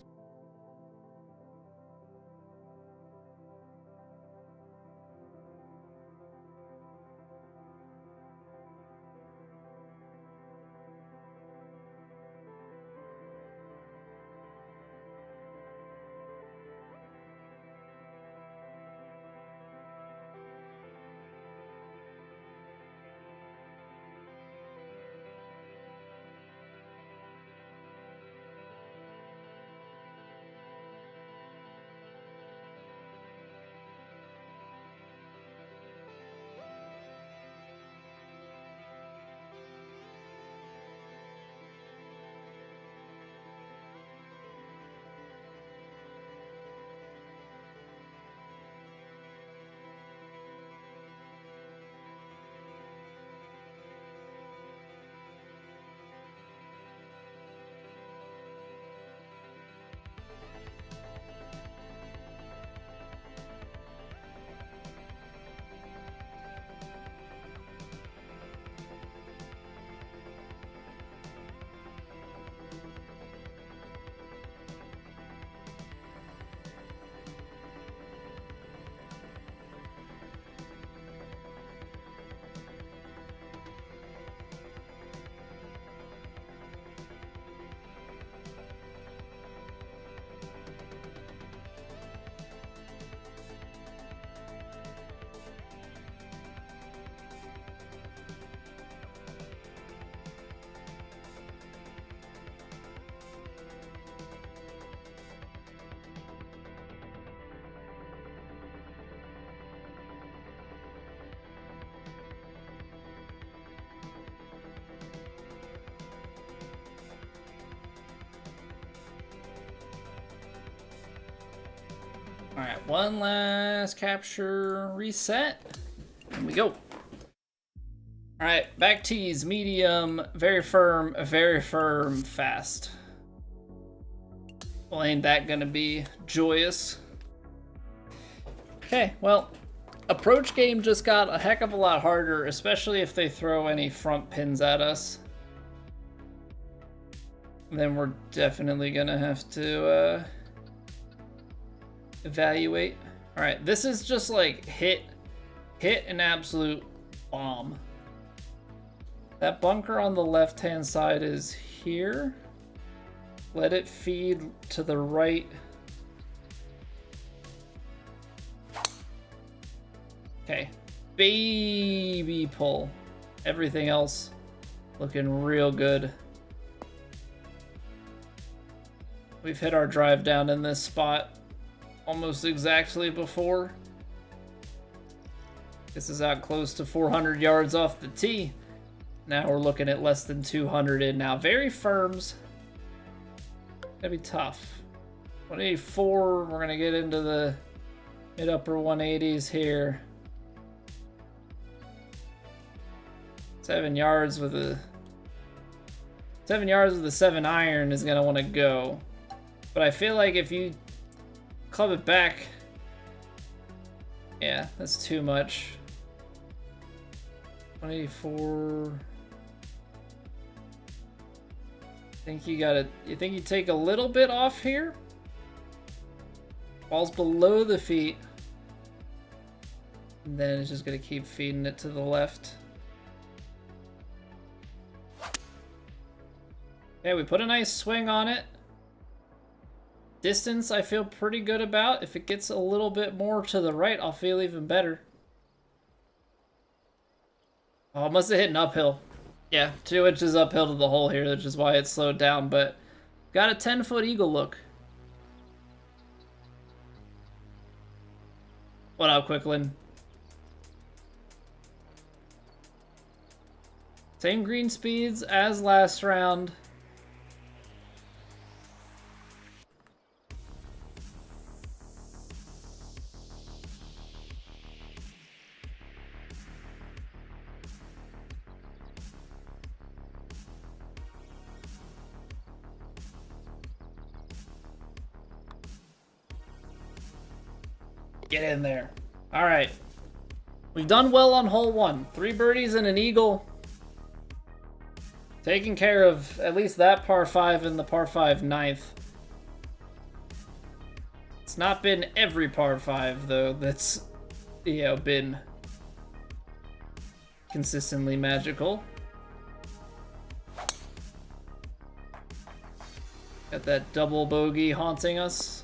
All right, one last capture reset. Here we go. All right, back tees, medium, very firm, fast. Well, ain't that gonna be joyous? Okay, well, approach game just got a heck of a lot harder, especially if they throw any front pins at us. Then we're definitely gonna have to evaluate. All right, this is just like hit an absolute bomb. That bunker on the left-hand side is here. Let it feed to the right. Okay, baby pull. Everything else looking real good. We've hit our drive down in this spot almost exactly before. This is out close to 400 yards off the tee. Now we're looking at less than 200 in now. Very firms. Gonna be tough. 184, we're gonna get into the mid-upper 180s here. 7 yards with a 7 iron is gonna want to go. But I feel like if you club it back, yeah, that's too much. 184. You think you take a little bit off here? Ball's below the feet. And then it's just gonna keep feeding it to the left. Okay, we put a nice swing on it. Distance I feel pretty good about. If it gets a little bit more to the right, I'll feel even better. Oh, it must have hit an uphill. Yeah, 2 inches uphill to the hole here, which is why it slowed down, but got a 10-foot eagle look. What up, Quicklin? Same green speeds as last round. Get in there. All right. We've done well on hole 1. 3 birdies and an eagle. Taking care of at least that par 5 and the par 5 ninth. It's not been every par 5, though, that's, you know, been consistently magical. Got that double bogey haunting us.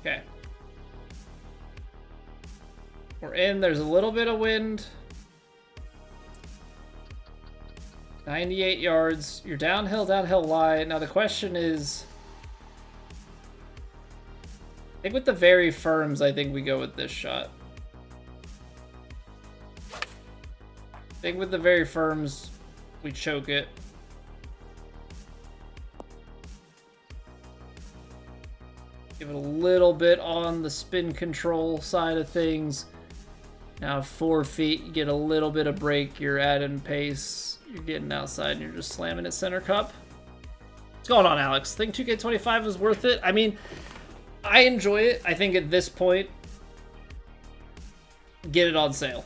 Okay. We're in. There's a little bit of wind. 98 yards. You're downhill lie. Now the question is, I think with the very firms, I think we go with this shot. I think with the very firms, we choke it. Give it a little bit on the spin control side of things. Now 4 feet, you get a little bit of break, you're adding pace, you're getting outside, and you're just slamming it center cup. What's going on, Alex? Think 2K25 is worth it? I mean, I enjoy it. I think at this point, get it on sale.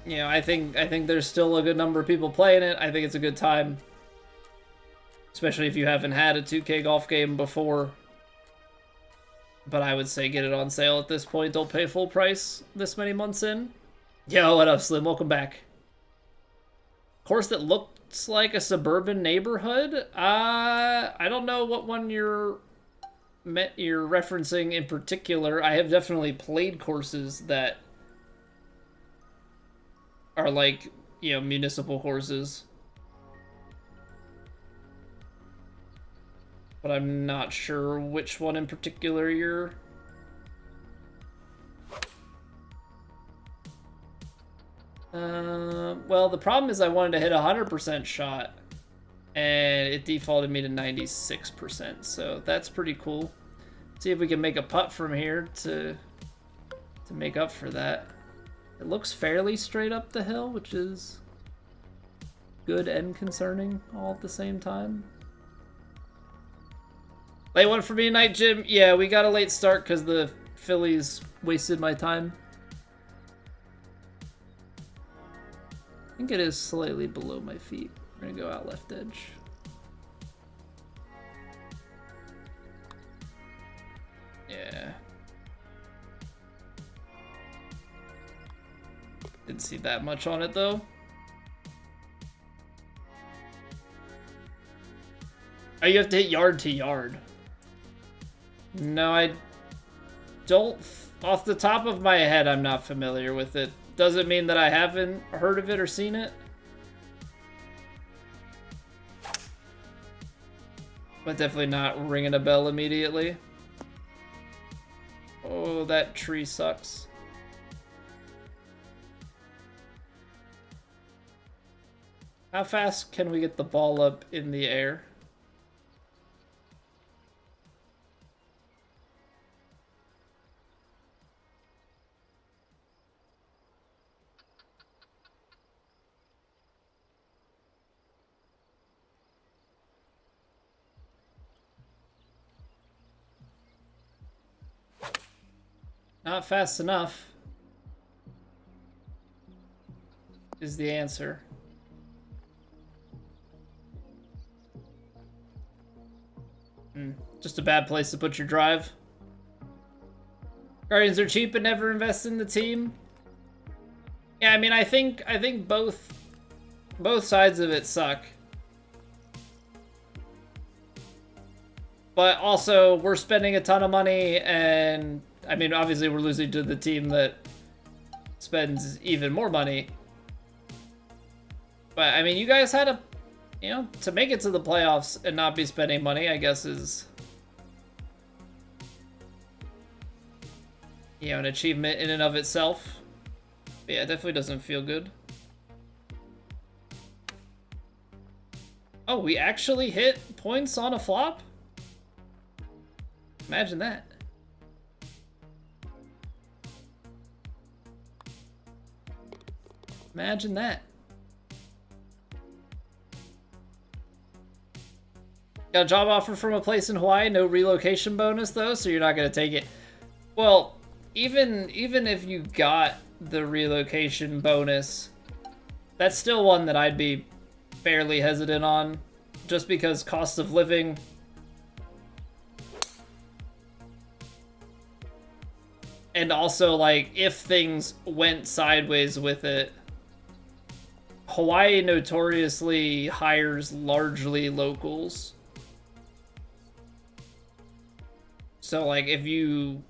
You know, I think there's still a good number of people playing it. I think it's a good time. Especially if you haven't had a 2K golf game before. But I would say get it on sale at this point. Don't pay full price this many months in. Yo, what up, Slim? Welcome back. Course that looks like a suburban neighborhood. I don't know what one you're referencing in particular. I have definitely played courses that are like, you know, municipal courses. But I'm not sure which one in particular you're... Well, the problem is I wanted to hit a 100% shot, and it defaulted me to 96%, so that's pretty cool. See if we can make a putt from here to make up for that. It looks fairly straight up the hill, which is good and concerning all at the same time. Late one for me tonight, Jim. Yeah, we got a late start because the Phillies wasted my time. I think it is slightly below my feet. We're gonna go out left edge. Yeah. Didn't see that much on it though. Oh, you have to hit yard to yard. No, I don't. Off the top of my head, I'm not familiar with it. Doesn't mean that I haven't heard of it or seen it. But definitely not ringing a bell immediately. Oh, that tree sucks. How fast can we get the ball up in the air? Not fast enough is the answer. Just a bad place to put your drive. Guardians are cheap and never invest in the team. Yeah, I mean, I think both sides of it suck. But also, we're spending a ton of money, and I mean, obviously we're losing to the team that spends even more money. But I mean, you guys had a, you know, to make it to the playoffs and not be spending money, I guess is, you know, an achievement in and of itself. But yeah, it definitely doesn't feel good. Oh, we actually hit points on a flop? Imagine that. Imagine that. Got a job offer from a place in Hawaii, no relocation bonus though, so you're not gonna take it. Well, even if you got the relocation bonus, that's still one that I'd be fairly hesitant on, just because cost of living. And also, like, if things went sideways with it, Hawaii notoriously hires largely locals. So, like, if you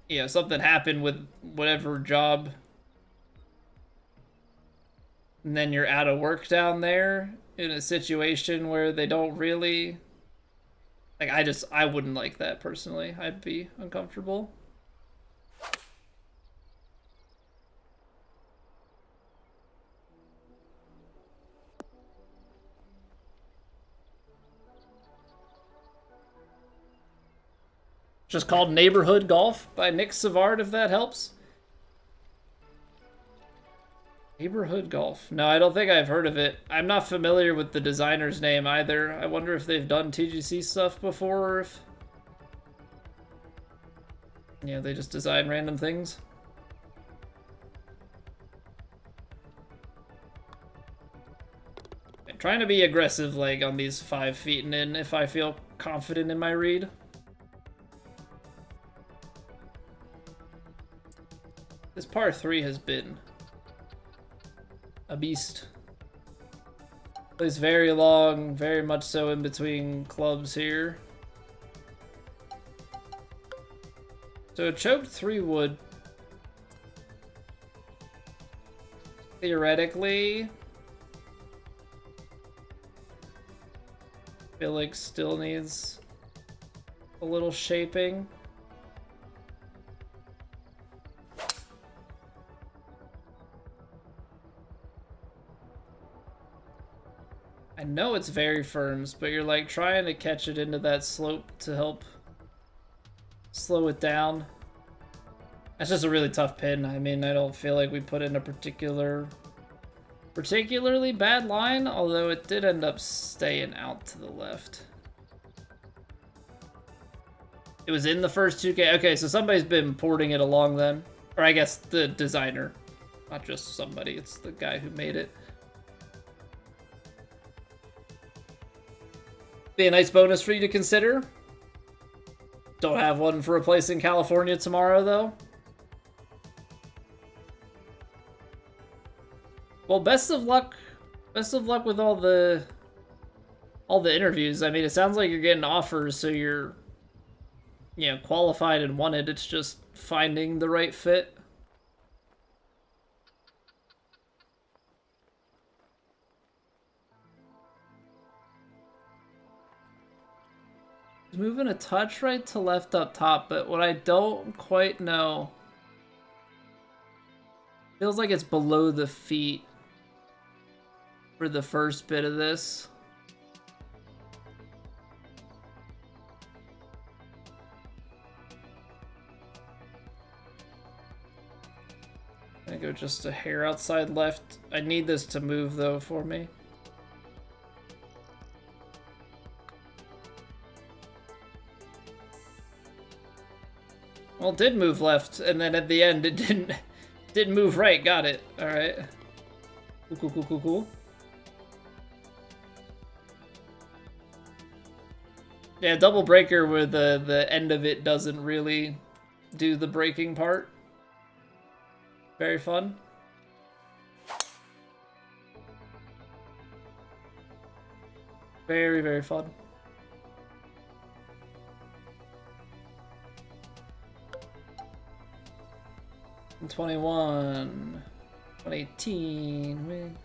know, something happened with whatever job, and then you're out of work down there in a situation where they don't really, like, I wouldn't like that personally. I'd be uncomfortable. Just called Neighborhood Golf by Nick Savard, if that helps. Neighborhood Golf. No, I don't think I've heard of it. I'm not familiar with the designer's name either. I wonder if they've done TGC stuff before, or if, yeah, they just design random things. I'm trying to be aggressive, like, on these 5 feet and in if I feel confident in my read. This par 3 has been a beast. Plays very long, very much so in between clubs here. So a choked 3 wood theoretically, I feel like still needs a little shaping. I know it's very firm, but you're like trying to catch it into that slope to help slow it down. That's just a really tough pin. I mean, I don't feel like we put in a particularly bad line, although it did end up staying out to the left. It was in the first 2K. Okay, so somebody's been porting it along then. Or I guess the designer. Not just somebody, it's the guy who made it. Be a nice bonus for you to consider. Don't have one for a place in California tomorrow, though. Well, best of luck. Best of luck with all the interviews. I mean, it sounds like you're getting offers, so you're, you know, qualified and wanted. It's just finding the right fit. Moving a touch right to left up top, but what I don't quite know, feels like it's below the feet for the first bit of this. I go just a hair outside left. I need this to move though for me. Well, it did move left, and then at the end it didn't move right. Got it. All right. Cool. Yeah, double breaker where the end of it doesn't really do the breaking part. Very fun. Very, very fun. And 21, 2018, man.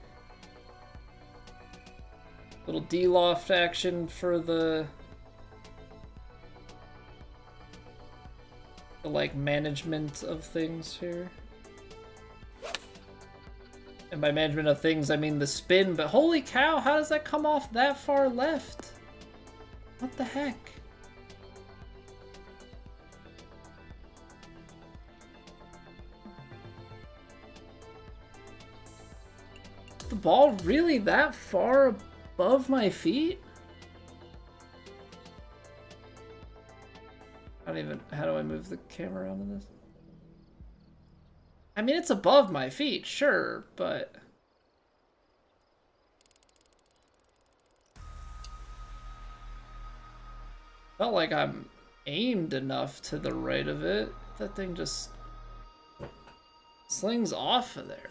Little D-loft action for the like management of things here. And by management of things, I mean the spin, but holy cow, how does that come off that far left? What the heck? The ball really that far above my feet? I don't even, how do I move the camera around in this? I mean, it's above my feet, sure, but... Felt like I'm aimed enough to the right of it. That thing just slings off of there.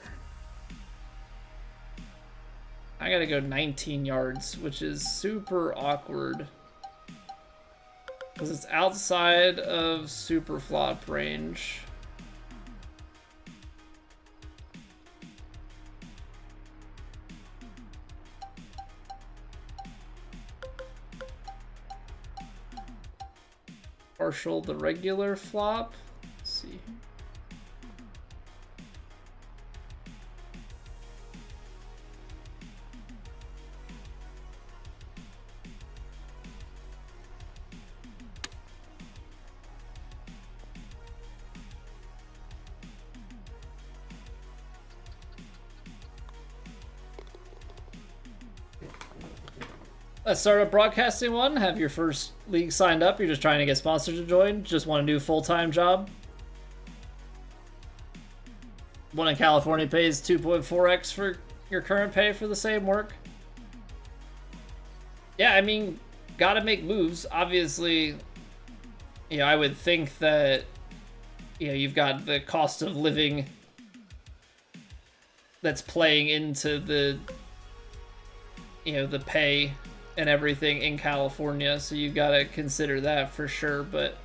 I gotta go 19 yards, which is super awkward. Because it's outside of super flop range. Partial the regular flop. Let's see. Let's start up broadcasting one. Have your first league signed up. You're just trying to get sponsors to join. Just want to do a full-time job. One in California pays 2.4x for your current pay for the same work. Yeah, I mean, gotta make moves. Obviously, you know, I would think that, you know, you've got the cost of living that's playing into the, you know, the pay and everything in California, so you gotta consider that for sure, but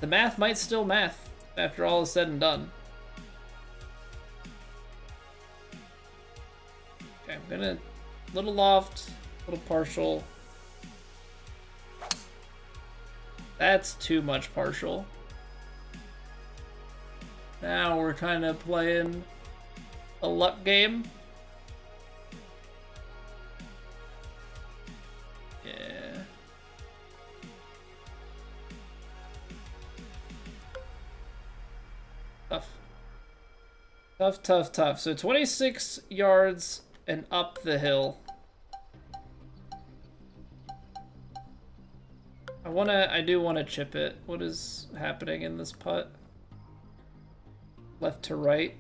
the math might still math after all is said and done. Okay, I'm gonna little loft, little partial. That's too much partial. Now we're kind of playing a luck game. Tough, tough, tough. So 26 yards and up the hill. I do wanna chip it. What is happening in this putt? Left to right.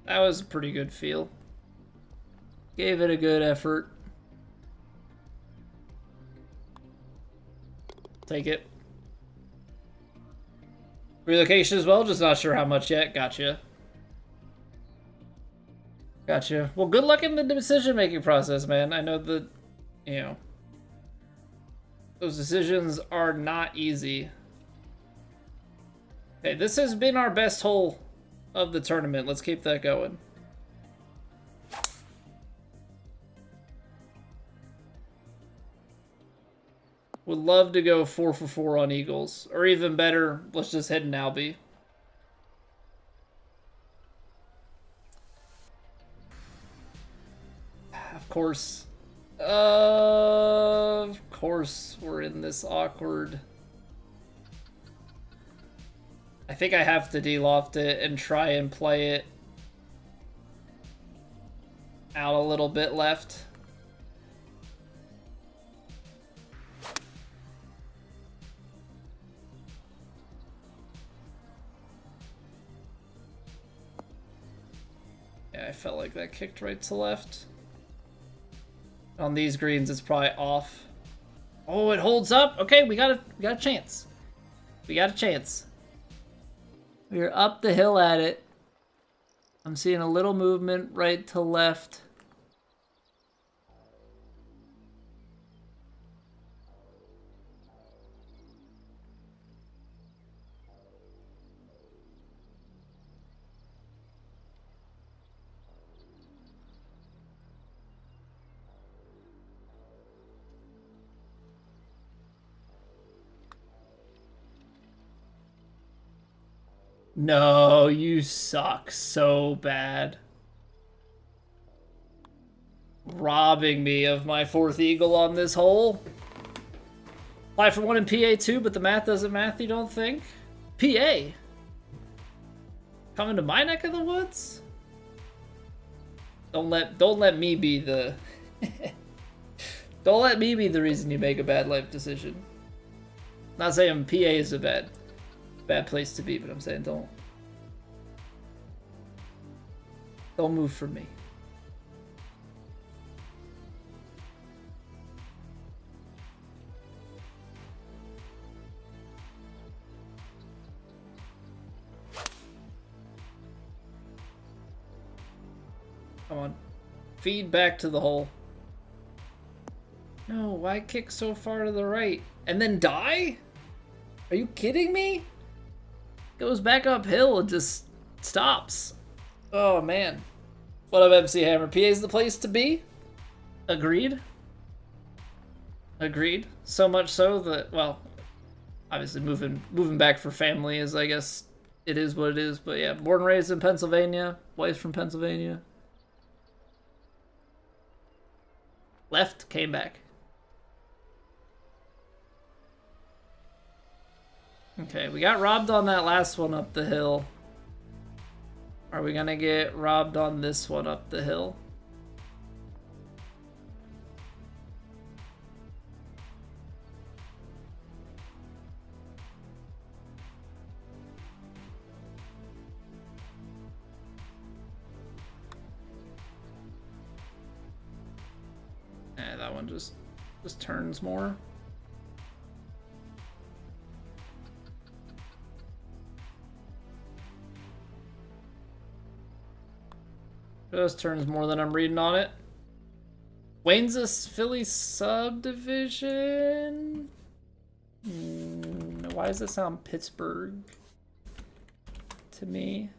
That was a pretty good feel. Gave it a good effort. Take it. Relocation as well, just not sure how much yet. Gotcha. Gotcha. Well, good luck in the decision-making process, man. I know that, you know, those decisions are not easy. Okay, this has been our best hole of the tournament. Let's keep that going. Would love to go 4 for 4 on Eagles. Or even better, let's just hit an Albie. Of course. Of course we're in this awkward... I think I have to de-loft it and try and play it out a little bit left. Yeah, I felt like that kicked right to left. On these greens, it's probably off. Oh, it holds up. Okay, we got a chance. We got a chance. We're up the hill at it. I'm seeing a little movement right to left. No, you suck so bad. Robbing me of my 4th eagle on this hole. Apply for 1 in PA too, but the math doesn't math, you don't think? PA? Coming to my neck of the woods? Don't let me be the... Don't let me be the reason you make a bad life decision. Not saying PA is a bad place to be, but I'm saying don't move from me. Come on. Feed back to the hole. No, why kick so far to the right? And then die? Are you kidding me? Goes back uphill and just stops. Oh, man. What up, MC Hammer? PA's the place to be? Agreed. Agreed. So much so that, well, obviously moving back for family is, I guess, it is what it is. But yeah, born and raised in Pennsylvania. Wife's from Pennsylvania. Left, came back. Okay, we got robbed on that last one up the hill. Are we gonna get robbed on this one up the hill? Yeah, that one just turns more. Just turns more than I'm reading on it. Wayne's a Philly subdivision? Nope. Why does it sound Pittsburgh to me?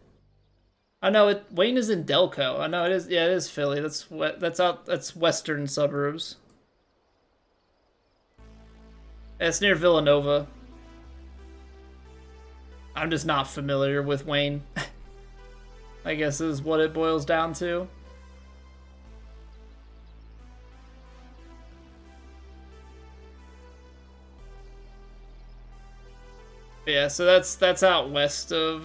I know Wayne is in Delco. I know it is. Yeah, it is Philly. That's western suburbs. It's near Villanova. I'm just not familiar with Wayne. I guess is what it boils down to. Yeah, so that's out west of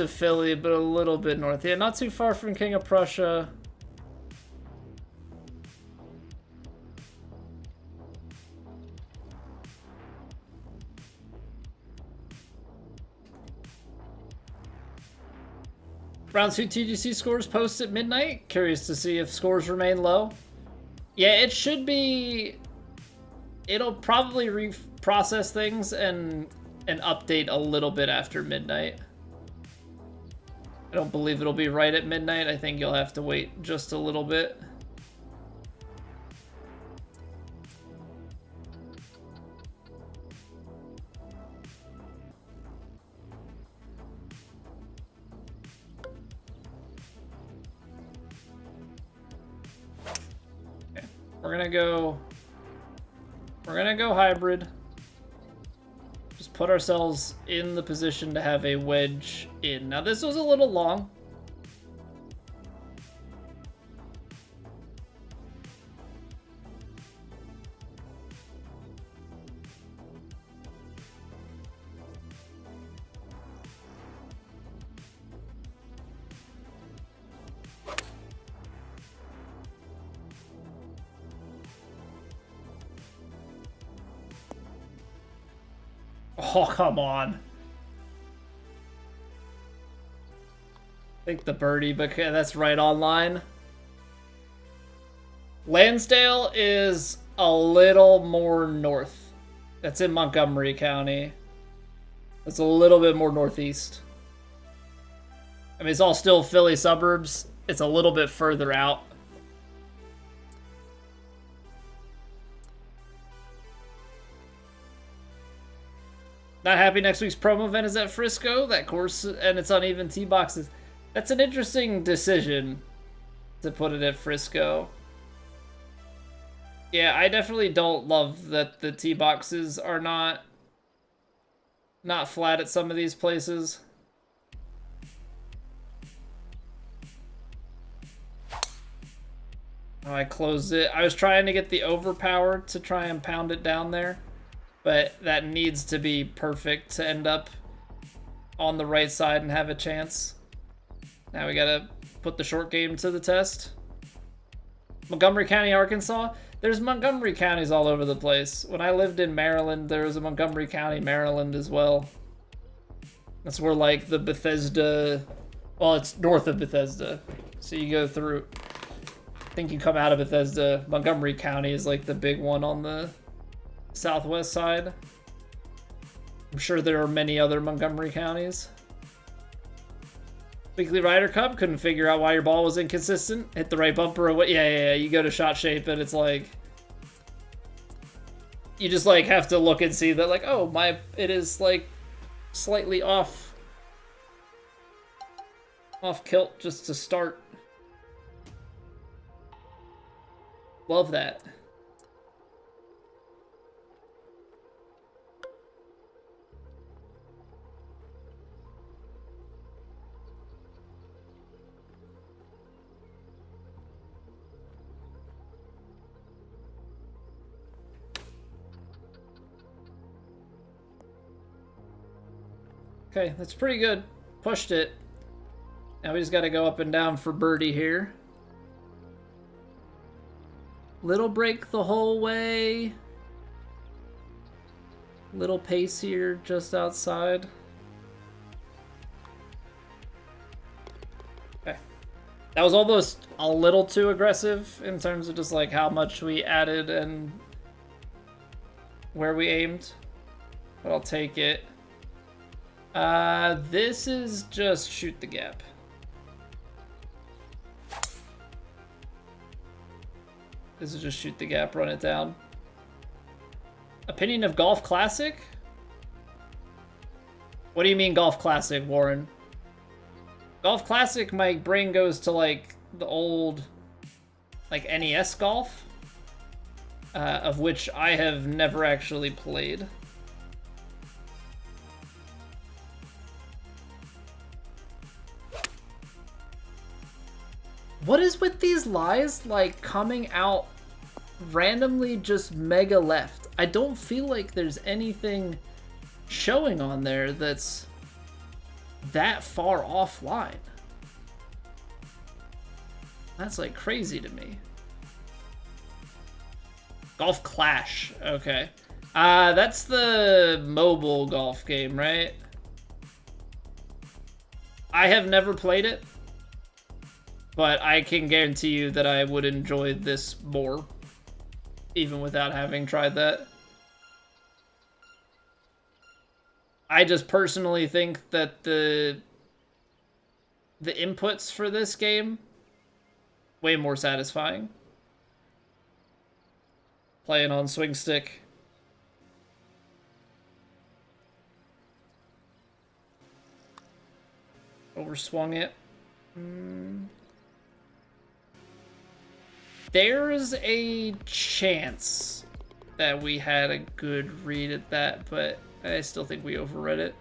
Philly, but a little bit north. Yeah, not too far from King of Prussia. Round 2 TGC scores post at midnight. Curious to see if scores remain low. Yeah, it should be. It'll probably reprocess things and update a little bit after midnight. I don't believe it'll be right at midnight. I think you'll have to wait just a little bit. Okay. We're gonna go hybrid. Just put ourselves in the position to have a wedge in. Now this was a little long. Oh, come on. I think the birdie, but that's right on line. Lansdale is a little more north. That's in Montgomery County. That's a little bit more northeast. I mean, it's all still Philly suburbs. It's a little bit further out. Not happy next week's promo event is at Frisco. That course and its uneven tee boxes. That's an interesting decision to put it at Frisco. Yeah, I definitely don't love that the tee boxes are not flat at some of these places. Oh, I closed it. I was trying to get the overpower to try and pound it down there. But that needs to be perfect to end up on the right side and have a chance. Now we gotta put the short game to the test. Montgomery County, Arkansas. There's Montgomery counties all over the place. When I lived in Maryland, there was a Montgomery County, Maryland as well. That's where like the Bethesda, well, it's north of Bethesda. So you go through, I think you come out of Bethesda. Montgomery County is like the big one on the southwest side. I'm sure there are many other Montgomery counties. Weekly Ryder Cup, couldn't figure out why your ball was inconsistent. Hit the right bumper or what? Yeah. You go to shot shape and it's like, you just like have to look and see that like, oh, it is like slightly off kilt just to start. Love that. Okay, that's pretty good. Pushed it. Now we just got to go up and down for birdie here. Little break the whole way. Little pace here just outside. Okay. That was almost a little too aggressive in terms of just like how much we added and where we aimed. But I'll take it. This is just shoot the gap. This is just shoot the gap, run it down. Opinion of Golf Classic? What do you mean Golf Classic, Warren? Golf Classic, my brain goes to like the old like NES Golf, of which I have never actually played. What is with these lies, like, coming out randomly just mega left? I don't feel like there's anything showing on there that's that far offline. That's, like, crazy to me. Golf Clash, okay. That's the mobile golf game, right? I have never played it, but I can guarantee you that I would enjoy this more, even without having tried that. I just personally think that the inputs for this game way more satisfying. Playing on swing stick. Overswung it. There's a chance that we had a good read at that, but I still think we overread it.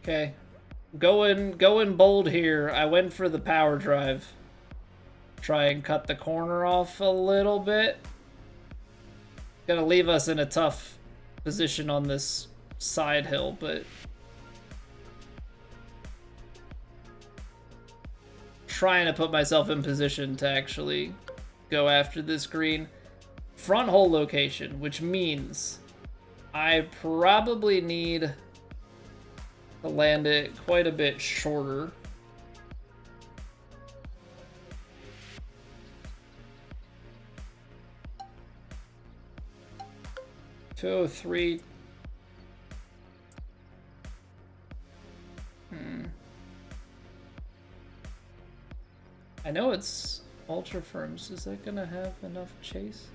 Okay. Going bold here. I went for the power drive. Try and cut the corner off a little bit. Gonna leave us in a tough position on this side hill, but trying to put myself in position to actually go after this green. Front hole location, which means I probably need to land it quite a bit shorter. .203. I know it's ultra firms. Is that gonna have enough chase?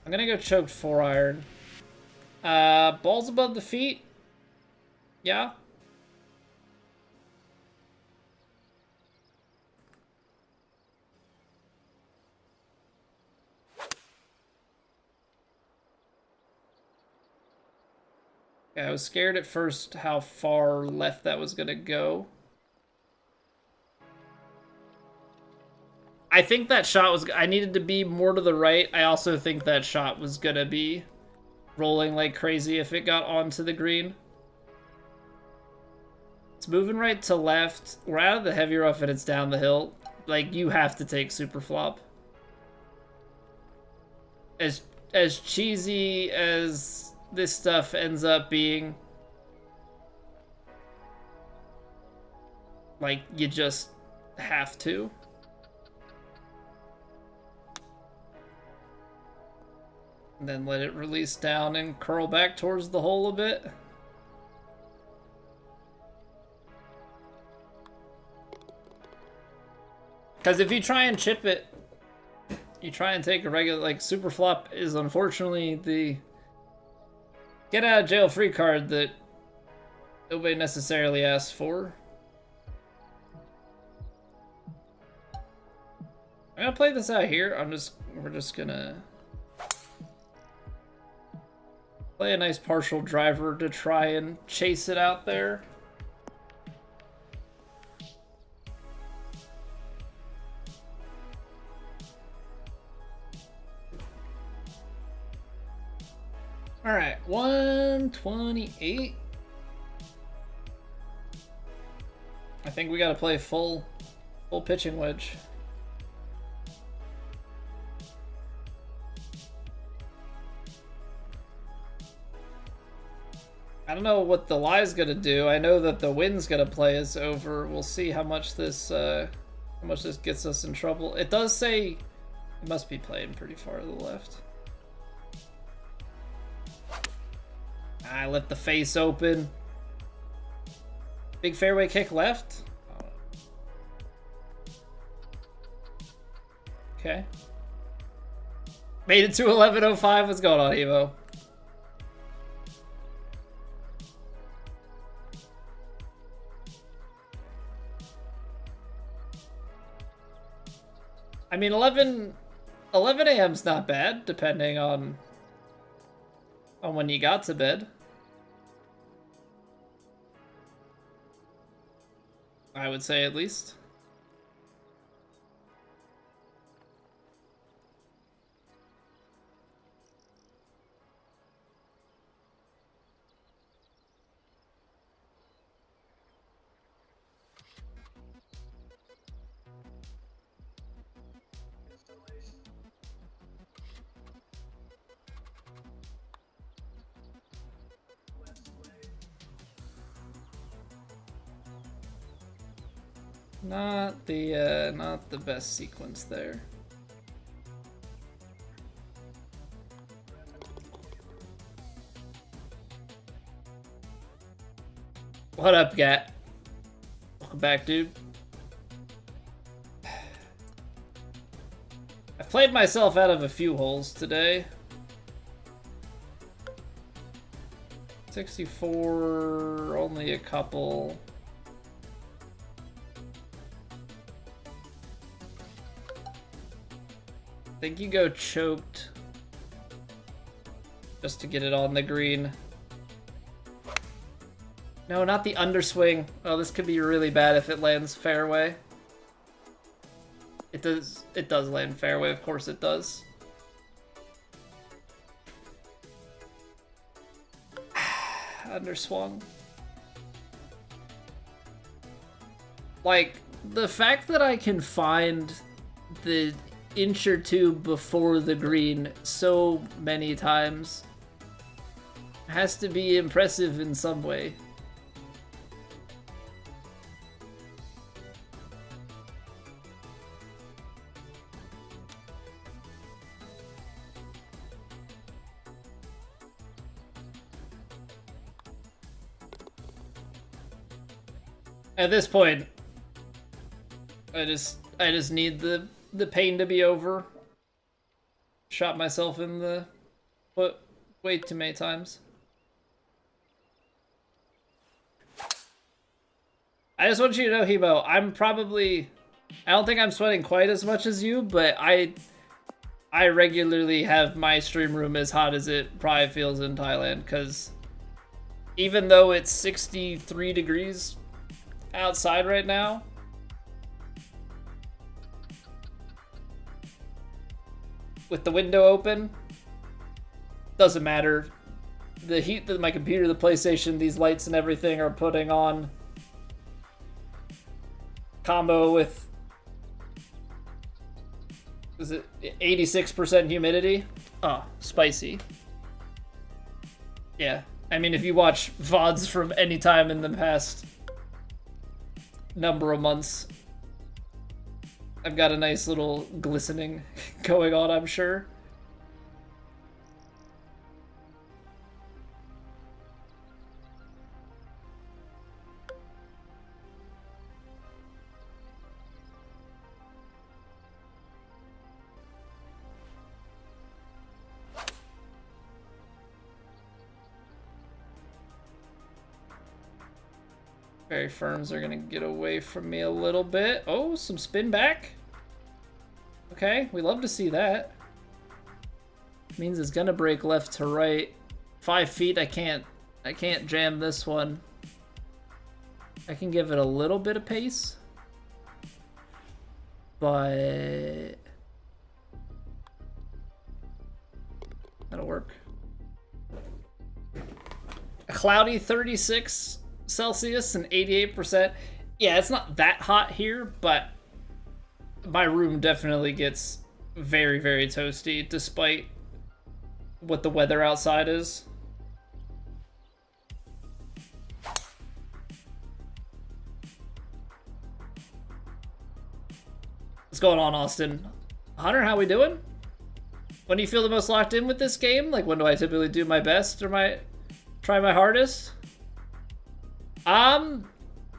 I'm gonna go choked 4-iron. Balls above the feet. Yeah. Yeah, I was scared at first how far left that was gonna go. I think that shot was... I needed to be more to the right. I also think that shot was gonna be rolling like crazy if it got onto the green. It's moving right to left. We're out of the heavy rough and it's down the hill. Like, you have to take super flop. As cheesy as this stuff ends up being, like, you just have to. And then let it release down and curl back towards the hole a bit. Because if you try and chip it, you try and take a regular, like, super flop is unfortunately the get out of jail free card that nobody necessarily asks for. I'm gonna play this out here. We're just gonna play a nice partial driver to try and chase it out there. All right, 128. I think we got to play full pitching wedge. I don't know what the lie's gonna do. I know that the wind's gonna play us over. We'll see how much this How much this gets us in trouble. It does say it must be playing pretty far to the left. I left the face open. Big fairway kick left. Okay. Made it to 11:05. What's going on, Evo? I mean, 11 a.m.'s not bad, depending on when you got to bed. I would say, at least. Not the best sequence there. What up, Gat? Welcome back, dude. I've played myself out of a few holes today. 64, only a couple. I think you go choked just to get it on the green. No, not the underswing. Oh, this could be really bad if it lands fairway. It does land fairway, of course it does. Underswung. Like, the fact that I can find the inch or two before the green so many times has to be impressive in some way. At this point, I just need the pain to be over. Shot myself in the foot way too many times. I just want you to know, Hebo, I don't think I'm sweating quite as much as you, but I regularly have my stream room as hot as it probably feels in Thailand, because even though it's 63 degrees outside right now, with the window open, doesn't matter. The heat that my computer, the PlayStation, these lights and everything are putting on, combo with, is it 86% humidity? Oh, spicy. Yeah, I mean, if you watch VODs from any time in the past number of months, I've got a nice little glistening going on, I'm sure. Very firms are gonna get away from me a little bit. Oh, some spin back. Okay, we love to see that. Means it's gonna break left to right. 5 feet, I can't jam this one. I can give it a little bit of pace, but that'll work. A cloudy 36 Celsius and 88%. Yeah, it's not that hot here, but my room definitely gets very, very toasty despite what the weather outside is. What's going on, Austin? Hunter, how we doing? When do you feel the most locked in with this game? Like, when do I typically do my best or try my hardest?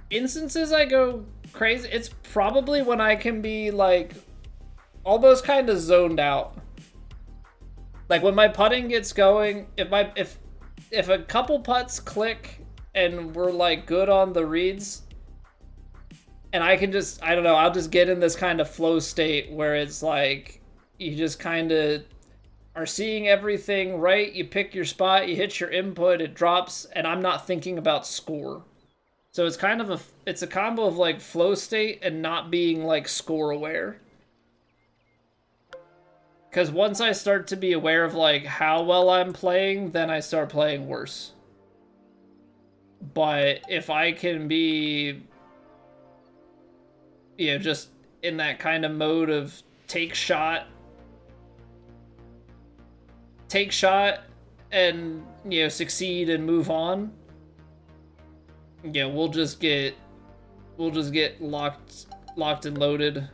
Instances I go crazy. It's probably when I can be like almost kind of zoned out. Like when my putting gets going, if a couple putts click and we're like good on the reads, and I can just, I don't know, I'll just get in this kind of flow state where it's like you just kind of are seeing everything right. You pick your spot, you hit your input, it drops, and I'm not thinking about score. So it's kind of it's a combo of like flow state and not being like score aware. Because once I start to be aware of like how well I'm playing, then I start playing worse. But if I can be, you know, just in that kind of mode of take shot, and, you know, succeed and move on, yeah, we'll just get locked and loaded.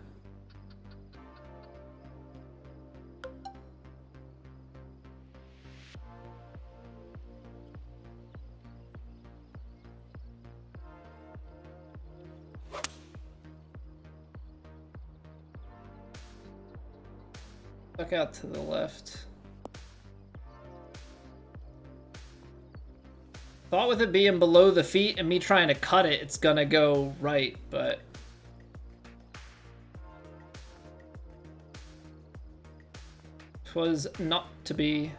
Look out to the left. Thought with it being below the feet and me trying to cut it, it's gonna go right, but it was not to be.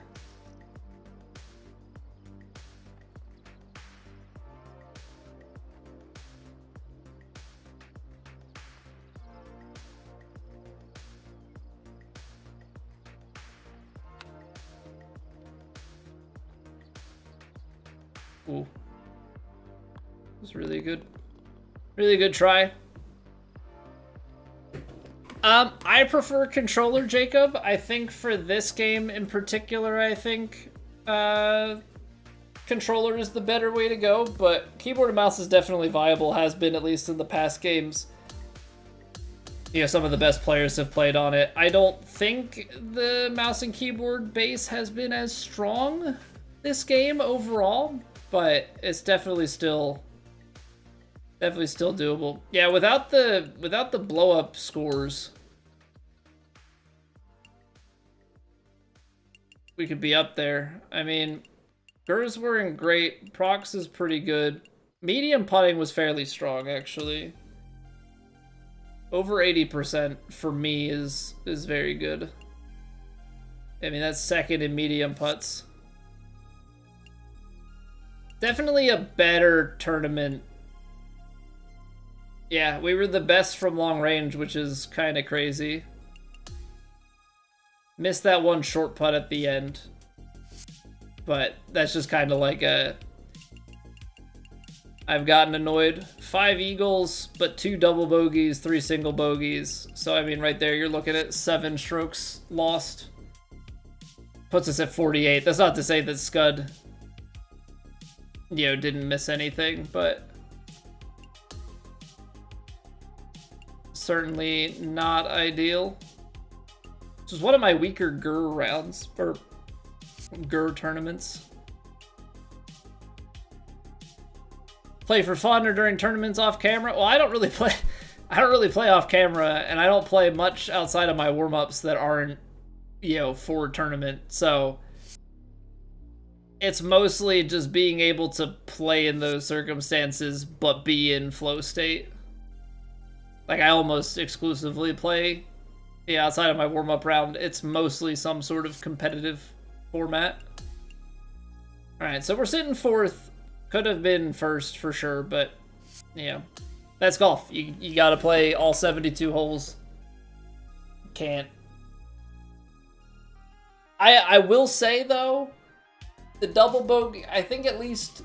Ooh. It was really good. Really good try. I prefer controller, Jacob. I think for this game in particular, I think controller is the better way to go, but keyboard and mouse is definitely viable, has been at least in the past games. You know, some of the best players have played on it. I don't think the mouse and keyboard base has been as strong this game overall, but it's definitely still doable. Yeah, without the blow up scores, we could be up there. I mean, Gers weren't great. Prox is pretty good. Medium putting was fairly strong, actually. Over 80% for me is very good. I mean, that's second in medium putts. Definitely a better tournament. Yeah, we were the best from long range, which is kind of crazy. Missed that one short putt at the end. But that's just kind of like a... I've gotten annoyed. 5 eagles, but 2 double bogeys, 3 single bogeys. So, I mean, right there, you're looking at 7 strokes lost. Puts us at 48. That's not to say that Scud, you know, didn't miss anything, but certainly not ideal. This was one of my weaker GUR rounds, or GUR tournaments. Play for fun or during tournaments off camera? Well, I don't really play off camera, and I don't play much outside of my warm-ups that aren't, you know, for tournament. So it's mostly just being able to play in those circumstances, but be in flow state. Like, I almost exclusively play, yeah, outside of my warm-up round. It's mostly some sort of competitive format. Alright, so we're sitting 4th. Could have been 1st for sure, but, yeah. That's golf. You gotta play all 72 holes. Can't. I will say, though, the double bogey, I think at least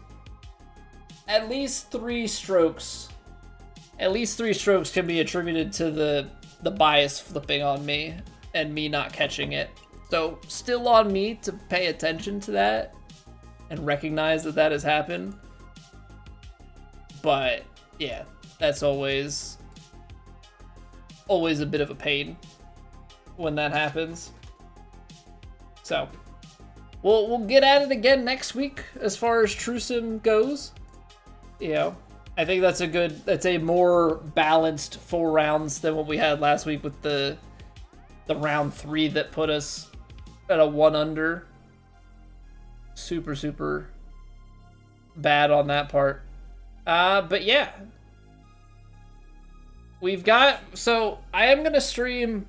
3 strokes. At least 3 strokes can be attributed to the bias flipping on me and me not catching it. So still on me to pay attention to that and recognize that that has happened. But yeah, that's always always a bit of a pain when that happens. So we'll get at it again next week as far as TrueSim goes. You know, I think that's a more balanced 4 rounds than what we had last week with the round 3 that put us at a 1 under. Super bad on that part. But yeah. So I am going to stream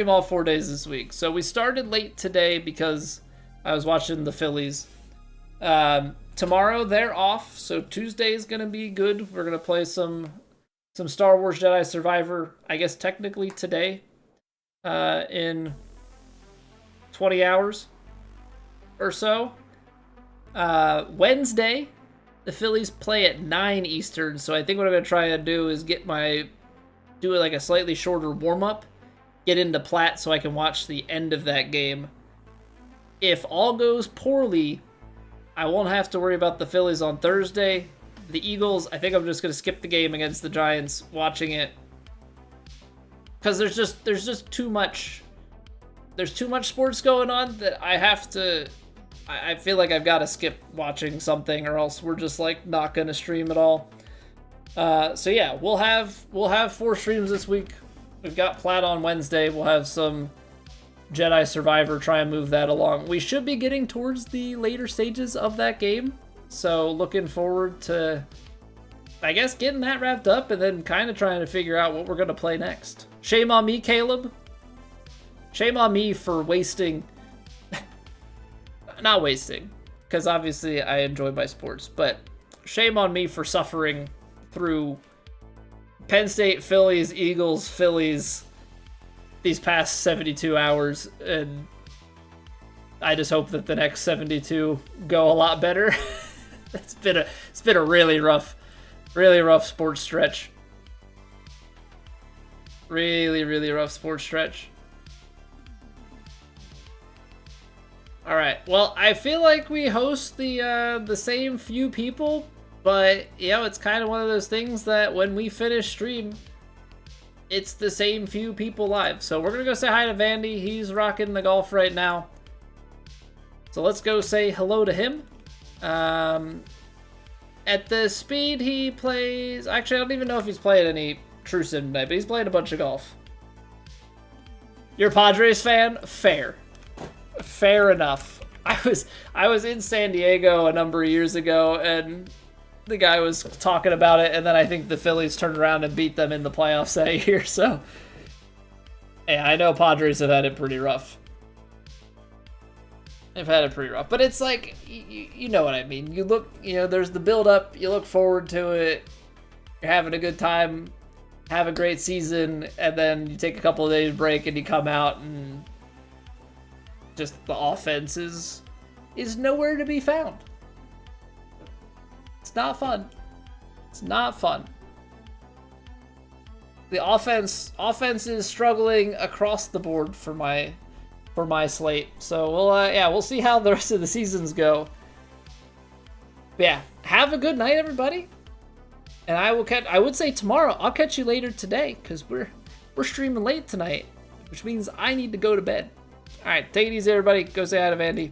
all 4 days this week. So we started late today because I was watching the Phillies. Tomorrow they're off, so Tuesday is going to be good. We're going to play some Star Wars Jedi Survivor, I guess technically today, in 20 hours or so. Wednesday, the Phillies play at 9 Eastern, so I think what I'm going to try to do is do it like a slightly shorter warm-up, get into Platt so I can watch the end of that game. If all goes poorly, I won't have to worry about the Phillies on Thursday. The Eagles, I think I'm just going to skip the game against the Giants watching it. Because there's just too much. There's too much sports going on that I feel like I've got to skip watching something, or else we're just like not going to stream at all. So yeah, we'll have 4 streams this week. We've got Platt on Wednesday. We'll have some Jedi Survivor, try and move that along. We should be getting towards the later stages of that game, so looking forward to, I guess, getting that wrapped up and then kind of trying to figure out what we're going to play next. Shame on me, Caleb. Shame on me for wasting... Not wasting, because obviously I enjoy my sports, but shame on me for suffering through Penn State, Phillies, Eagles, Phillies these past 72 hours, and I just hope that the next 72 go a lot better. It's been a really rough sports stretch. Really rough sports stretch. All right. Well, I feel like we host the same few people, but you know, it's kind of one of those things that when we finish stream, it's the same few people live. So we're gonna go say hi to Vandy. He's rocking the golf right now. So let's go say hello to him. At the speed he plays, actually I don't even know if he's playing any TrueSim tonight, but he's playing a bunch of golf. You're a Padres fan? Fair enough. I was in San Diego a number of years ago, and the guy was talking about it, and then I think the Phillies turned around and beat them in the playoffs that year, so... Yeah, I know Padres have had it pretty rough. They've had it pretty rough. But it's like, you know what I mean. You look, there's the build-up, you look forward to it, you're having a good time, have a great season, and then you take a couple of days break and you come out and just the offense is nowhere to be found. It's not fun. It's not fun. The offense is struggling across the board for my slate. So we'll see how the rest of the seasons go. But yeah, have a good night, everybody. And I would say tomorrow. I'll catch you later today because we're streaming late tonight, which means I need to go to bed. All right, take it easy, everybody. Go say hi to Vandy.